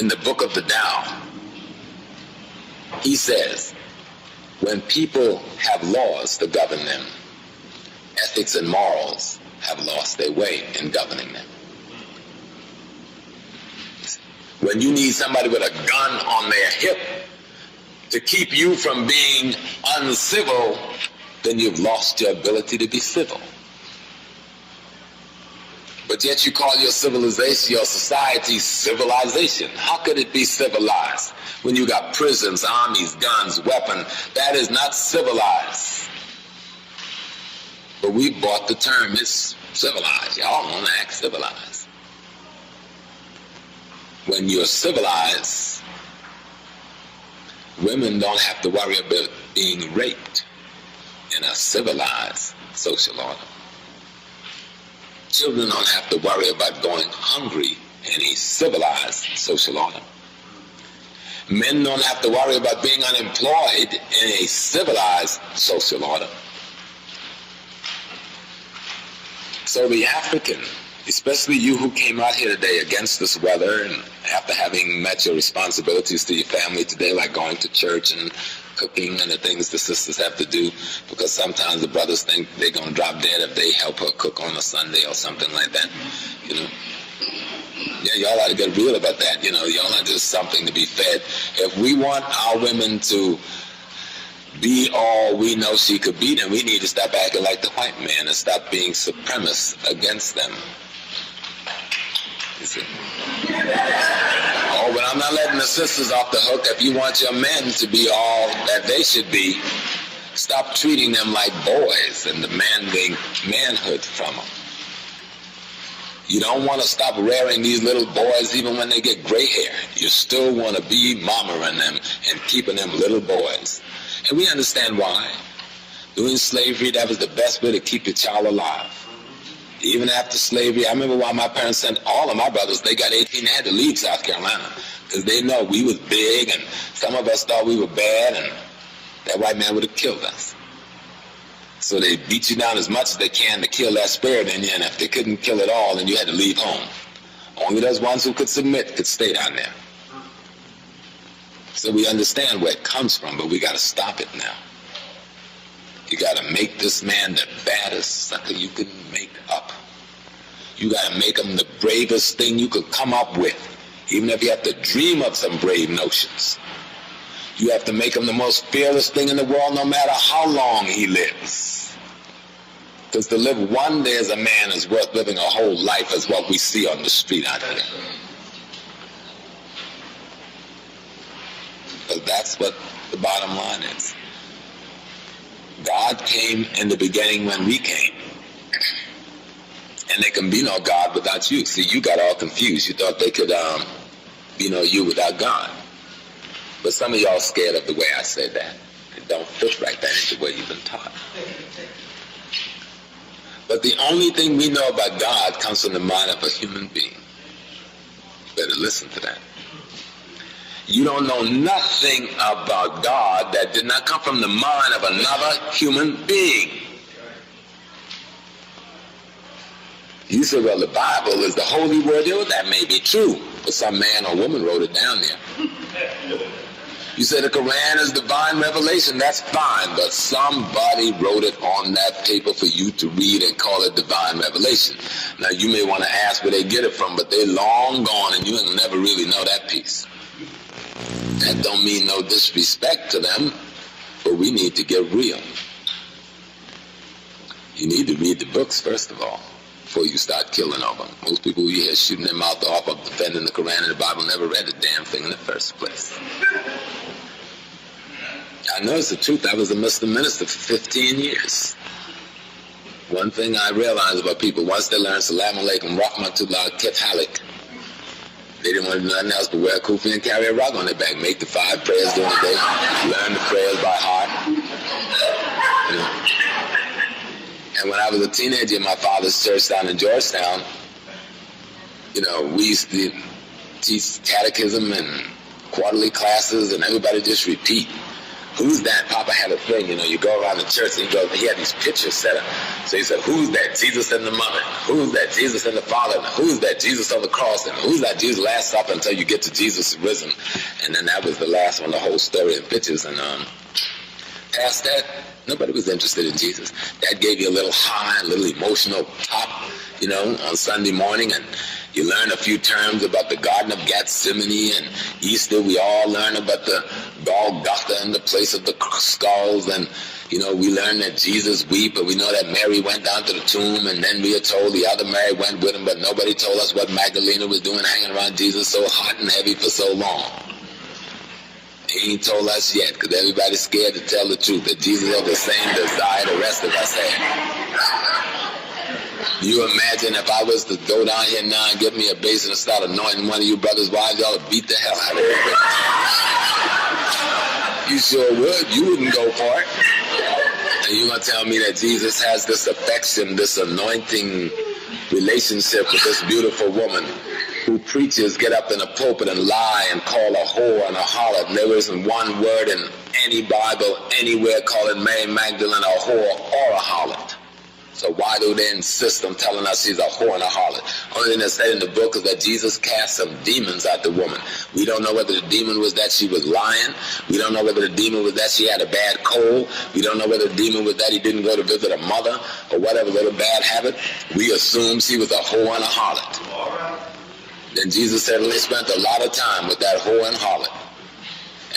in the book of the Tao, he says, when people have laws to govern them, ethics and morals have lost their way in governing them. When you need somebody with a gun on their hip to keep you from being uncivil, then you've lost your ability to be civil. But yet you call your civilization, your society, civilization. How could it be civilized when you got prisons, armies, guns, weapons? That is not civilized. But we bought the term, it's civilized. Y'all want to act civilized. When you're civilized, women don't have to worry about being raped in a civilized social order. Children don't have to worry about going hungry in a civilized social order. Men don't have to worry about being unemployed in a civilized social order. So the African, especially you who came out here today against this weather and after having met your responsibilities to your family today, like going to church and cooking and the things the sisters have to do, because sometimes the brothers think they're going to drop dead if they help her cook on a Sunday or something like that, you know. Yeah, y'all ought to get real about that, you know. Y'all are just something to be fed. If we want our women to be all we know she could be, then we need to stop acting like the white man and stop being supremacist against them. You see? Oh, but I'm not letting the sisters off the hook. If you want your men to be all that they should be, stop treating them like boys and demanding manhood from them. You don't want to stop rearing these little boys even when they get gray hair. You still want to be mamaing them and keeping them little boys. And we understand why. During slavery, that was the best way to keep your child alive. Even after slavery, I remember why my parents sent all of my brothers, they got 18, they had to leave South Carolina because they know we was big and some of us thought we were bad and that white man would have killed us. So they beat you down as much as they can to kill that spirit in you, and if they couldn't kill it all, then you had to leave home. Only those ones who could submit could stay down there. So we understand where it comes from, but we got to stop it now. You got to make this man the baddest sucker you can make up. You got to make him the bravest thing you could come up with, even if you have to dream up some brave notions. You have to make him the most fearless thing in the world, no matter how long he lives. Because to live one day as a man is worth living a whole life, as what we see on the street out there. Because that's what the bottom line is. God came in the beginning when we came. And there can be no God without you. See, you got all confused. You thought they could be no you without God. But some of y'all scared of the way I say that. It don't fit right. That ain't the way you've been taught. But the only thing we know about God comes from the mind of a human being. Better listen to that. You don't know nothing about God that did not come from the mind of another human being. You say, well, the Bible is the holy word. Well, that may be true, but some man or woman wrote it down there. You say the Quran is divine revelation. That's fine, but somebody wrote it on that paper for you to read and call it divine revelation. Now, you may want to ask where they get it from, but they're long gone, and you'll never really know that piece. That don't mean no disrespect to them, but we need to get real. You need to read the books, first of all, before you start killing over them. Most people you hear shooting their mouth off of defending the Quran and the Bible never read a damn thing in the first place. I know it's the truth. I was a Muslim minister for 15 years. One thing I realized about people, once they learn Salaam Alaikum, Rahmatullah, Kif Halik, they didn't want to do nothing else but wear a kufi and carry a rug on their back, make the 5 prayers during the day, learn the prayers by heart. You know. And when I was a teenager in my father's church down in Georgetown, we used to teach catechism and quarterly classes, and everybody just repeat. Who's that? Papa had a thing, you go around the church and he had these pictures set up. So he said, who's that? Jesus and the mother. Who's that? Jesus and the Father. And who's that? Jesus on the cross. And who's that? Jesus last supper, until you get to Jesus risen. And then that was the last one, the whole story in pictures. And past that, nobody was interested in Jesus. That gave you a little high, a little emotional pop, on Sunday morning. And you learn a few terms about the Garden of Gethsemane, and Easter we all learn about the Golgotha and the place of the skulls, and we learn that Jesus wept, but we know that Mary went down to the tomb, and then we are told the other Mary went with him, but nobody told us what Magdalena was doing hanging around Jesus so hot and heavy for so long. He ain't told us yet, because everybody's scared to tell the truth, that Jesus had the same desire the rest of us had. You imagine if I was to go down here now and get me a basin and start anointing one of you brothers' wives, y'all would beat the hell out of me. You sure would. You wouldn't go for it. And you're going to tell me that Jesus has this affection, this anointing relationship with this beautiful woman who preachers get up in a pulpit and lie and call a whore and a harlot. And there isn't one word in any Bible anywhere calling Mary Magdalene a whore or a harlot. So why do they insist on telling us she's a whore and a harlot? Only thing that's said in the book is that Jesus cast some demons out the woman. We don't know whether the demon was that she was lying. We don't know whether the demon was that she had a bad cold. We don't know whether the demon was that he didn't go to visit her mother or whatever little bad habit. We assume she was a whore and a harlot. Then Jesus certainly spent a lot of time with that whore and harlot.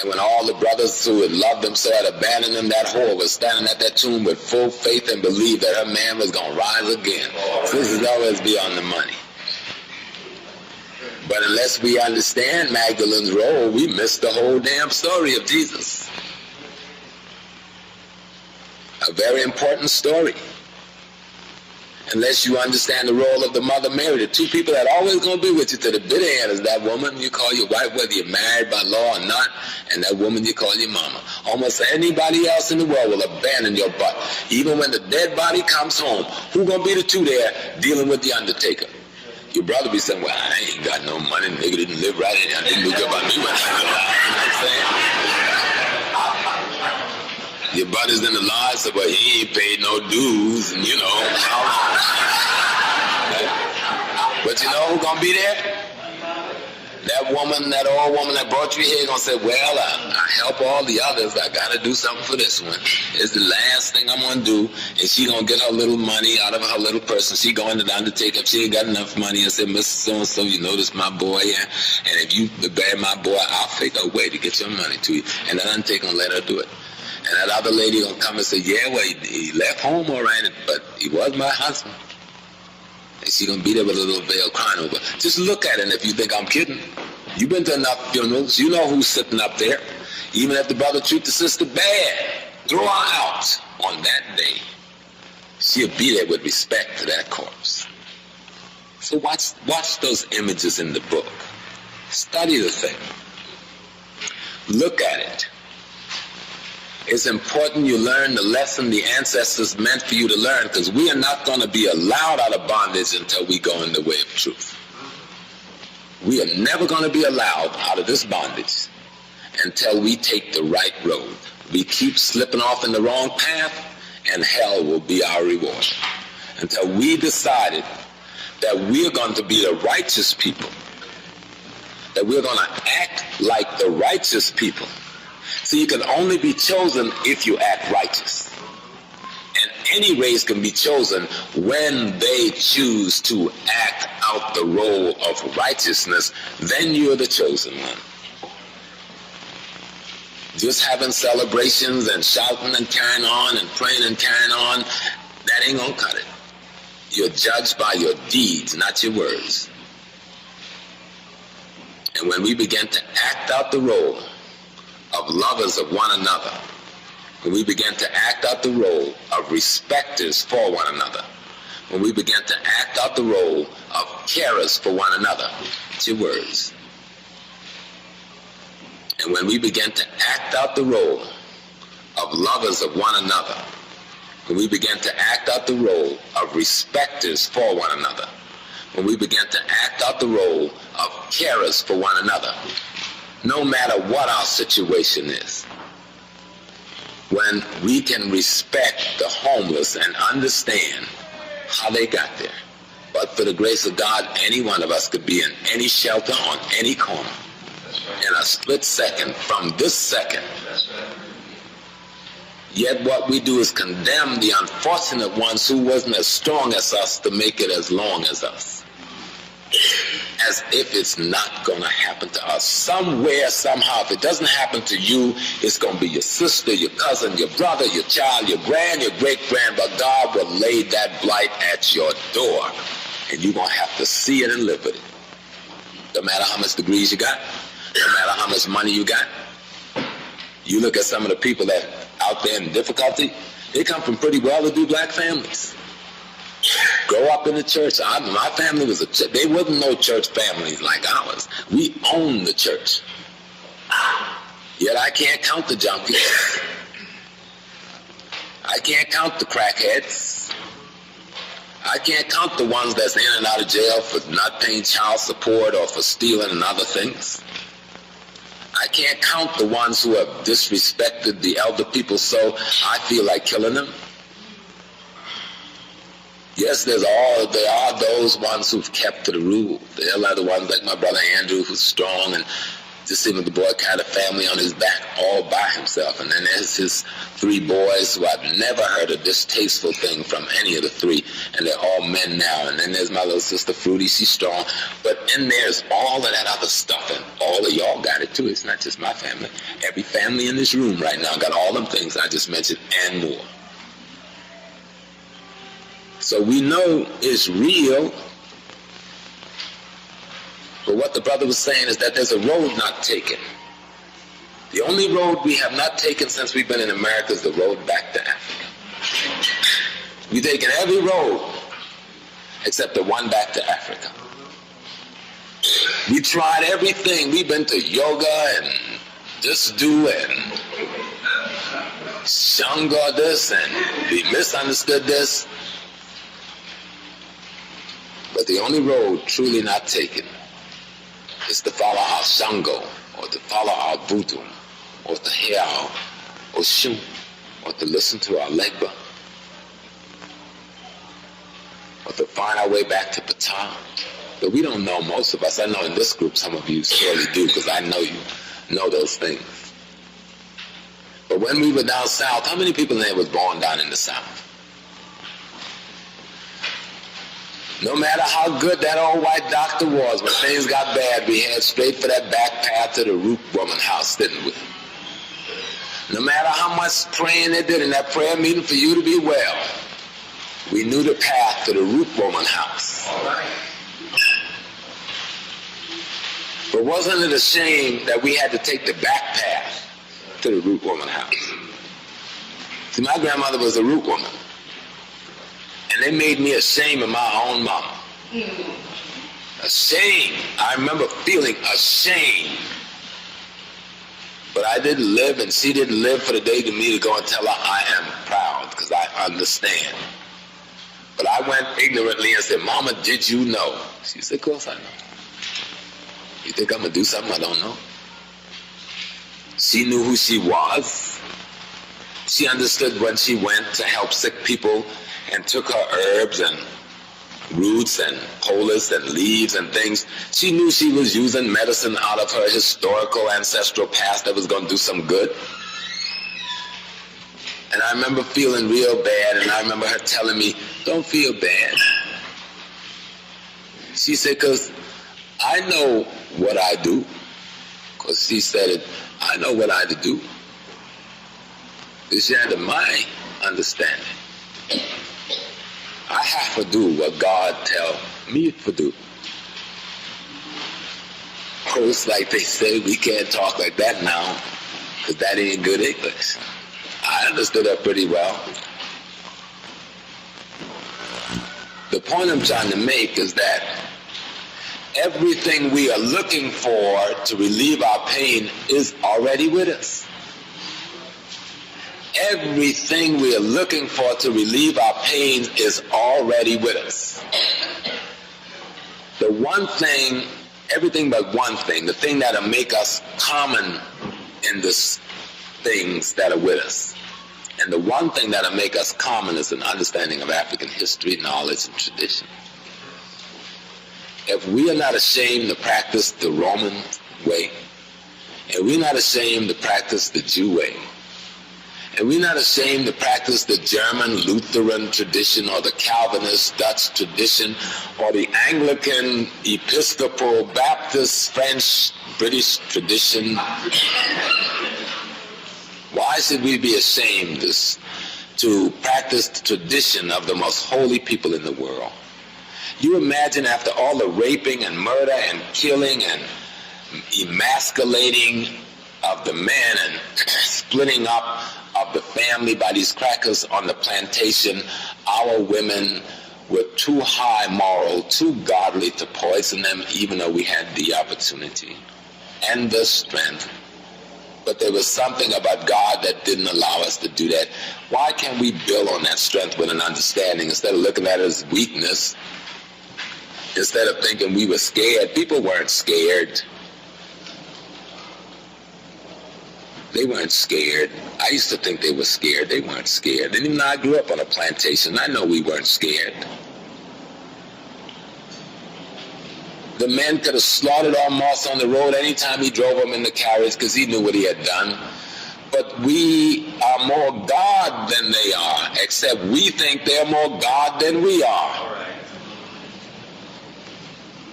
And when all the brothers who had loved him so had abandoned him, that whore was standing at that tomb with full faith and believed that her man was going to rise again. So this is always beyond the money. But unless we understand Magdalene's role, we miss the whole damn story of Jesus. A very important story. Unless you understand the role of the Mother Mary, the two people that are always going to be with you to the bitter end is that woman you call your wife, whether you're married by law or not, and that woman you call your mama. Almost anybody else in the world will abandon your butt. Even when the dead body comes home, who going to be the two there dealing with the undertaker? Your brother be saying, well, I ain't got no money, nigga didn't live right, and I didn't look up on me when I was alive. You know what I'm saying? Your buddies in the lodge said, well, he ain't paid no dues, and you know. But you know who's gonna be there? That woman, that old woman that brought you here, gonna say, well, I help all the others. I gotta do something for this one. It's the last thing I'm gonna do. And she gonna get her little money out of her little person. She going to the undertaker. If she ain't got enough money, and say, Mr. So-and-so, you notice my boy here? And if you bury my boy, I'll figure a way to get your money to you. And that undertaker gonna let her do it. And that other lady gonna come and say, yeah, well, he left home all right, but he was my husband. And she gonna be there with a little veil crying over. Just look at it, and if you think I'm kidding, you've been to enough funerals, you know who's sitting up there. Even if the brother treat the sister bad, throw her out on that day. She'll be there with respect to that corpse. So watch those images in the book. Study the thing. Look at it. It's important you learn the lesson the ancestors meant for you to learn, because we are not going to be allowed out of bondage until we go in the way of truth. We are never going to be allowed out of this bondage until we take the right road. We keep slipping off in the wrong path, and hell will be our reward. Until we decided that we're going to be the righteous people, that we're going to act like the righteous people. See, you can only be chosen if you act righteous. And any race can be chosen when they choose to act out the role of righteousness. Then you're the chosen one. Just having celebrations and shouting and carrying on and praying and carrying on, that ain't gonna cut it. You're judged by your deeds, not your words. And when we begin to act out the role of lovers of one another, when we begin to act out the role of respecters for one another, when we begin to act out the role of carers for one another, it's your words. And when we begin to act out the role of lovers of one another, when we begin to act out the role of respecters for one another, when we begin to act out the role of carers for one another, no matter what our situation is, when we can respect the homeless and understand how they got there. But for the grace of God, any one of us could be in any shelter on any corner in a split second from this second. Yet what we do is condemn the unfortunate ones who wasn't as strong as us to make it as long as us. As if it's not going to happen to us. Somewhere, somehow, if it doesn't happen to you, it's going to be your sister, your cousin, your brother, your child, your great-grand, but God will lay that blight at your door, and you're going to have to see it and live with it. No matter how much degrees you got, no matter how much money you got. You look at some of the people that out there in difficulty, they come from pretty well-to-do black families. Grow up in the church. My family was they wasn't no church families like ours. We owned the church. Yet I can't count the junkies. I can't count the crackheads. I can't count the ones that's in and out of jail for not paying child support or for stealing and other things. I can't count the ones who have disrespected the elder people so I feel like killing them. Yes, there are those ones who've kept to the rule. There are the ones like my brother Andrew, who's strong, and just seemed like the boy had a family on his back all by himself. And then there's his 3 boys who I've never heard a distasteful thing from any of the 3, and they're all men now. And then there's my little sister Fruity, she's strong. But in there's all of that other stuff, and all of y'all got it too. It's not just my family. Every family in this room right now got all them things I just mentioned and more. So we know it's real, but what the brother was saying is that there's a road not taken. The only road we have not taken since we've been in America is the road back to Africa. We've taken every road except the one back to Africa. We tried everything. We've been to yoga and just do and Shanga this and we misunderstood this. But the only road truly not taken is to follow our Shango, or to follow our Voodoo, or to hear our Oshun. or to listen to our Legba, or to find our way back to Ptah. But we don't know, most of us. I know in this group some of you surely do, because I know you know those things. But when we were down south, how many people in there was born down in the south? No matter how good that old white doctor was, when things got bad, we headed straight for that back path to the root woman house, didn't we? No matter how much praying they did in that prayer meeting for you to be well, we knew the path to the root woman house. All right. But wasn't it a shame that we had to take the back path to the root woman house? See, my grandmother was a root woman. And they made me ashamed of my own mama. Ashamed. I remember feeling ashamed. But I didn't live, and she didn't live for the day to me to go and tell her I am proud, because I understand. But I went ignorantly and said, Mama, did you know? She said, of course I know. You think I'm going to do something I don't know? She knew who she was. She understood when she went to help sick people and took her herbs and roots and polis and leaves and things. She knew she was using medicine out of her historical ancestral past that was going to do some good. And I remember feeling real bad, and I remember her telling me, don't feel bad. She said, because I know what I do. Because she said it, I know what I do. She had my understanding. I have to do what God tell me to do. Of course, like they say, we can't talk like that now, because that ain't good English. I understood that pretty well. The point I'm trying to make is that everything we are looking for to relieve our pain is already with us. Everything we are looking for to relieve our pain is already with us. The one thing, everything but one thing, the thing that'll make us common in the things that are with us. And the one thing that'll make us common is an understanding of African history, knowledge, and tradition. If we are not ashamed to practice the Roman way, and we're not ashamed to practice the Jew way, and we're not ashamed to practice the German Lutheran tradition or the Calvinist Dutch tradition or the Anglican Episcopal Baptist French British tradition, why should we be ashamed to practice the tradition of the most holy people in the world? You imagine after all the raping and murder and killing and emasculating of the men and splitting up of the family by these crackers on the plantation, our women were too high moral, too godly to poison them, even though we had the opportunity and the strength. But there was something about God that didn't allow us to do that. Why can't we build on that strength with an understanding instead of looking at it as weakness? Instead of thinking we were scared. People weren't scared. They weren't scared. I used to think they were scared. They weren't scared. And even though I grew up on a plantation, I know we weren't scared. The man could have slaughtered our moss on the road anytime he drove them in the carriage because he knew what he had done. But we are more God than they are, except we think they're more God than we are.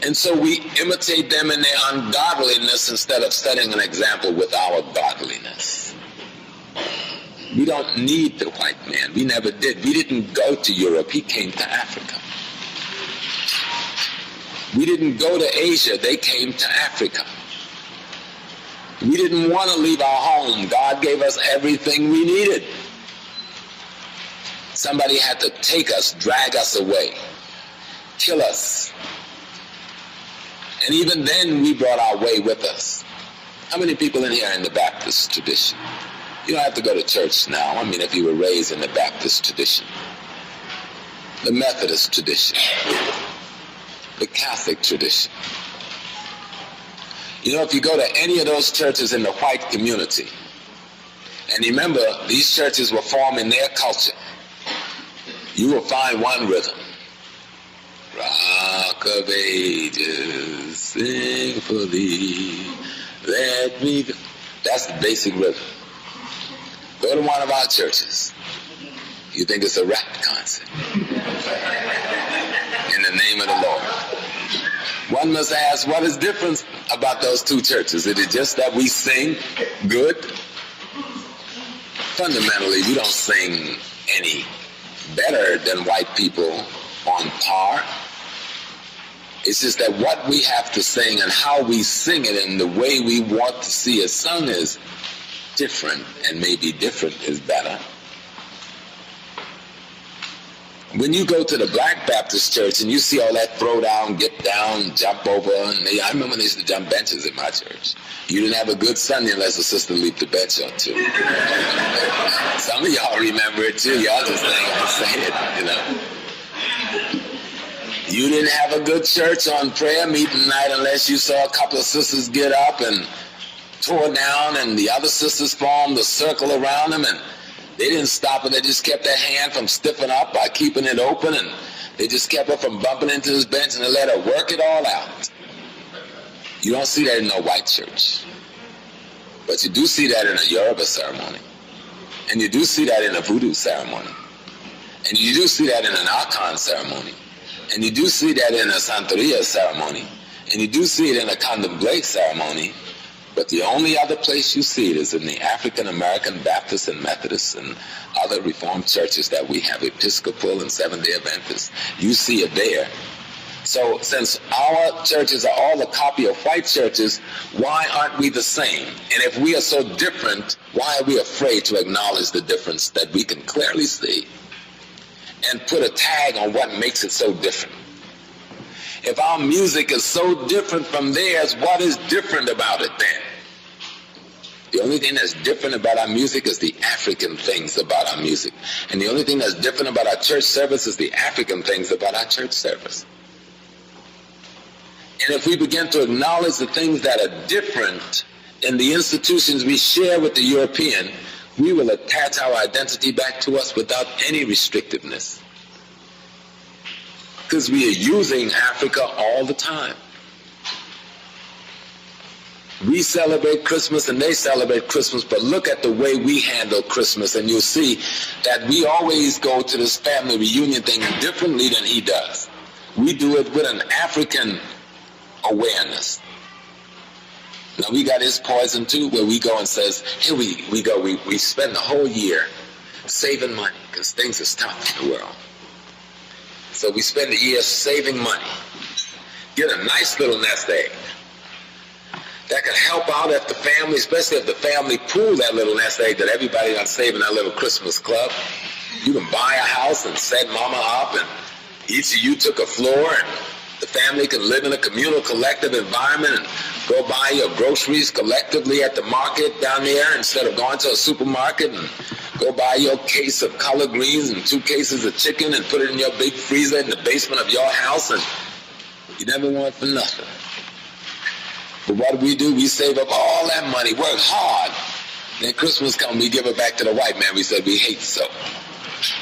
And so we imitate them in their ungodliness instead of setting an example with our godliness. We don't need the white man. We never did. We didn't go to Europe. He came to Africa. We didn't go to Asia. They came to Africa. We didn't want to leave our home. God gave us everything we needed. Somebody had to take us, drag us away, kill us. And even then, we brought our way with us. How many people in here are in the Baptist tradition? You don't have to go to church now. I mean, if you were raised in the Baptist tradition, the Methodist tradition, the Catholic tradition. You know, if you go to any of those churches in the white community, And remember, these churches were formed in their culture. You will find one rhythm. Rock of ages, sing for thee, let me go. That's the basic rhythm. Go to one of our churches. You think it's a rap concert. In the name of the Lord. One must ask, what is different about those two churches? Is it just that we sing good? Fundamentally, we don't sing any better than white people on par. It's just that what we have to sing and how we sing it and the way we want to see it sung is different, and maybe different is better. When you go to the Black Baptist church and you see all that throw down, get down, jump over, and I remember they used to jump benches in my church. You didn't have a good Sunday unless a sister leaped the bench or two. Some of y'all remember it too. Y'all just ain't say it, you know. You didn't have a good church on prayer meeting night unless you saw a couple of sisters get up and tore down, and the other sisters formed a circle around them, and they didn't stop it. They just kept their hand from stiffening up by keeping it open, and they just kept her from bumping into this bench, and they let her work it all out. You don't see that in no white church. But you do see that in a Yoruba ceremony. And you do see that in a voodoo ceremony. And you do see that in an Akan ceremony. And you do see that in a Santeria ceremony. And you do see it in a Candomblé ceremony. But the only other place you see it is in the African American Baptist and Methodist and other Reformed churches that we have, Episcopal and Seventh-day Adventists. You see it there. So since our churches are all a copy of white churches, why aren't we the same? And if we are so different, why are we afraid to acknowledge the difference that we can clearly see and put a tag on what makes it so different? If our music is so different from theirs, what is different about it then? The only thing that's different about our music is the African things about our music. And the only thing that's different about our church service is the African things about our church service. And if we begin to acknowledge the things that are different in the institutions we share with the European, we will attach our identity back to us without any restrictiveness. Because we are using Africa all the time. We celebrate Christmas and they celebrate Christmas, but look at the way we handle Christmas and you'll see that we always go to this family reunion thing differently than he does. We do it with an African awareness. Now we got his poison too, where we go and says, here we go, we spend the whole year saving money because things are tough in the world. So we spend the year saving money. Get a nice little nest egg that can help out if the family, especially if the family pool that little nest egg that everybody done saved in that little Christmas club. You can buy a house and set mama up, and each of you took a floor, and the family can live in a communal collective environment and go buy your groceries collectively at the market down there instead of going to a supermarket, and go buy your case of collard greens and 2 cases of chicken and put it in your big freezer in the basement of your house, and you never want for nothing. But what do? We save up all that money, work hard. Then Christmas comes, we give it back to the white man we said we hate so.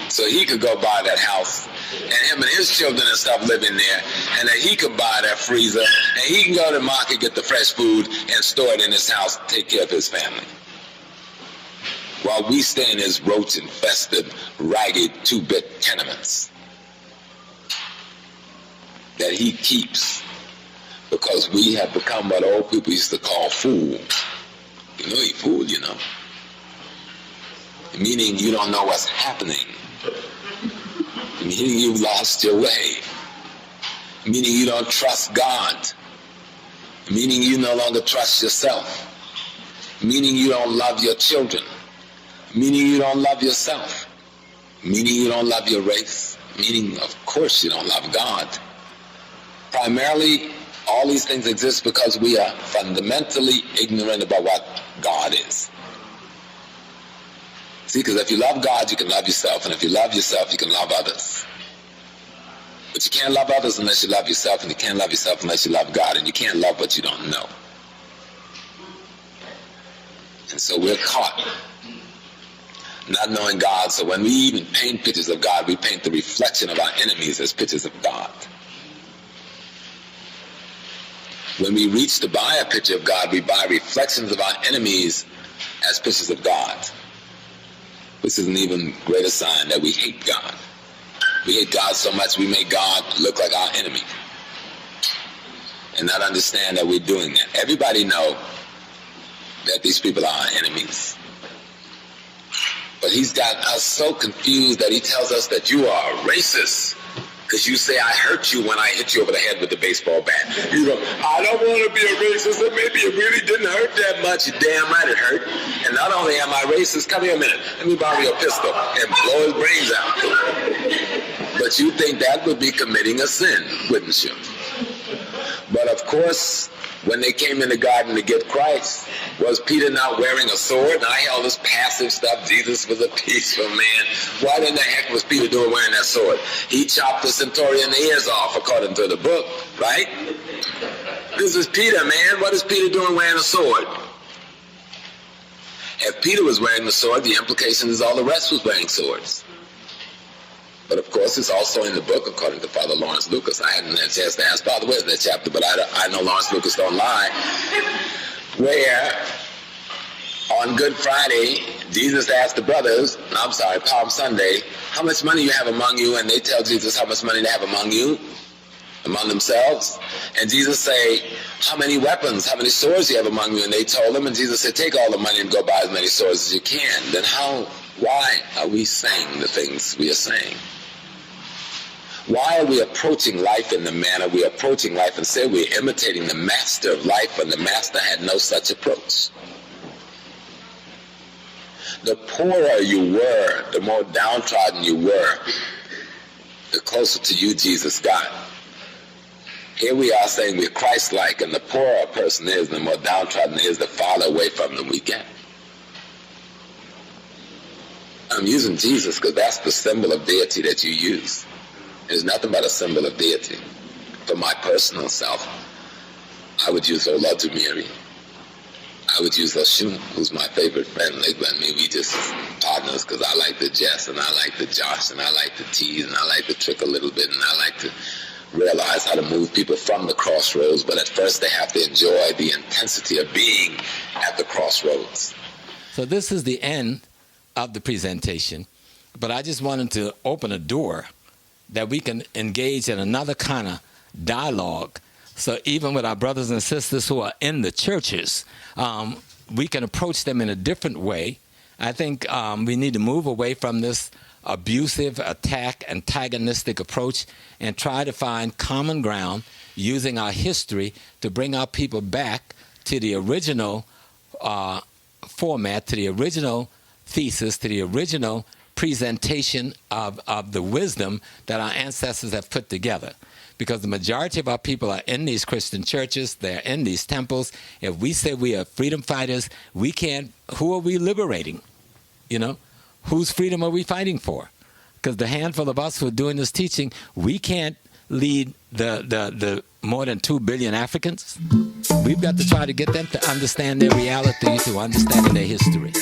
So he could go buy that house, and him and his children and stuff live in there, and then he could buy that freezer, and he can go to the market, get the fresh food, and store it in his house, take care of his family. While we stay in his roach-infested, ragged, 2-bit tenements that he keeps, because we have become what old people used to call fools. You know you fool, you know. Meaning you don't know what's happening. Meaning you've lost your way. Meaning you don't trust God. Meaning you no longer trust yourself. Meaning you don't love your children. Meaning you don't love yourself. Meaning you don't love your race. Meaning, of course, you don't love God. Primarily, all these things exist because we are fundamentally ignorant about what God is. See, because if you love God, you can love yourself. And if you love yourself, you can love others. But you can't love others unless you love yourself. And you can't love yourself unless you love God. And you can't love what you don't know. And so we're caught not knowing God. So when we even paint pictures of God, we paint the reflection of our enemies as pictures of God. When we reach to buy a picture of God, we buy reflections of our enemies as pictures of God. This is an even greater sign that we hate God. We hate God so much we make God look like our enemy and not understand that we're doing that. Everybody know that these people are our enemies. But he's got us so confused that he tells us that you are a racist because you say I hurt you when I hit you over the head with the baseball bat. You go, I don't want to be a racist, and maybe it really didn't hurt that much. Damn right it hurt. And not only am I racist, come here a minute, let me borrow your pistol and blow his brains out. But you think that would be committing a sin, wouldn't you? But of course, when they came in the garden to get Christ, was Peter not wearing a sword? And I held this passive stuff, Jesus was a peaceful man. What in the heck was Peter doing wearing that sword? He chopped the centurion's ears off, according to the book, right? This is Peter, man. What is Peter doing wearing a sword? If Peter was wearing the sword, the implication is all the rest was wearing swords. But of course, it's also in the book, according to Father Lawrence Lucas. I hadn't had a chance to ask Father, where's that chapter? But I know Lawrence Lucas don't lie. Where on Good Friday, Jesus asked the brothers, Palm Sunday, how much money you have among you? And they tell Jesus how much money they have among themselves. And Jesus say, how many weapons, how many swords you have among you? And they told him, and Jesus said, take all the money and go buy as many swords as you can. Then why are we saying the things we are saying? Why are we approaching life in the manner we're approaching life and say we're imitating the master of life when the master had no such approach? The poorer you were, the more downtrodden you were, the closer to you Jesus got. Here we are saying we're Christ-like, and the poorer a person is, the more downtrodden is, the farther away from them we get. I'm using Jesus because that's the symbol of deity that you use. It's nothing but a symbol of deity. For my personal self, I would use Ola Mary. I would use Oshun, who's my favorite friend. We just partners because I like to jest and I like to josh and I like to tease and I like to trick a little bit and I like to realize how to move people from the crossroads. But at first they have to enjoy the intensity of being at the crossroads. So this is the end of the presentation, but I just wanted to open a door that we can engage in another kind of dialogue. So even with our brothers and sisters who are in the churches, we can approach them in a different way. I think we need to move away from this abusive, antagonistic approach and try to find common ground using our history to bring our people back to the original format, to the original thesis, to the original presentation of the wisdom that our ancestors have put together. Because the majority of our people are in these Christian churches, they're in these temples. If we say we are freedom fighters, we can't, who are we liberating? You know, whose freedom are we fighting for? Because the handful of us who are doing this teaching, we can't lead the more than 2 billion Africans. We've got to try to get them to understand their reality, to understand their history.